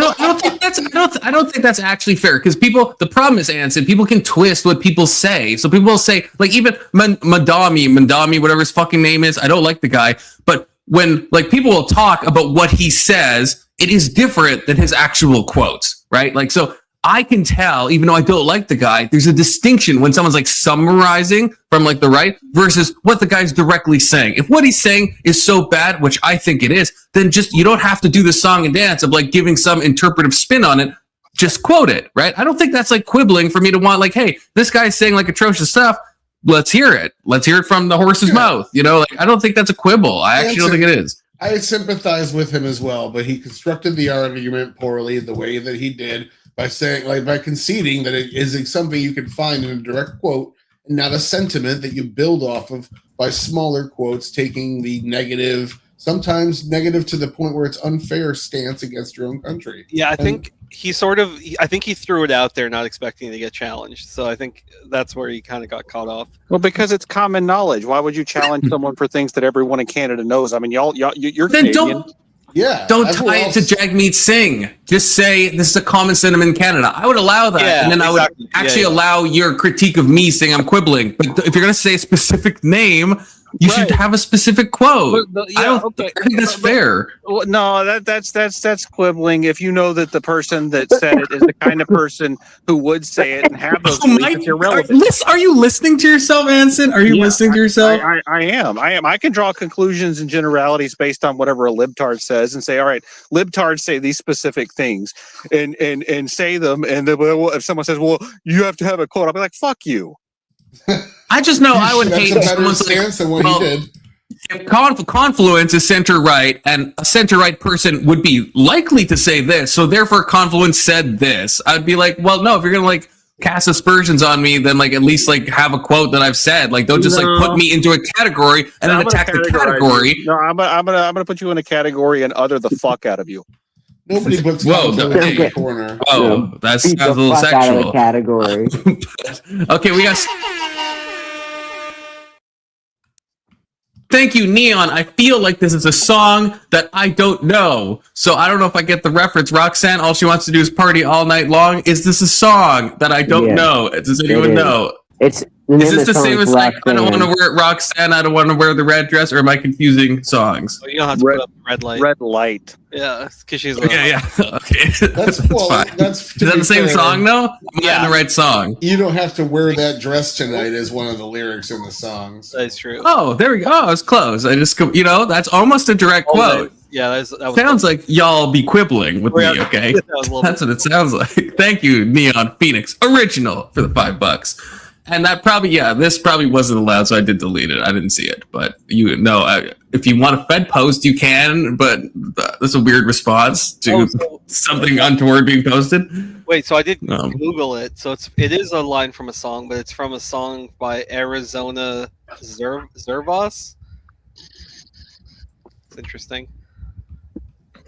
S1: don't think that's actually fair because the problem is, Anson, people can twist what people say. So people will say, like, even Mandami, whatever his fucking name is, I don't like the guy, but when like people will talk about what he says, it is different than his actual quotes, right? Like, so I can tell, even though I don't like the guy, there's a distinction when someone's like summarizing from like the right versus what the guy's directly saying. If what he's saying is so bad, which I think it is, then you don't have to do the song and dance of like giving some interpretive spin on it. Just quote it, right? I don't think that's like quibbling for me to want like, hey, this guy's saying like atrocious stuff. Let's hear it. Let's hear it from the horse's mouth. Like, I don't think that's a quibble. I actually don't think it is.
S12: I sympathize with him as well, but he constructed the argument poorly the way that he did. By saying, by conceding that it is something you can find in a direct quote and not a sentiment that you build off of by smaller quotes, taking the negative, sometimes negative to the point where it's unfair stance against your own country.
S7: Yeah, I think he threw it out there not expecting to get challenged. So I think that's where he kind of got caught off.
S3: Well, because it's common knowledge. Why would you challenge someone for things that everyone in Canada knows? I mean, you're
S1: then
S3: Canadian.
S1: Don't tie it to Jagmeet Singh. Just say this is a common sentiment in Canada. I would allow that, and then I would actually allow your critique of me saying I'm quibbling. But if you're going to say a specific name, you should have a specific quote. I think that's fair.
S3: Well, no, that's quibbling. If you know that the person that said it is the kind of person who would say it and have those beliefs, it's irrelevant.
S1: Are you listening to yourself, Anson? Are you listening to yourself?
S3: I am. I can draw conclusions and generalities based on whatever a libtard says and say, all right, libtards say these specific things and say them. And then, if someone says, well, you have to have a quote, I'll be like, fuck you.
S1: I just know I would hate if someone's
S12: stance than what he did.
S1: If Confluence is center right, and a center right person would be likely to say this, so therefore Confluence said this, I'd be like, well, no, if you're gonna like cast aspersions on me, then like at least like have a quote that I've said. Like, don't just like put me into a category and then attack the category.
S3: No, I'm gonna put you in a category and utter the fuck out of you.
S12: Nobody puts Confluence in the corner.
S1: Whoa, that sounds a little
S2: sexual. Out of the category.
S1: Okay, we got. Thank you, Neon. I feel like this is a song that I don't know. So I don't know if I get the reference. Roxanne, all she wants to do is party all night long. Is this a song that I don't know? Does anyone know?
S2: It's
S1: Is this the same as like, I don't want to wear it, Roxanne, I don't want to wear the red dress, or am I confusing songs?
S7: Oh, you don't have to put up the red light.
S3: Red light.
S7: Yeah, because she's
S1: yeah. Okay,
S12: That's fine. Is
S1: that the same song though? Yeah, the right song.
S12: You don't have to wear that dress tonight as one of the lyrics in the songs.
S7: That's true.
S1: Oh, there we go. Oh, it's close. I just, that's almost a direct quote.
S7: Yeah, that was
S1: sounds like y'all be quibbling with me. Okay, that's what it sounds like. Thank you, Neon Phoenix Original, for the $5. And that probably, this probably wasn't allowed, so I did delete it. I didn't see it, but if you want a Fed post, you can. But that's a weird response to something untoward being posted.
S7: Wait, so I did Google it. So it is a line from a song, but it's from a song by Arizona Zervos. It's interesting.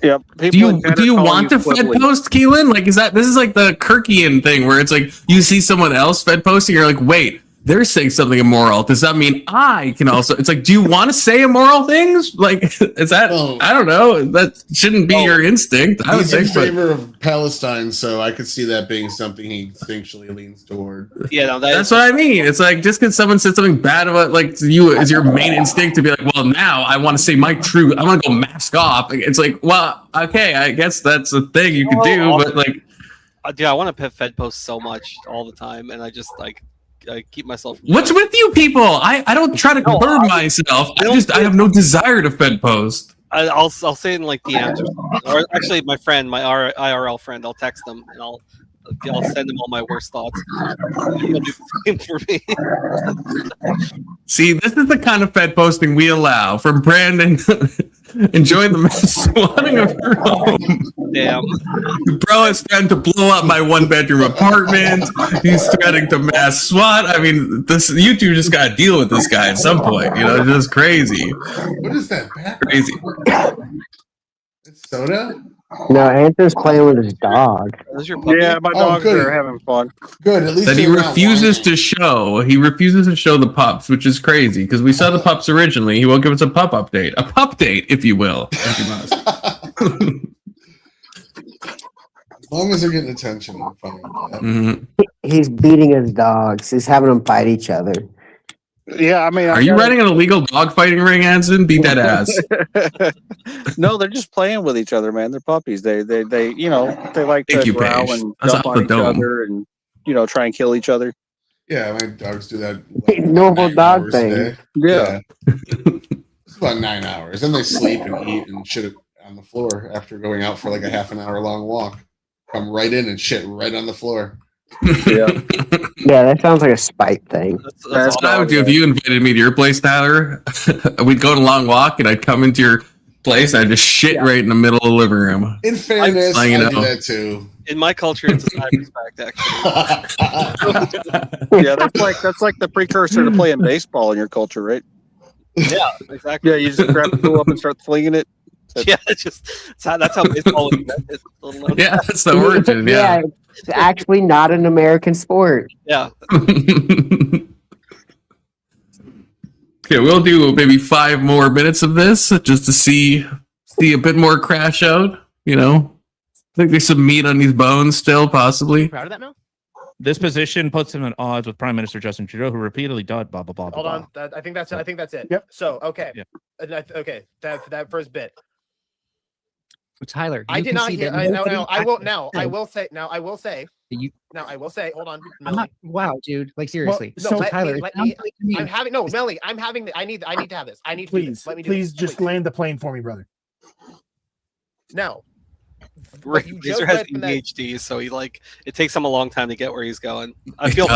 S3: Yep.
S1: Do you want the Fed post, Keelan? Like, this is like the Kirkian thing where it's like you see someone else Fed posting, you're like, wait, they're saying something immoral. Does that mean I can also? It's like, do you want to say immoral things? Like, is that? I don't know. That shouldn't be your instinct. I would
S12: He's in favor of Palestine, so I could see that being something he instinctually leans toward.
S7: Yeah, no,
S1: that's what I mean. It's like just because someone said something bad about you, is your main instinct to be like, well, now I want to say my truth. I want to go mask off. It's like, well, okay, I guess that's a thing you could do, but like,
S7: dude, I want to Fed post so much all the time, and I just I keep myself.
S1: What's with you people? I don't try to curb myself. I have no desire to Fed post.
S7: I'll say it in like DMs or actually my friend, my IRL friend, I'll text them and I'll send them all my worst thoughts. He'll do the same for me.
S1: See, this is the kind of Fed posting we allow from Brandon. Enjoy the mass swatting of your home.
S7: Damn.
S1: Bro is threatening to blow up my 1-bedroom apartment. He's threatening to mass swat. I mean, you two just got to deal with this guy at some point. It's just crazy.
S12: What is that?
S1: Crazy.
S12: It's soda?
S2: No, Anthony's playing with his dog.
S3: Yeah, my dogs are having fun.
S12: Good. At least
S1: that he refuses to show. He refuses to show the pups, which is crazy because we saw the pups originally. He won't give us a pup update, if you will. If you must.
S12: As long as they're getting attention, I'm fine with that.
S1: Mm-hmm.
S2: He's beating his dogs. He's having them fight each other.
S3: Yeah, I mean,
S1: are you running an illegal dog fighting ring, Anson? Beat that ass.
S3: No, they're just playing with each other, man. They're puppies. They like to growl and jump on each other and try and kill each other.
S12: Yeah, my dogs do that.
S2: Normal dog thing.
S3: Yeah.
S12: It's about 9 hours. Then they sleep and eat and shit on the floor after going out for like a half an hour long walk. Come right in and shit right on the floor.
S3: Yeah.
S2: Yeah, that sounds like a spite thing.
S1: That's what I would do if you invited me to your place, Tyler. We'd go on a long walk, and I'd come into your place, and I'd just shit right in the middle of the living room.
S12: In fairness, I do that too.
S7: In my culture, it's a sign of respect, actually.
S3: Yeah, that's like the precursor to playing baseball in your culture, right?
S7: Yeah, exactly.
S3: Yeah, you just grab the ball up and start flinging it.
S7: Yeah, that's how baseball was invented.
S1: Yeah, that's the origin.
S2: Yeah, it's actually not an American sport.
S7: Yeah.
S1: Okay, we'll do maybe 5 more minutes of this just to see a bit more crash out. I think there's some meat on these bones still, possibly.
S4: Proud of that, Mel?
S8: This position puts him at odds with Prime Minister Justin Trudeau, who repeatedly did blah blah blah.
S9: Hold on, I think that's it.
S5: Yep.
S9: So okay,
S8: yeah.
S9: Okay, that first bit.
S13: Tyler,
S9: I did not hear. I will say. Hold on.
S13: I'm not. Wow, dude. Like seriously.
S9: Well, no,
S13: Tyler,
S9: Melly. I'm having. I need to have this. I need to.
S5: Please,
S9: let me do
S5: please
S9: this.
S5: just land the plane for me, brother.
S9: Now,
S7: Razor has ADHD, so it takes him a long time to get where he's going. I feel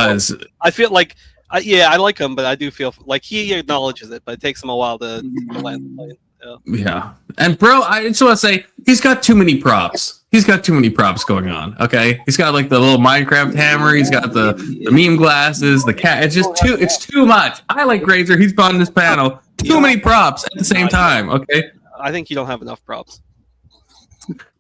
S7: like, I like him, but I do feel like he acknowledges it, but it takes him a while to land the plane.
S1: Yeah. And bro, I just want to say he's got too many props. He's got too many props going on. Okay. He's got like the little Minecraft hammer. He's got the meme glasses, the cat. It's too much. I like Razor. He's on this panel. Too many props at the same time. Okay.
S7: I think you don't have enough props.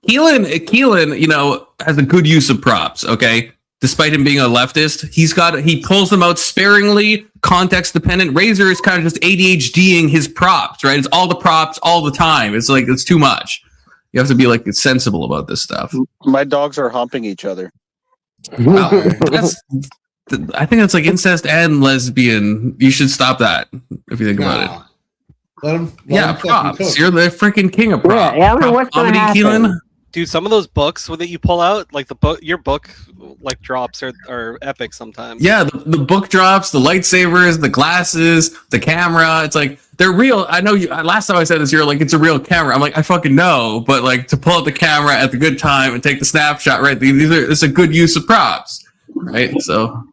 S1: Keelan, has a good use of props. Okay. Despite him being a leftist, he pulls them out sparingly, context dependent. Razor is kind of just ADHDing his props, right? It's all the props all the time. It's like, it's too much. You have to be sensible about this stuff.
S3: My dogs are humping each other.
S1: Wow. I think that's like incest and lesbian. You should stop that if you think about it.
S12: Let him
S1: props.
S12: cook.
S1: You're the freaking king of props.
S2: Yeah, I mean, what's gonna happen?
S1: Keelan?
S7: Dude, some of those books that you pull out, like your book, like drops are epic sometimes.
S1: Yeah, the book drops, the lightsabers, the glasses, the camera. It's like they're real. I know you. Last time I said this, you're like, it's a real camera. I'm like, I fucking know, but like to pull out the camera at the good time and take the snapshot, right? It's a good use of props, right? So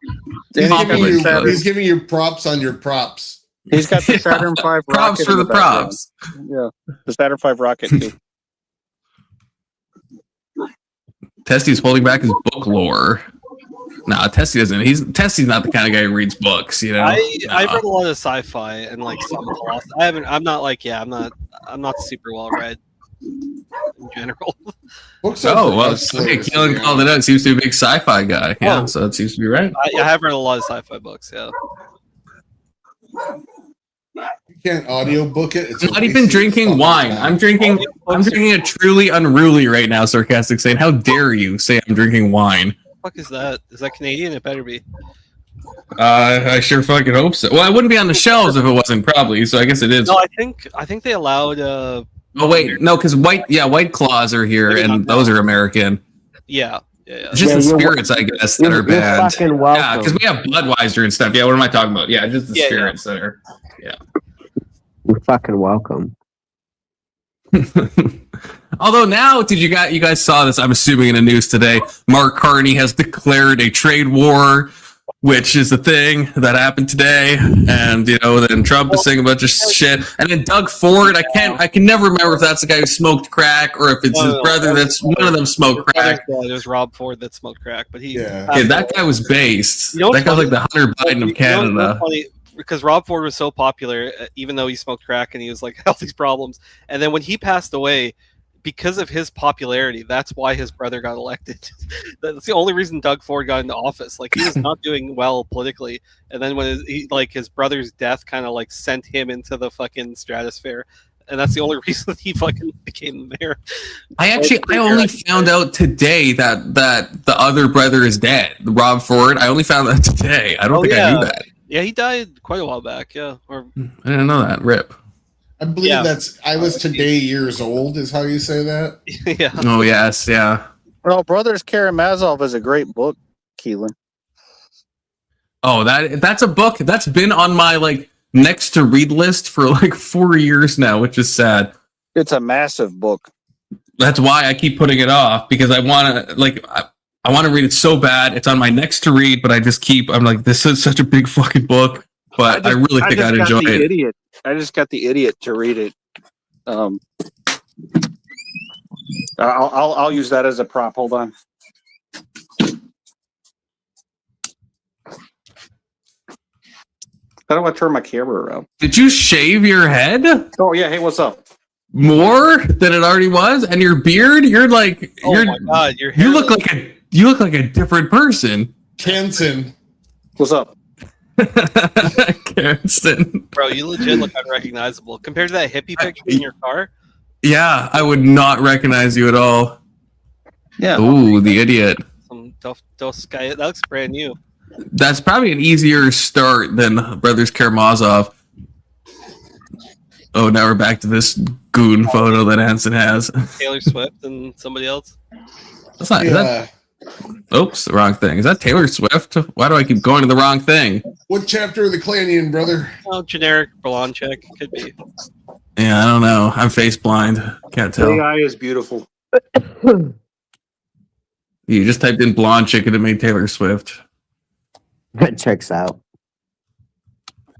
S12: he's giving you props on your props.
S3: He's got the Saturn V rocket.
S1: Props for the props.
S3: Yeah, the Saturn V rocket too.
S1: Testy's holding back his book lore. Nah, Testy doesn't. Testy's not the kind of guy who reads books, you know.
S7: I've read a lot of sci-fi and like some philosophy. I'm not super well read in general.
S12: Books
S1: okay, Keelan called it out. Seems to be a big sci-fi guy. Yeah, so it seems to be right.
S7: I have read a lot of sci-fi books. Yeah.
S12: You can't audiobook it.
S1: I've not even drinking wine. I'm drinking a truly unruly right now. Sarcastic saying, "How dare you say I'm drinking wine?"
S7: What the fuck is that? Is that Canadian? It better be.
S1: I sure fucking hope so. Well, I wouldn't be on the shelves if it wasn't, probably. So I guess it is.
S7: No, I think they allowed.
S1: Oh wait, no, because White Claws are here, and those are American.
S7: Yeah.
S1: Just the spirits, I guess, that are bad.
S2: Fucking welcome.
S1: Yeah, because we have Budweiser and stuff. Yeah, what am I talking about? Yeah, just the spirits that are. Yeah.
S2: You're fucking welcome.
S1: Although now, you guys saw this? I'm assuming in the news today. Mark Carney has declared a trade war, which is the thing that happened today. And then Trump is saying a bunch of shit. And then Doug Ford, I can never remember if that's the guy who smoked crack or if it's his brother. That's one of them smoked crack.
S7: It was Rob Ford that smoked crack, but
S1: that guy was based. That guy's like the Hunter Biden of Canada.
S7: Because Rob Ford was so popular, even though he smoked crack and he was like had these problems. And then when he passed away, because of his popularity, that's why his brother got elected. That's the only reason Doug Ford got into office. Like, he was not doing well politically, and then when his brother's death kind of like sent him into the fucking stratosphere, and that's the only reason that he fucking became the mayor.
S1: I only found out today that the other brother is dead, Rob Ford. I only found that today. I don't think I knew that.
S7: Yeah, he died quite a while back. Yeah, or
S1: I didn't know that. Rip.
S12: I believe I was today years old is how you say that.
S7: Yeah.
S1: Oh yes, yeah.
S3: Well, Brothers Karamazov is a great book, Keelan.
S1: Oh, that's a book that's been on my next to read list for 4 years now, which is sad.
S3: It's a massive book.
S1: That's why I keep putting it off, because I want to I want to read it so bad. It's on my next to read, but I'm like, this is such a big fucking book, but I really think I'd enjoy it.
S3: I just got the idiot to read it. I'll use that as a prop. Hold on. I don't want to turn my camera around.
S1: Did you shave your head?
S3: Oh yeah. Hey, what's up?
S1: More than it already was, and your beard. You're like,
S7: oh my god, your hair.
S1: You look like a different person.
S12: Kenson.
S3: What's up?
S1: Kenson.
S7: Bro, you legit look unrecognizable compared to that hippie picture in your car.
S1: Yeah, I would not recognize you at all.
S3: Yeah.
S1: Ooh, the idiot.
S7: Some Dos guy. That looks brand new.
S1: That's probably an easier start than Brothers Karamazov. Oh, now we're back to this goon photo that Hanson has.
S7: Taylor Swift and somebody else.
S1: That's not. Yeah. Oops, the wrong thing. Is that Taylor Swift? Why do I keep going to the wrong thing?
S12: What chapter of the Clanian, brother?
S7: Oh, generic blonde chick. Could be.
S1: Yeah, I don't know. I'm face blind. Can't tell.
S3: AI is beautiful.
S1: You just typed in blonde chick and it made Taylor Swift.
S2: That checks out.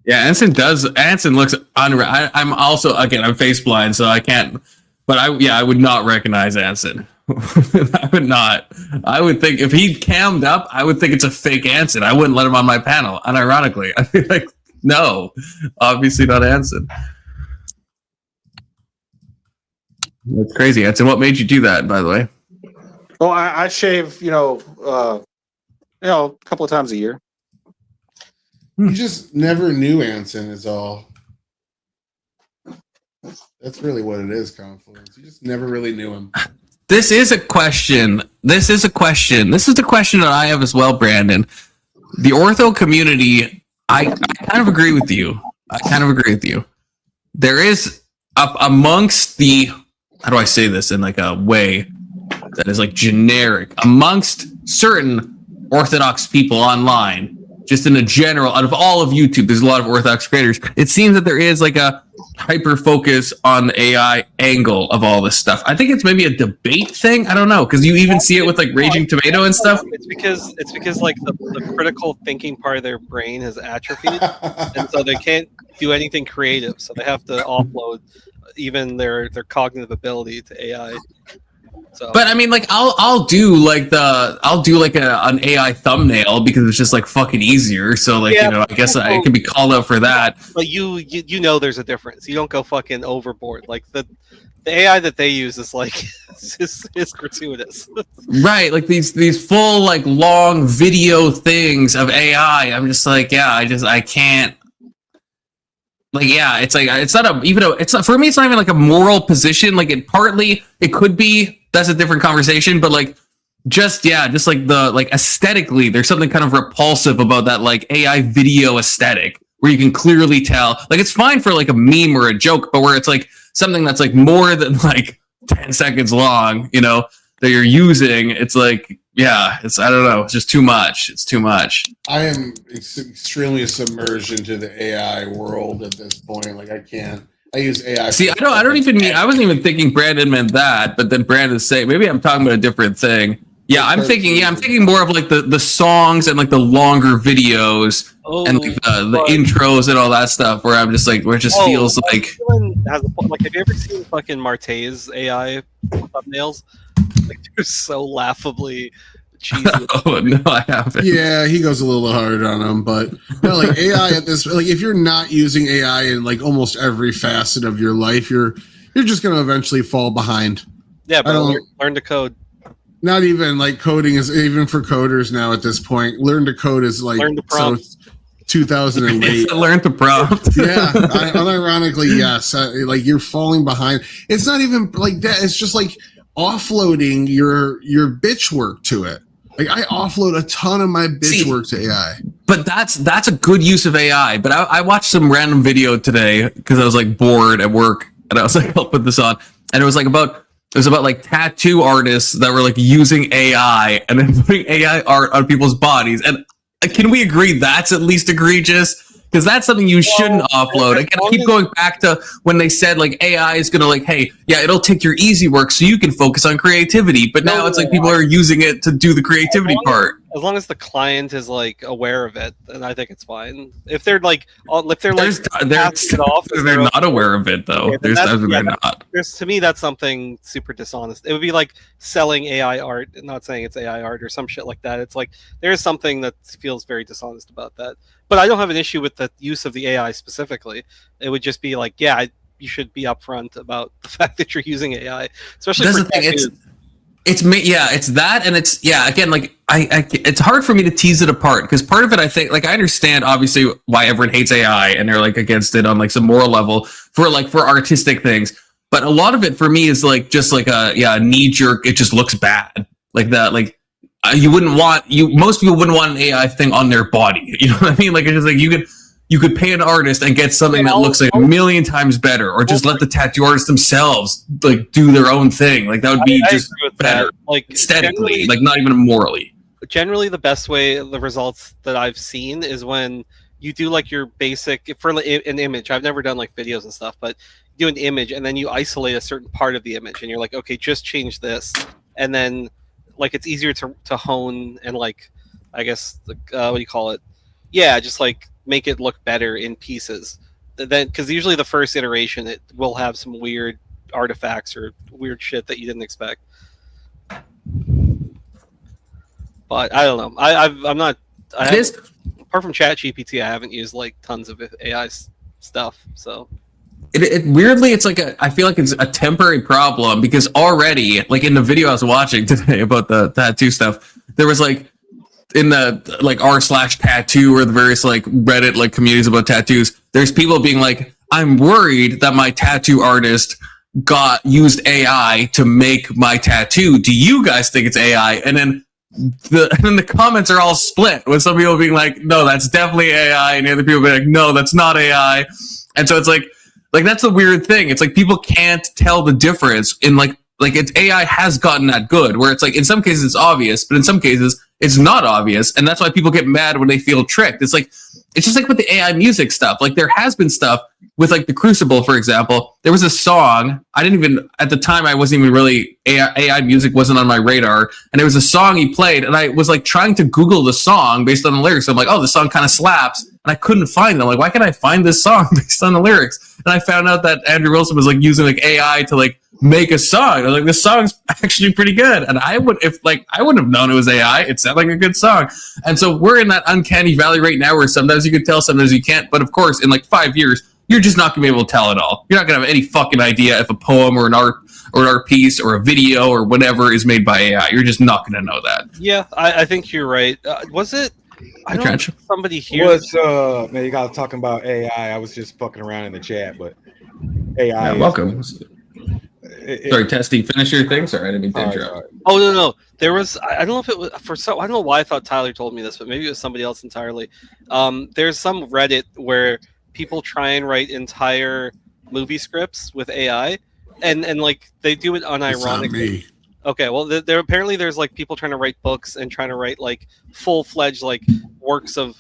S1: Yeah, Anson looks unreal. I'm also, again, I'm face blind, so I can't. But I would not recognize Anson. I would not. I would think if he cammed up, I would think it's a fake Anson. I wouldn't let him on my panel. Unironically, I'd be like, no, obviously not Anson. That's crazy, Anson. What made you do that, by the way?
S3: Oh, I shave, a couple of times a year.
S12: You just never knew Anson is all. That's really what it is, Confluence. You just never really knew him. This is
S1: a question. This is the question that I have as well, Brandon. The ortho community, I kind of agree with you. There is amongst the, how do I say this in like a way that is like generic, amongst certain Orthodox people online, just in a general, out of all of YouTube, there's a lot of Orthodox creators. It seems that there is like a hyper focus on the AI angle of all this stuff. I think it's maybe a debate thing. I don't know, because you even see it with like Raging Tomato and stuff.
S7: It's because like the critical thinking part of their brain has atrophied, and so they can't do anything creative. So they have to offload even their cognitive ability to AI. So.
S1: But I mean, like, I'll do like an AI thumbnail because it's just like fucking easier. So like, you know, I guess I can be called out for that.
S7: But you know, there's a difference. You don't go fucking overboard. Like the AI that they use is like is gratuitous.
S1: Right, like these full like long video things of AI. I'm just like, I can't. Like, yeah, it's like it's not for me. It's not even like a moral position. Like it could be. That's a different conversation, but like just like the like aesthetically, there's something kind of repulsive about that like AI video aesthetic where you can clearly tell. Like it's fine for like a meme or a joke, but where it's like something that's like more than like 10 seconds long, you know, that you're using, it's like, yeah, it's, I don't know, it's just too much. It's too much.
S12: I am extremely submerged into the AI world at this point. Like I use AI.
S1: See, I wasn't even thinking Brandon meant that, but then Brandon's saying, maybe I'm talking about a different thing. Yeah, I'm thinking more of like the songs and like the longer videos and like the intros and all that stuff where I'm just like, where it just feels like.
S7: Have you ever seen fucking Marte's AI thumbnails? Like they're so laughably cheesy.
S1: Oh no, I haven't.
S12: Yeah, he goes a little hard on them, but no, like AI at this, like if you're not using AI in like almost every facet of your life, you're just gonna eventually fall behind.
S7: Yeah, but learn to code.
S12: Not even like coding is even for coders now at this point. Learn to code is like
S7: learn to prompt.
S12: So 2008.
S1: Learn to prompt.
S12: Yeah, unironically, yes. Like you're falling behind. It's not even like that. It's just like offloading your bitch work to it. Like I offload a ton of my bitch work to AI.
S1: But that's a good use of AI. But I watched some random video today because I was like bored at work, and I was like, I'll put this on, and it was about like tattoo artists that were like using AI and then putting AI art on people's bodies. And can we agree that's at least egregious? Because that's something you shouldn't offload. Again, I keep going back to when they said like AI is gonna like, hey, yeah, it'll take your easy work so you can focus on creativity. But now it's like people are using it to do the creativity part.
S7: As long as the client is like aware of it, then I think it's fine. If they're not
S1: aware of it though.
S7: Okay,
S1: there's times when they're not.
S7: To me, that's something super dishonest. It would be like selling AI art, not saying it's AI art or some shit like that. It's like there's something that feels very dishonest about that. But I don't have an issue with the use of the AI specifically. It would just be like, yeah, you should be upfront about the fact that you're using AI, especially for tattoos.
S1: It's that, and it's again, like it's hard for me to tease it apart because part of it, I think, like I understand obviously why everyone hates AI and they're like against it on like some moral level for artistic things, but a lot of it for me is like just like a knee jerk. It just looks bad like that. Like most people wouldn't want an AI thing on their body. You know what I mean? Like it's just like you could pay an artist and get something that looks like a million times better, or just let the tattoo artists themselves like do their own thing. Like that would be just better, like aesthetically, like not even morally.
S7: Generally, the best way, the results that I've seen is when you do like your basic for an image. I've never done like videos and stuff, but you do an image and then you isolate a certain part of the image, and you're like, okay, just change this, and then like it's easier to hone and like, I guess what do you call it? Yeah, just like make it look better in pieces. Then, because usually the first iteration it will have some weird artifacts or weird shit that you didn't expect. But I don't know. I'm not. Apart from ChatGPT, I haven't used like tons of AI stuff. So
S1: it weirdly, it's like I feel like it's a temporary problem because already, like in the video I was watching today about the tattoo stuff, there was like in the like r/tattoo or the various like Reddit like communities about tattoos, there's people being like, I'm worried that my tattoo artist used AI to make my tattoo. Do you guys think it's AI? And then and then the comments are all split with some people being like, no, that's definitely AI, and the other people being like, no, that's not AI. And so it's like that's the weird thing. It's like people can't tell the difference in like it's AI has gotten that good where it's like in some cases it's obvious, but in some cases it's not obvious, and that's why people get mad when they feel tricked. It's just like with the AI music stuff. Like there has been stuff with like the Crucible, for example. There was a song at the time I wasn't even really AI music wasn't on my radar, and there was a song he played, and I was like trying to Google the song based on the lyrics. I'm like, oh, the song kind of slaps, and I couldn't find them. Like, why can't I find this song based on the lyrics? And I found out that Andrew Wilson was like using like AI to like make a song. I was like, this song's actually pretty good. And I wouldn't have known it was AI. It sounded like a good song. And so we're in that uncanny valley right now where sometimes you can tell, sometimes you can't. But of course, in like 5 years, you're just not gonna be able to tell it all. You're not gonna have any fucking idea if a poem or an art piece or a video or whatever is made by AI. You're just not gonna know that.
S7: Yeah, I think you're right. Was it? I don't know if somebody here.
S15: Man, you guys talking about AI. I was just fucking around in the chat, but AI.
S1: Yeah, welcome. Sorry, Testy, finish your thing. Sorry, I didn't mean to interrupt.
S7: Oh no, there was. I don't know if it was I don't know why I thought Tyler told me this, but maybe it was somebody else entirely. There's some Reddit where people try and write entire movie scripts with AI, and like they do it unironically. Okay, well, there apparently there's like people trying to write books and trying to write like full-fledged like works of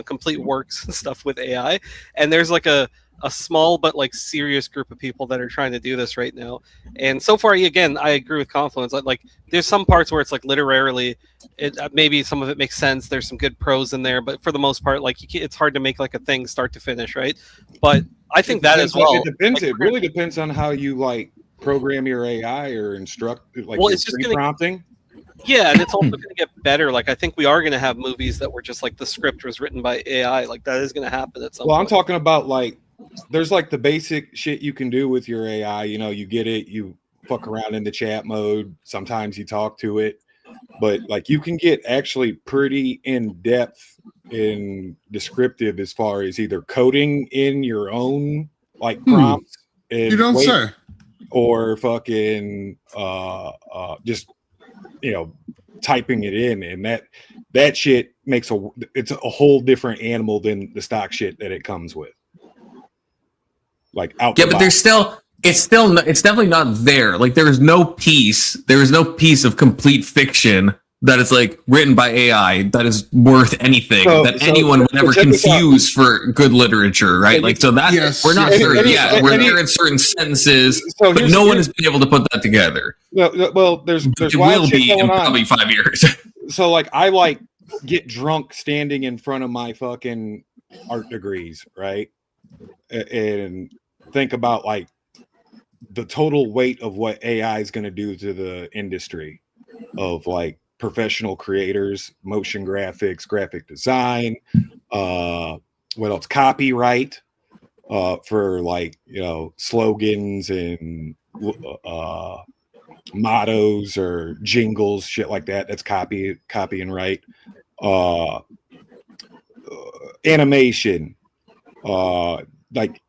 S7: complete works and stuff with AI, and there's like a small but like serious group of people that are trying to do this right now. And so far, again, I agree with Confluence. Like there's some parts where it's like literarily, maybe some of it makes sense. There's some good prose in there, but for the most part, like it's hard to make like a thing start to finish, right? But I think that as well.
S15: It depends. It really depends on how you like program your AI or instruct. Like, well, it's just prompting.
S7: Yeah, and it's also going to get better. Like I think we are going to have movies that were just like the script was written by AI. Like that is going to happen at some point.
S15: I'm talking about like. There's like the basic shit you can do with your AI. You get it, you fuck around in the chat mode. Sometimes you talk to it, but like you can get actually pretty in depth and descriptive as far as either coding in your own like prompts. And
S12: you don't say.
S15: Or fucking just typing it in, and that shit makes it's a whole different animal than the stock shit that it comes with. Like out.
S1: Yeah, but it's definitely not there. Like there is no piece of complete fiction that is like written by AI that is worth anything that anyone would ever confuse for good literature, right? Like so that we're not certain. We're there in certain sentences, but no one has been able to put that together.
S15: Well, there's
S1: it will be in probably 5 years.
S15: So like I get drunk standing in front of my fucking art degrees, right? And think about like the total weight of what AI is going to do to the industry of like professional creators, motion graphics, graphic design, what else? Copyright for like slogans and mottos or jingles, shit like that. That's copy and write. Animation, like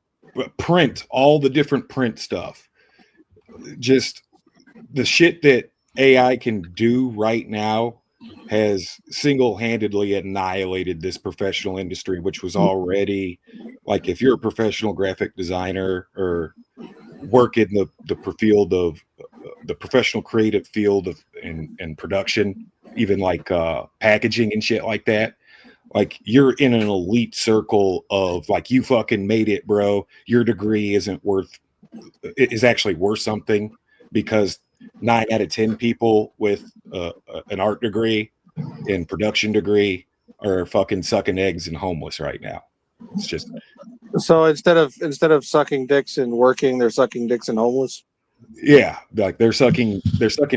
S15: print, all the different print stuff. Just the shit that AI can do right now has single-handedly annihilated this professional industry, which was already like, if you're a professional graphic designer or work in the field of the professional creative field of and production, even like packaging and shit like that, like you're in an elite circle of like, you fucking made it, bro. Your degree is actually worth something, because 9 out of 10 people with an art degree and production degree are fucking sucking eggs and homeless right now. It's just
S3: so instead of sucking dicks and working, they're sucking dicks and homeless.
S15: Yeah, like they're sucking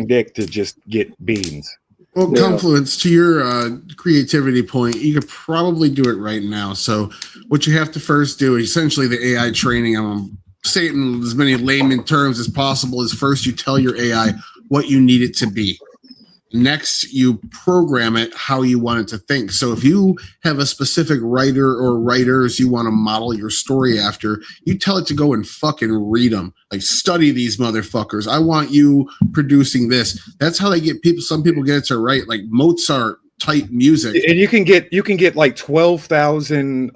S15: dick to just get beans.
S12: Well, Confluence, to your creativity point, you could probably do it right now. So what you have to first do, essentially the AI training, I'm say it in as many layman terms as possible, is first you tell your AI what you need it to be. Next, you program it how you want it to think. So if you have a specific writer or writers you want to model your story after, you tell it to go and fucking read them. Like, study these motherfuckers. I want you producing this. That's how they get people. Some people get it to write like Mozart type music.
S15: And you can get like 12,000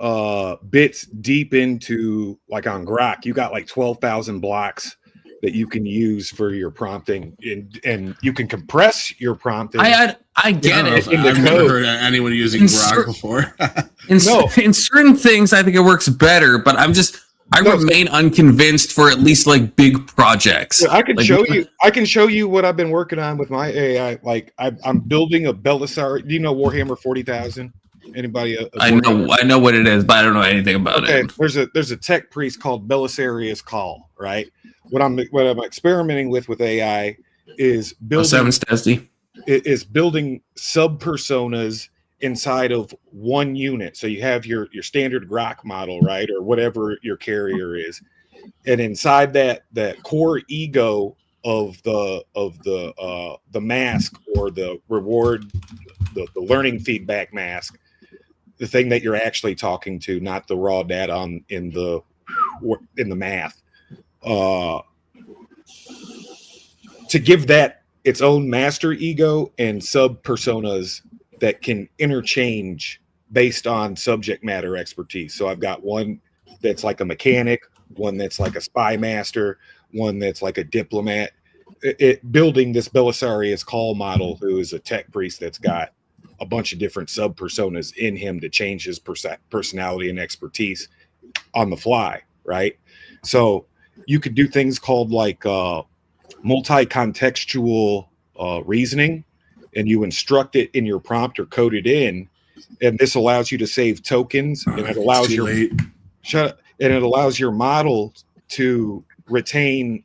S15: bits deep into, like on Grok, you got like 12,000 blocks that you can use for your prompting, and you can compress your prompting.
S1: I get it.
S12: I've never heard anyone using Grok before.
S1: In certain things, I think it works better, but I remain unconvinced for at least like big projects.
S15: I can show you what I've been working on with my AI. Like I'm building a Belisarius. Do you know Warhammer 40,000? Anybody?
S1: I know what it is, but I don't know anything about it.
S15: There's a tech priest called Belisarius Call, right? What I'm experimenting with AI is building building sub personas inside of one unit. So you have your standard Grok model, right, or whatever your carrier is, and inside that core ego of the mask, or the reward, the learning feedback mask, the thing that you're actually talking to, not the raw data in the math. To give that its own master ego and sub personas that can interchange based on subject matter expertise. So I've got one that's like a mechanic, one that's like a spy master, one that's like a diplomat. Building this Belisarius Call model, who is a tech priest that's got a bunch of different sub personas in him to change his personality and expertise on the fly, right? So you could do things called like multi-contextual reasoning, and you instruct it in your prompt or code it in, and this allows you to save tokens, and it allows it allows your model to retain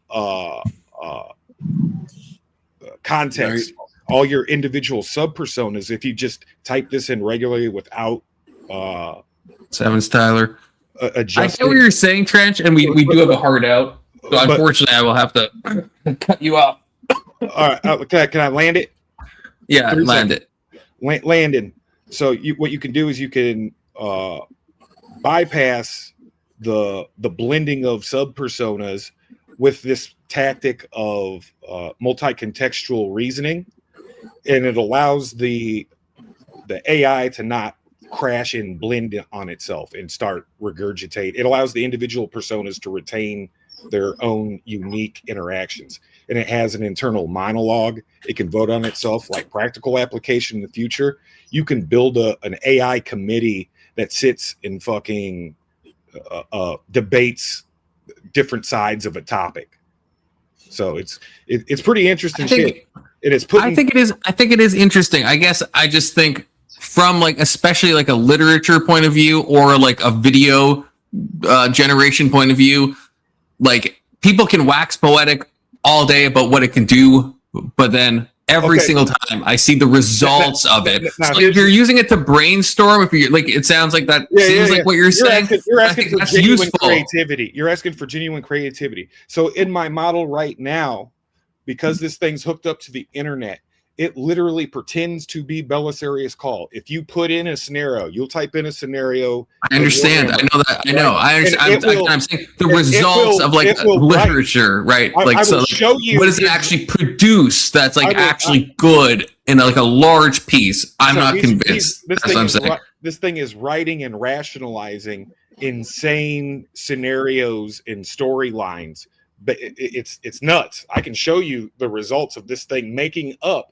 S15: context, right, all your individual sub personas, if you just type this in regularly without
S1: Sevens Tyler.
S15: I
S1: get what you're saying, Trench, and we do have a hard out. So unfortunately, I will have to cut you off.
S15: All right, can I land it?
S1: Yeah, land it.
S15: Landing. So what you can do is you can bypass the blending of sub personas with this tactic of multi-contextual reasoning, and it allows the AI to not crash and blend on itself and start regurgitate. It allows the individual personas to retain their own unique interactions, and it has an internal monologue. It can vote on itself. Like practical application in the future, you can build an AI committee that sits in fucking debates different sides of a topic. So it's pretty interesting shit. It is putting.
S1: I think it is interesting. I guess I just think from like especially like a literature point of view or like a video generation point of view, like people can wax poetic all day about what it can do, but then every single time I see the results of it. So if you're using it to brainstorm, if you're like, it sounds like that seems like what you're saying.
S15: You're asking for genuine creativity. You're asking for genuine creativity. So in my model right now, because this thing's hooked up to the internet, it literally pretends to be Belisarius Call. If you put in a scenario, you'll type in a scenario.
S1: I understand. I know that. I know. I understand. I'm saying the results of like literature, right? Like, so
S15: show you
S1: what does it actually produce that's like actually good in like a large piece? I'm not convinced. That's what I'm saying.
S15: This thing is writing and rationalizing insane scenarios and storylines, but it's nuts. I can show you the results of this thing making up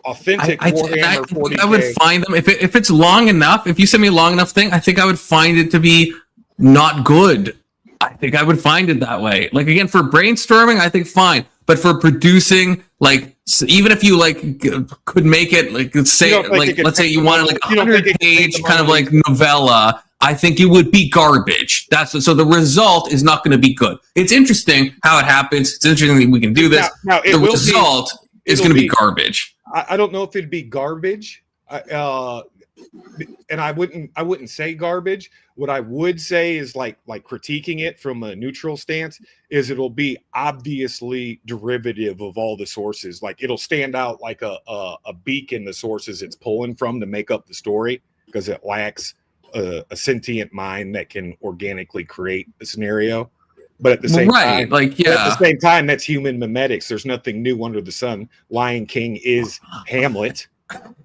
S15: authentic Warhammer 40K.
S1: I would find them if it's long enough. If you send me a long enough thing, I think I would find it to be not good. I think I would find it that way. Like again, for brainstorming, I think fine, but for producing, like even if you like could make it like say like let's say you wanted like 100-page kind of like novella, I think it would be garbage. So the result is not going to be good. It's interesting how it happens. It's interesting that we can do this.
S15: Now
S1: the result is going to be garbage.
S15: I don't know if it'd be garbage. and I wouldn't say garbage. What I would say is like critiquing it from a neutral stance is it'll be obviously derivative of all the sources. Like it'll stand out like a beak in the sources it's pulling from to make up the story because it lacks a sentient mind that can organically create a scenario. But at the same time, at the same time, that's human memetics. There's nothing new under the sun. Lion King is Hamlet.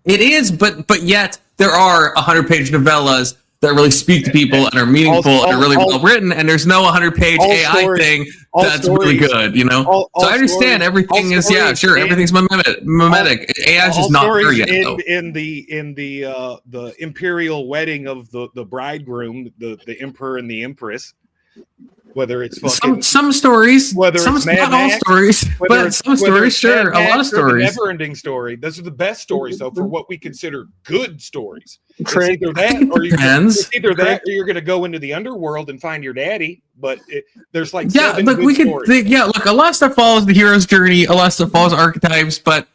S1: It is, but yet there are 100-page novellas that really speak to people and are meaningful and are really well written, and there's no 100-page AI thing that's really good, you know? So I understand everything is, everything's mimetic. AI is just not there yet, though.
S15: In the imperial wedding of the bridegroom, the emperor and the empress, whether it's fucking,
S1: some stories,
S15: whether it's
S1: not all stories, but some stories, sure, a lot of stories.
S15: Never-ending story. Those are the best stories, though, for what we consider good stories. It's either that, or you're going to go into the underworld and find your daddy. But there's like seven
S1: look,
S15: good stories.
S1: Look, a lot of stuff follows the hero's journey, a lot of stuff follows archetypes, but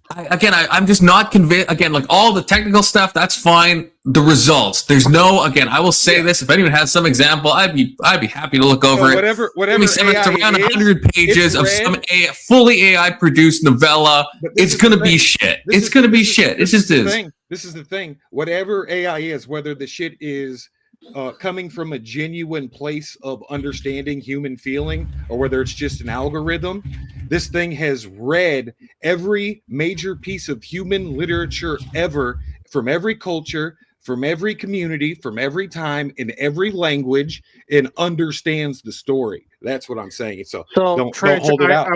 S1: I'm just not convinced. Again, like all the technical stuff, that's fine. The results, there's no. Again, I will say this: if anyone has some example, I'd be happy to look over it.
S15: Whatever
S1: it's around 100 pages of some fully AI produced novella. It's gonna be shit. It's gonna be shit. It just is.
S15: This is the thing. Whatever AI is, whether the shit is coming from a genuine place of understanding human feeling, or whether it's just an algorithm, this thing has read every major piece of human literature ever, from every culture, from every community, from every time, in every language, and understands the story. That's what I'm saying. So don't hold it out.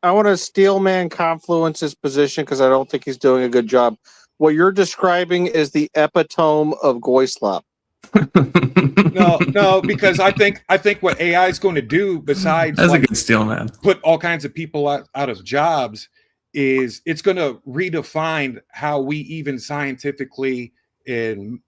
S3: I want to Steelman Confluence's position because I don't think he's doing a good job. What you're describing is the epitome of Goyslop.
S15: No, because I think what AI is going to do, besides
S1: that's a good steal, man,
S15: put all kinds of people out of jobs, is it's going to redefine how we even scientifically and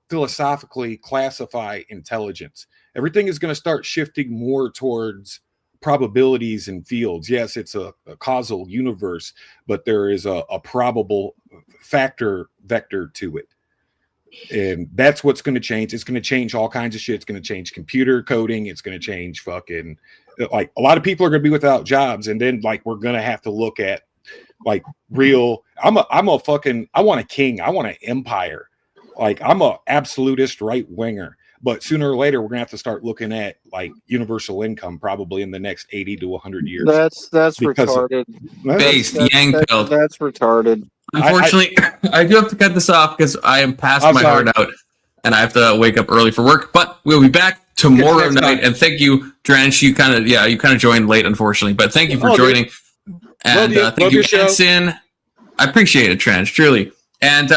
S15: philosophically classify intelligence. Everything is going to start shifting more towards probabilities and fields. Yes, it's a causal universe, but there is a probable factor vector to it. And that's what's going to change. It's going to change all kinds of shit. It's going to change computer coding. It's going to change fucking, like, a lot of people are going to be without jobs. And then, like, we're going to have to look at, like, real, I want a king. I want an empire. Like, I'm a absolutist right winger. But sooner or later, we're going to have to start looking at, like, universal income probably in the next 80 to 100 years.
S3: That's retarded.
S1: Based Yang Pill.
S3: That's retarded.
S1: Unfortunately, I do have to cut this off because I am past my heart out and I have to wake up early for work. But we'll be back tomorrow night. And thank you, Drench. You kind of joined late, unfortunately, but thank you for joining. And thank you, Jensen. I appreciate it, Drench, truly. And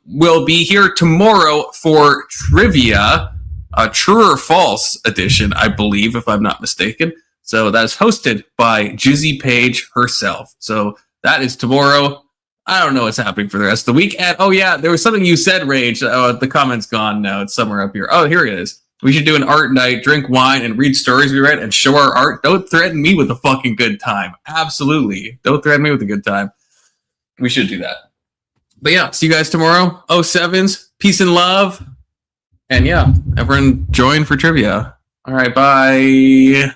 S1: we'll be here tomorrow for trivia, a true or false edition, I believe, if I'm not mistaken. So that is hosted by Jizzy Page herself. So that is tomorrow. I don't know what's happening for the rest of the week. And there was something you said, Rage. The comment's gone now. It's somewhere up here. Oh, here it is. We should do an art night, drink wine, and read stories we read, and show our art. Don't threaten me with a fucking good time. Absolutely. Don't threaten me with a good time. We should do that. But yeah, see you guys tomorrow. 07s. Peace and love. And yeah, everyone join for trivia. All right, bye.